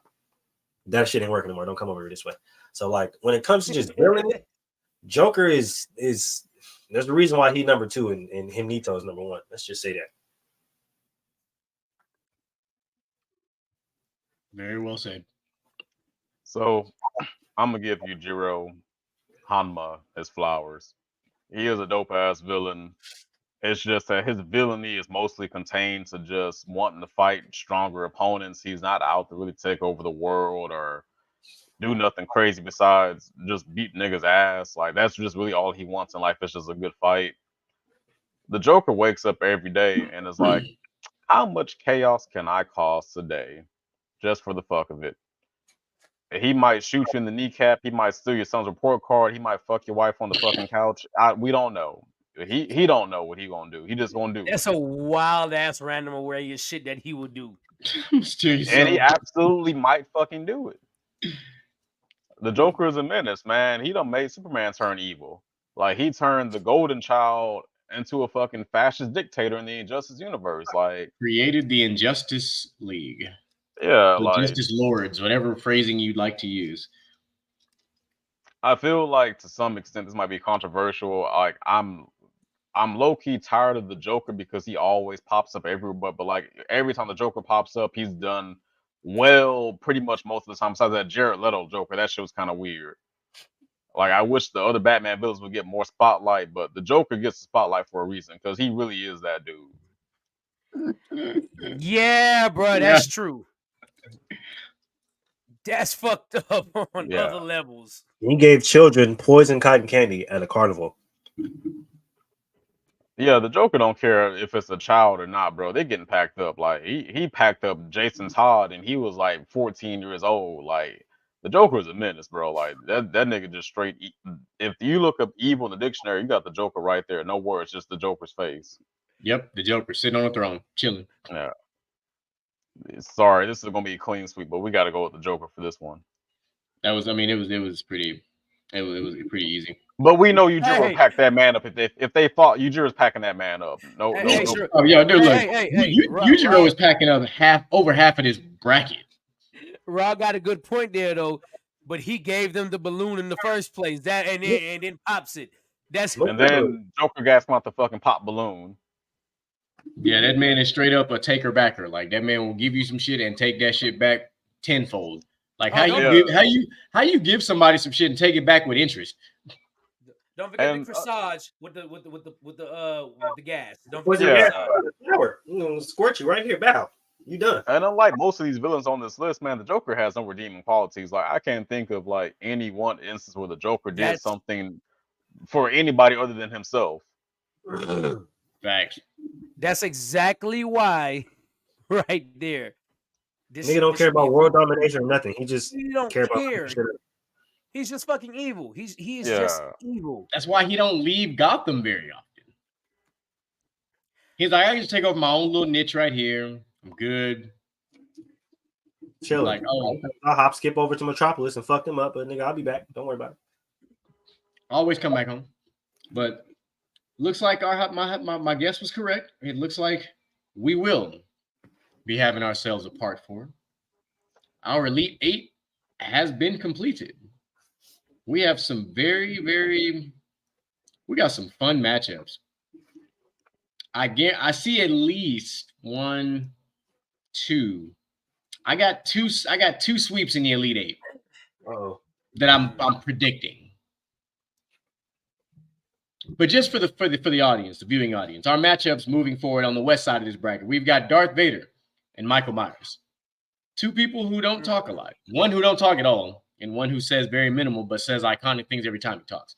that shit ain't working anymore. Don't come over here this way. So, like, when it comes to just villain, Joker is there's the reason why he number 2 and him Nito is number 1. Let's just say that. Very well said. So I'm gonna give Yujiro Hanma his flowers. He is a dope ass villain. It's just that his villainy is mostly contained to just wanting to fight stronger opponents. He's not out to really take over the world or do nothing crazy besides just beat niggas' ass. Like, that's just really all he wants in life. It's just a good fight. The Joker wakes up every day and is like, how much chaos can I cause today? Just for the fuck of it. He might shoot you in the kneecap. He might steal your son's report card. He might fuck your wife on the fucking couch. We don't know. He don't know what he gonna do. He just gonna do. That's a wild ass random array of shit that he would do. And he absolutely might fucking do it. The Joker is a menace, man. He done made Superman turn evil. Like, he turned the Golden Child into a fucking fascist dictator in the Injustice universe. Like, created the Injustice League. Yeah, the like Justice Lords, whatever phrasing you'd like to use. I feel like to some extent this might be controversial. Like, I'm low-key tired of the Joker because he always pops up everywhere. But like every time the Joker pops up, he's done well pretty much most of the time. Besides that Jared Leto Joker, that shit was kind of weird. Like, I wish the other Batman villains would get more spotlight, but the Joker gets the spotlight for a reason because he really is that dude. Yeah, bro, that's true. That's fucked up on Yeah. other levels. He gave children poison cotton candy at a carnival. Yeah, the Joker don't care if it's a child or not, bro. They're getting packed up. Like, he packed up Jason Todd and he was like 14 years old. Like, the Joker is a menace, bro. Like, that nigga just straight. If you look up evil in the dictionary, you got the Joker right there. No words, just the Joker's face. Yep, the Joker sitting on a throne, chilling. Yeah. Sorry, this is gonna be a clean sweep, but we got to go with the Joker for this one. That was, I mean, it was pretty easy. But we know Yujiro packed that man up. If they fought, Yujiro's packing that man up. No. Sure. Oh yeah, dude, look, Yujiro is packing up over half of this bracket. Rob got a good point there though, but he gave them the balloon in the first place. That and then pops it. And then Joker gas him out the fucking pop balloon. Yeah, that man is straight up a taker backer. Like, that man will give you some shit and take that shit back tenfold. Like, how you give somebody some shit and take it back with interest. Don't forget the corsage with the gas. Don't forget the power. Squirt you right here, bow. You done. And unlike most of these villains on this list, man, the Joker has no redeeming qualities. Like, I can't think of like any one instance where the Joker did something for anybody other than himself. Facts. That's exactly why, right there. Nigga don't care about world domination or nothing. He just don't care care. about He's just fucking evil. He is Yeah. just evil. That's why he don't leave Gotham very often. He's like, I can just take over my own little niche right here. I'm good. Chill. Like, oh, I'll hop skip over to Metropolis and fuck them up, but nigga, I'll be back. Don't worry about it. always come back home. But looks like my guess was correct. It looks like we will be having ourselves a part 4. Our Elite 8 has been completed. We have some we got some fun matchups. I see at least 1, 2. I got two sweeps in the Elite 8 that I'm predicting. But just for the audience, the viewing audience, our matchups moving forward on the west side of this bracket, we've got Darth Vader and Michael Myers. 2 people who don't talk a lot. One who don't talk at all, and one who says very minimal but says iconic things every time he talks.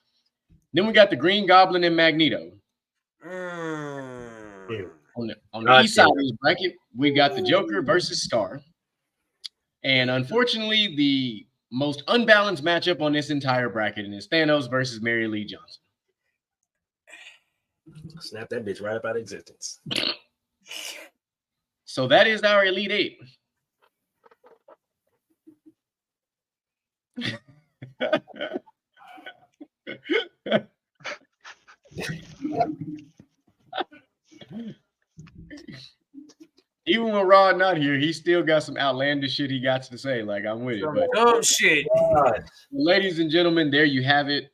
Then we got the Green Goblin and Magneto. On the east side of this bracket, we've got the Joker versus Scar. And unfortunately, the most unbalanced matchup on this entire bracket is Thanos versus Mary Lee Johnson. Snap that bitch right up out of existence. So that is our Elite 8. Even when Rod not here, he still got some outlandish shit he got to say. Like, I'm with it. But Dumb shit. ladies and gentlemen, there you have it.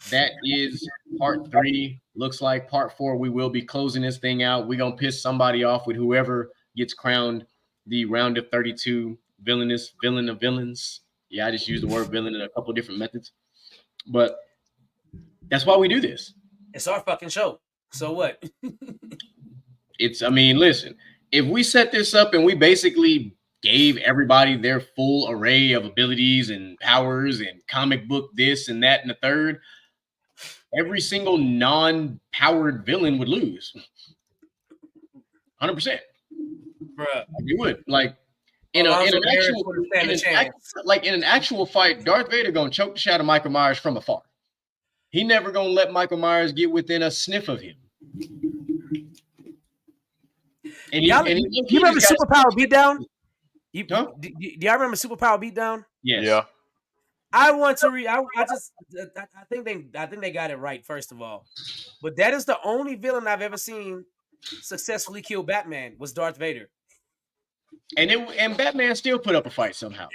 That is part 3. Looks like part 4, we will be closing this thing out. We're going to piss somebody off with whoever gets crowned the round of 32 villain of villains. Yeah, I just used the word villain in a couple different methods. But that's why we do this. It's our fucking show. So what? Listen, if we set this up and we basically gave everybody their full array of abilities and powers and comic book this and that and the third, every single non-powered villain would lose. 100%. Bruh. We would. Like, in an actual fight, Darth Vader gonna choke the shit out of Michael Myers from afar. He never gonna let Michael Myers get within a sniff of him. And you remember Superpower Beatdown? Do y'all remember Superpower Beatdown? Yes. Yeah. I want to read. I think they got it right. First of all, but that is the only villain I've ever seen successfully kill Batman was Darth Vader. And Batman still put up a fight somehow.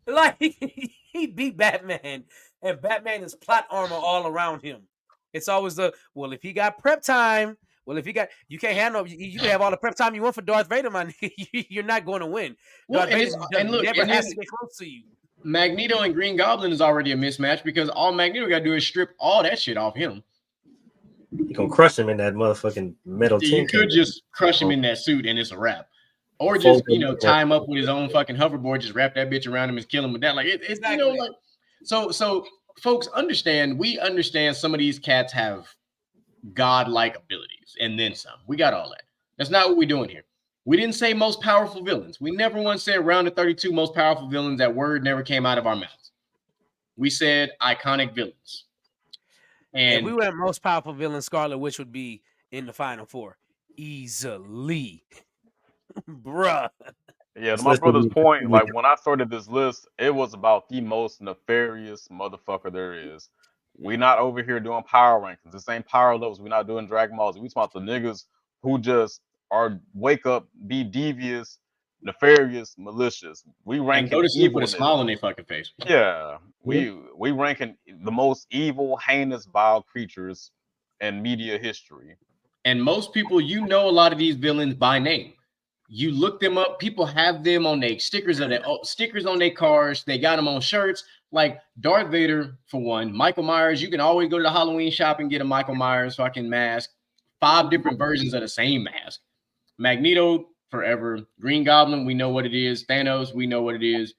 Like he beat Batman, and Batman is plot armor all around him. It's always if he got prep time. Well, if you can't handle, you can have all the prep time you want for Darth Vader, man. You're not going to win. Darth Vader never has to get close to you. Magneto and Green Goblin is already a mismatch because all Magneto got to do is strip all that shit off him. You gonna crush him in that motherfucking metal tin. You could just crush him in that suit and it's a wrap. Or just, tie him up with his own fucking hoverboard, just wrap that bitch around him and kill him with that. Like, it's exactly. So folks, we understand some of these cats have godlike abilities and then some. We got all that. That's not what we're doing here. We didn't say most powerful villains. We never once said round of 32 most powerful villains. That word never came out of our mouths. We said iconic villains. And if we went most powerful villain, Scarlet Witch would be in the final 4 easily. Bruh. Yeah, to my brother's point, like when I started this list, it was about the most nefarious motherfucker there is. We not over here doing power rankings. This ain't power levels. We're not doing Dragon Balls. We talking about the niggas who just are wake up, be devious, nefarious, malicious. We rank go to sleep with a smile on their fucking face. Yeah, we ranking the most evil, heinous, vile creatures in media history. And most people, a lot of these villains by name. You look them up. People have them on their stickers on their cars. They got them on shirts. Like Darth Vader, for one. Michael Myers, you can always go to the Halloween shop and get a Michael Myers fucking mask. 5 different versions of the same mask. Magneto, forever. Green Goblin, we know what it is. Thanos, we know what it is.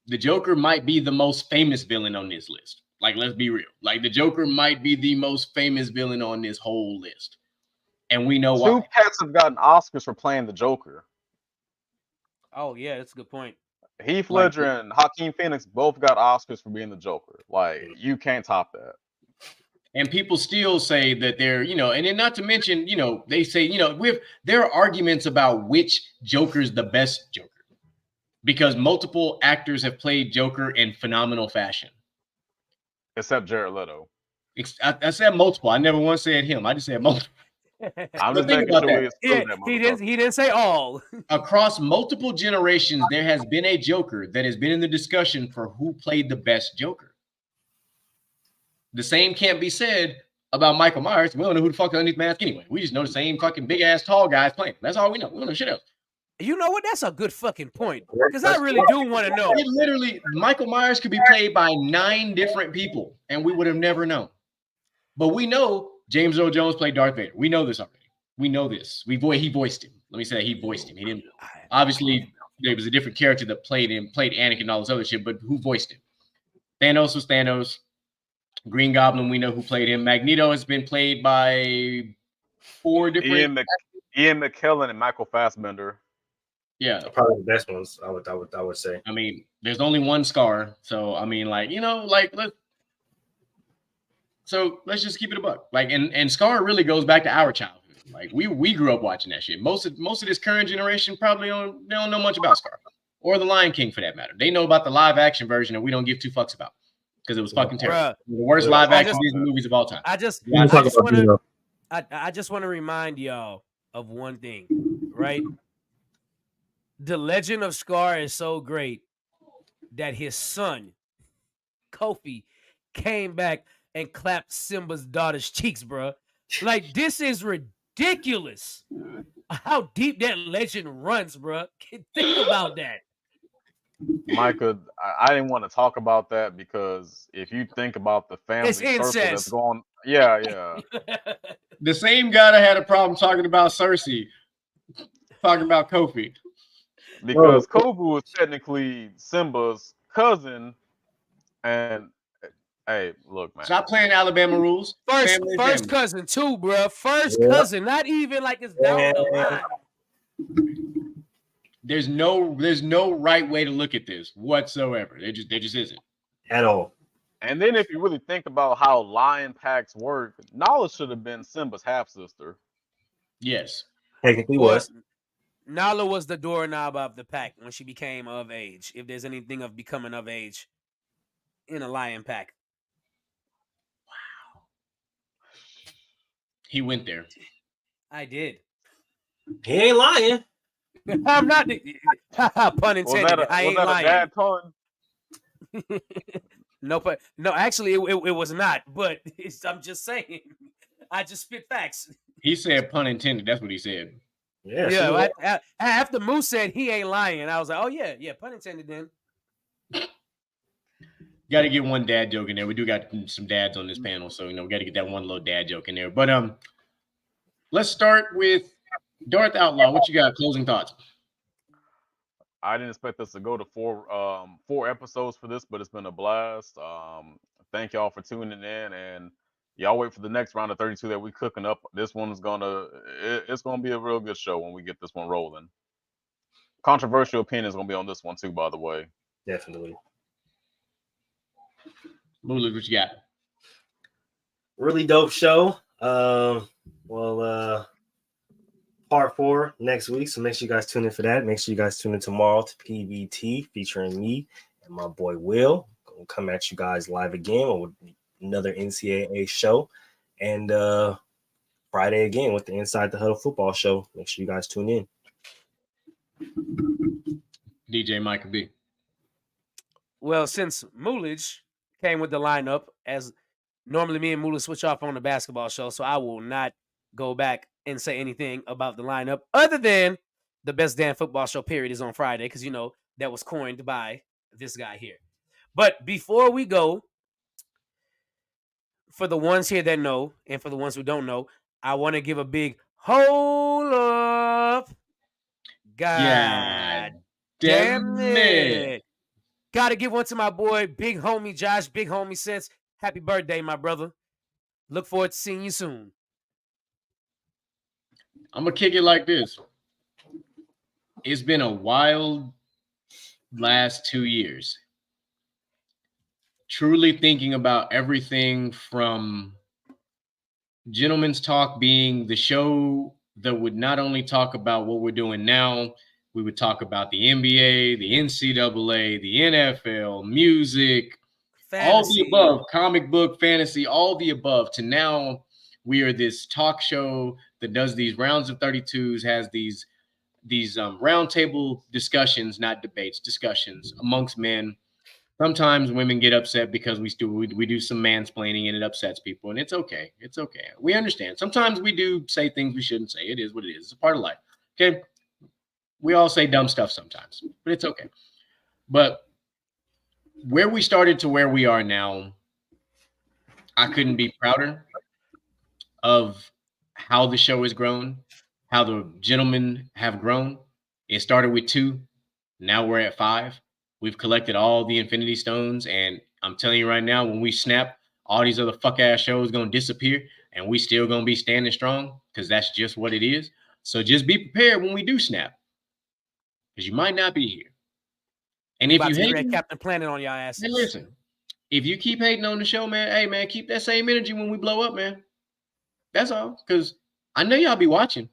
The Joker might be the most famous villain on this list. Like, let's be real. Like, the Joker might be the most famous villain on this whole list. And we know why. 2 cats have gotten Oscars for playing the Joker. Oh, yeah, that's a good point. Heath Like- Ledger and Joaquin Phoenix both got Oscars for being the Joker. Like, you can't top that. And people still say that they're, and then not to mention, they say, there are arguments about which Joker's the best Joker because multiple actors have played Joker in phenomenal fashion. Except Jared Leto. I said multiple. I never once said him. I just said multiple. I'm just think making about sure we that. exclude that he motherfucker. didn't say all. Across multiple generations, there has been a Joker that has been in the discussion for who played the best Joker. The same can't be said about Michael Myers. We don't know who the fuck underneath the mask anyway. We just know the same fucking big ass tall guys playing. That's all we know. We don't know shit else. You know what? That's a good fucking point. Because I really do want to know. It literally, Michael Myers could be played by 9 different people, and we would have never known. But we know James Earl Jones played Darth Vader. We know this already. We know this. He voiced him. Let me say that he voiced him. He didn't. Obviously, there was a different character that played Anakin and all this other shit, but who voiced him? Thanos was Thanos. Green Goblin, we know who played him. Magneto has been played by 4 different. Ian McKellen and Michael Fassbender. Yeah, Probably the best ones. I would say. I mean, there's only one Scar, so I mean, let's just keep it a buck. And Scar really goes back to our childhood. Like we grew up watching that shit. Most of this current generation probably don't know much about Scar or the Lion King for that matter. They know about the live action version that we don't give 2 fucks about because it was fucking terrible. Bruh, The worst live action Disney movies of all time. I just We can talk about Dino. want to remind y'all of one thing, right? The Legend of Scar is so great that his son, Kofi, came back and clapped Simba's daughter's cheeks, bro. Like, this is ridiculous. How deep that legend runs, bro. Think about that. Micah, I didn't want to talk about that because if you think about the family It's circle that's incest. going, yeah. The same guy that had a problem talking about Cersei, talking about Kofi. Because Kobu is technically Simba's cousin, and hey, look, man. Stop playing Alabama rules. First Family. cousin too, bro. First Yeah. cousin, not even like it's down the line. There's no right way to look at this whatsoever. There just isn't. At all. And then if you really think about how lion packs work, Nala should have been Simba's half sister. Yes. Technically Well, was. Nala was the doorknob of the pack when she became of age. If there's anything of becoming of age in a lion pack. He went there. I did. He ain't lying. I'm not pun intended. I ain't was that lying. a bad pun? No, actually, it was not. But I'm just saying. I just spit facts. He said pun intended. That's what he said. Yeah. Yeah. After Moose said he ain't lying, I was like, oh yeah, pun intended. Then Got to get one dad joke in there. We do got some dads on this panel, so we got to get that one little dad joke in there. But let's start with Darth Outlaw. What you got? Closing thoughts. I didn't expect us to go to 4 episodes for this, but it's been a blast. Thank y'all for tuning in, and y'all wait for the next round of 32 that we cooking up. This one's it's gonna be a real good show when we get this one rolling. Controversial opinion is gonna be on this one too, by the way. Definitely. Mulu, what you got? Really dope show. Part 4 next week. So make sure you guys tune in for that. Make sure you guys tune in tomorrow to PVT featuring me and my boy Will. Gonna come at you guys live again with another NCAA show. And Friday again with the Inside the Huddle football show. Make sure you guys tune in. DJ Micah B. well, since Moolage came with the lineup, as normally me and Moolage switch off on the basketball show, so I will not go back and say anything about the lineup other than the best damn football show period is on Friday because that was coined by this guy here. But before we go, for the ones here that know and for the ones who don't know, I want to give a big hold up. God damn it. Gotta give one to my boy, big homie Josh, big homie Sense. Happy birthday, my brother. Look forward to seeing you soon. I'm gonna kick it like this. It's been a wild last 2 years, truly thinking about everything from Gentlemen's Talk being the show that would not only talk about what we're doing now, we would talk about the NBA, the NCAA, the NFL, music, all the Fantasy. above, comic book, fantasy, all the above, to now we are this talk show that does these rounds of 32s, has these roundtable discussions, not debates, discussions amongst men. Sometimes women get upset because we do some mansplaining and it upsets people, and it's okay. It's okay. We understand. Sometimes we do say things we shouldn't say. It is what it is. It's a part of life. Okay. We all say dumb stuff sometimes, but it's okay. But where we started to where we are now, I couldn't be prouder of how the show has grown, how the gentlemen have grown. It started with 2. Now we're at 5. We've collected all the Infinity Stones, and I'm telling you right now, when we snap, all these other fuck ass shows gonna disappear, and we still gonna be standing strong because that's just what it is. So just be prepared when we do snap, because you might not be here. And if you hate Captain Planet on your asses, man, listen, if you keep hating on the show, man, hey man, keep that same energy when we blow up, man. That's all, because I know y'all be watching.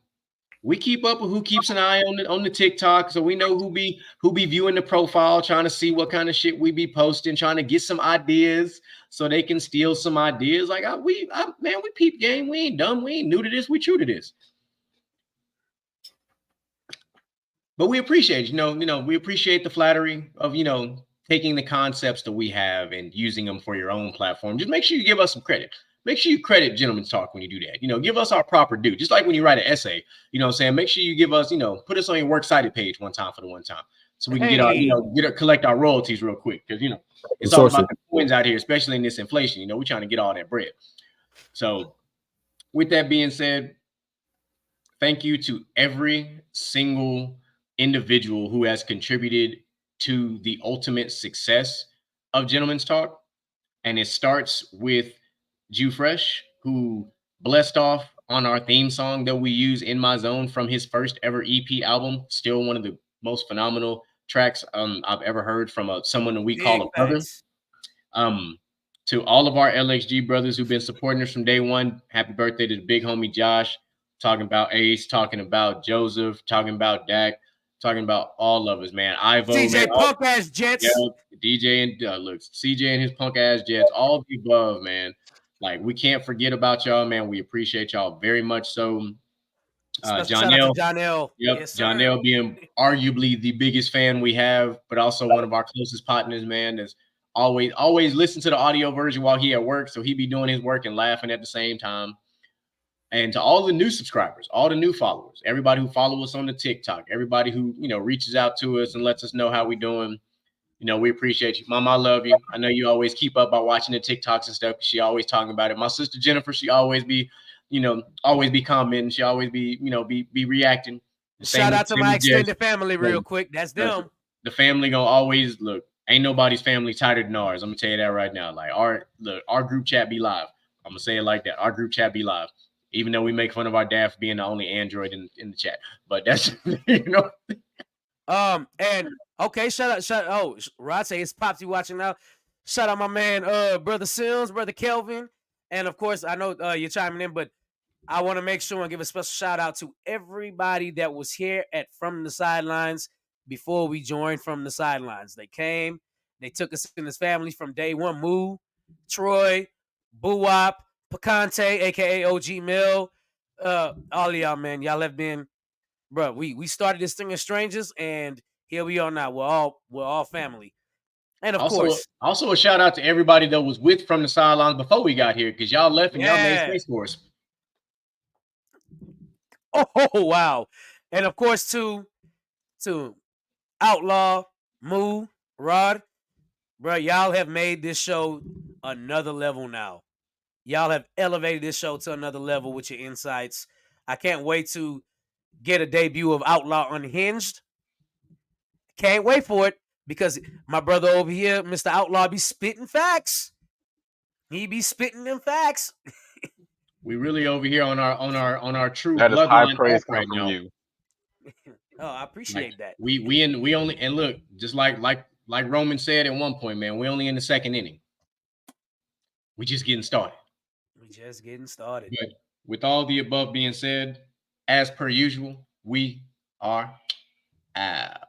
We keep up with who keeps an eye on the TikTok, so we know who be viewing the profile, trying to see what kind of shit we be posting, trying to get some ideas so they can steal some ideas. Like man, we peep game. We ain't dumb. We ain't new to this. We true to this. But we appreciate, we appreciate the flattery of, taking the concepts that we have and using them for your own platform. Just make sure you give us some credit. Make sure you credit Gentlemen's Talk when you do that. Give us our proper due. Just like when you write an essay, make sure you give us, put us on your works cited page one time for the one time, so we can get our, collect our royalties real quick. Because, it's all about the coins out here, especially in this inflation. We're trying to get all that bread. So with that being said, thank you to every single individual who has contributed to the ultimate success of Gentlemen's Talk. And it starts with Jew Fresh, who blessed off on our theme song that we use, In My Zone, from his first ever EP album. Still one of the most phenomenal tracks I've ever heard from someone that we call a brother. To all of our LXG brothers who've been supporting us from day one, happy birthday to the big homie Josh, talking about Ace, talking about Joseph, talking about Dak, talking about all of us, man. Ivo, DJ man, punk ass Jets. Yeah, DJ and look, CJ and his punk ass Jets, all the above, man. Like, we can't forget about y'all, man. We appreciate y'all very much so. Jonell. Yep, yes, Jonell being arguably the biggest fan we have, but also one of our closest partners, man. That's always listen to the audio version while he at work, so he be doing his work and laughing at the same time. And to all the new subscribers, all the new followers, everybody who follow us on the TikTok, everybody who, reaches out to us and lets us know how we doing. We appreciate you. Mom, I love you. I know you always keep up by watching the TikToks and stuff. She always talking about it. My sister Jennifer, she always be, always be commenting. She always be, be reacting. Shout out to my extended family real quick. That's them. The family gonna always look. Ain't nobody's family tighter than ours. I'm gonna tell you that right now. Like our group chat be live. I'm gonna say it like that. Our group chat be live. Even though we make fun of our dad for being the only Android in the chat. But that's, And okay, shout out. Oh, Rod say it's Pops you watching now. Shout out my man, Brother Sims, Brother Kelvin. And of course, I know you're chiming in, but I want to make sure and give a special shout out to everybody that was here at From the Sidelines before we joined From the Sidelines. They came, they took us in as family from day one. Moo, Troy, Buwap, Picante, aka OG Mill, all of y'all, man. Y'all have been, bro. We started this thing as strangers, and here we are now. We're all family. And of course, also a shout out to everybody that was with From the Sidelines before we got here, because y'all left and y'all made space for us. Oh wow! And of course, to Outlaw, Moo, Rod, bro, y'all have made this show another level now. Y'all have elevated this show to another level with your insights. I can't wait to get a debut of Outlaw Unhinged. Can't wait for it, because my brother over here, Mr. Outlaw, be spitting facts. He be spitting them facts. We really over here on our true that is high praise coming from you. Oh, I appreciate that. We only, and look, just like Roman said at one point, man, we only in the second inning. We just getting started. We just getting started. But with all the above being said, as per usual, we are out.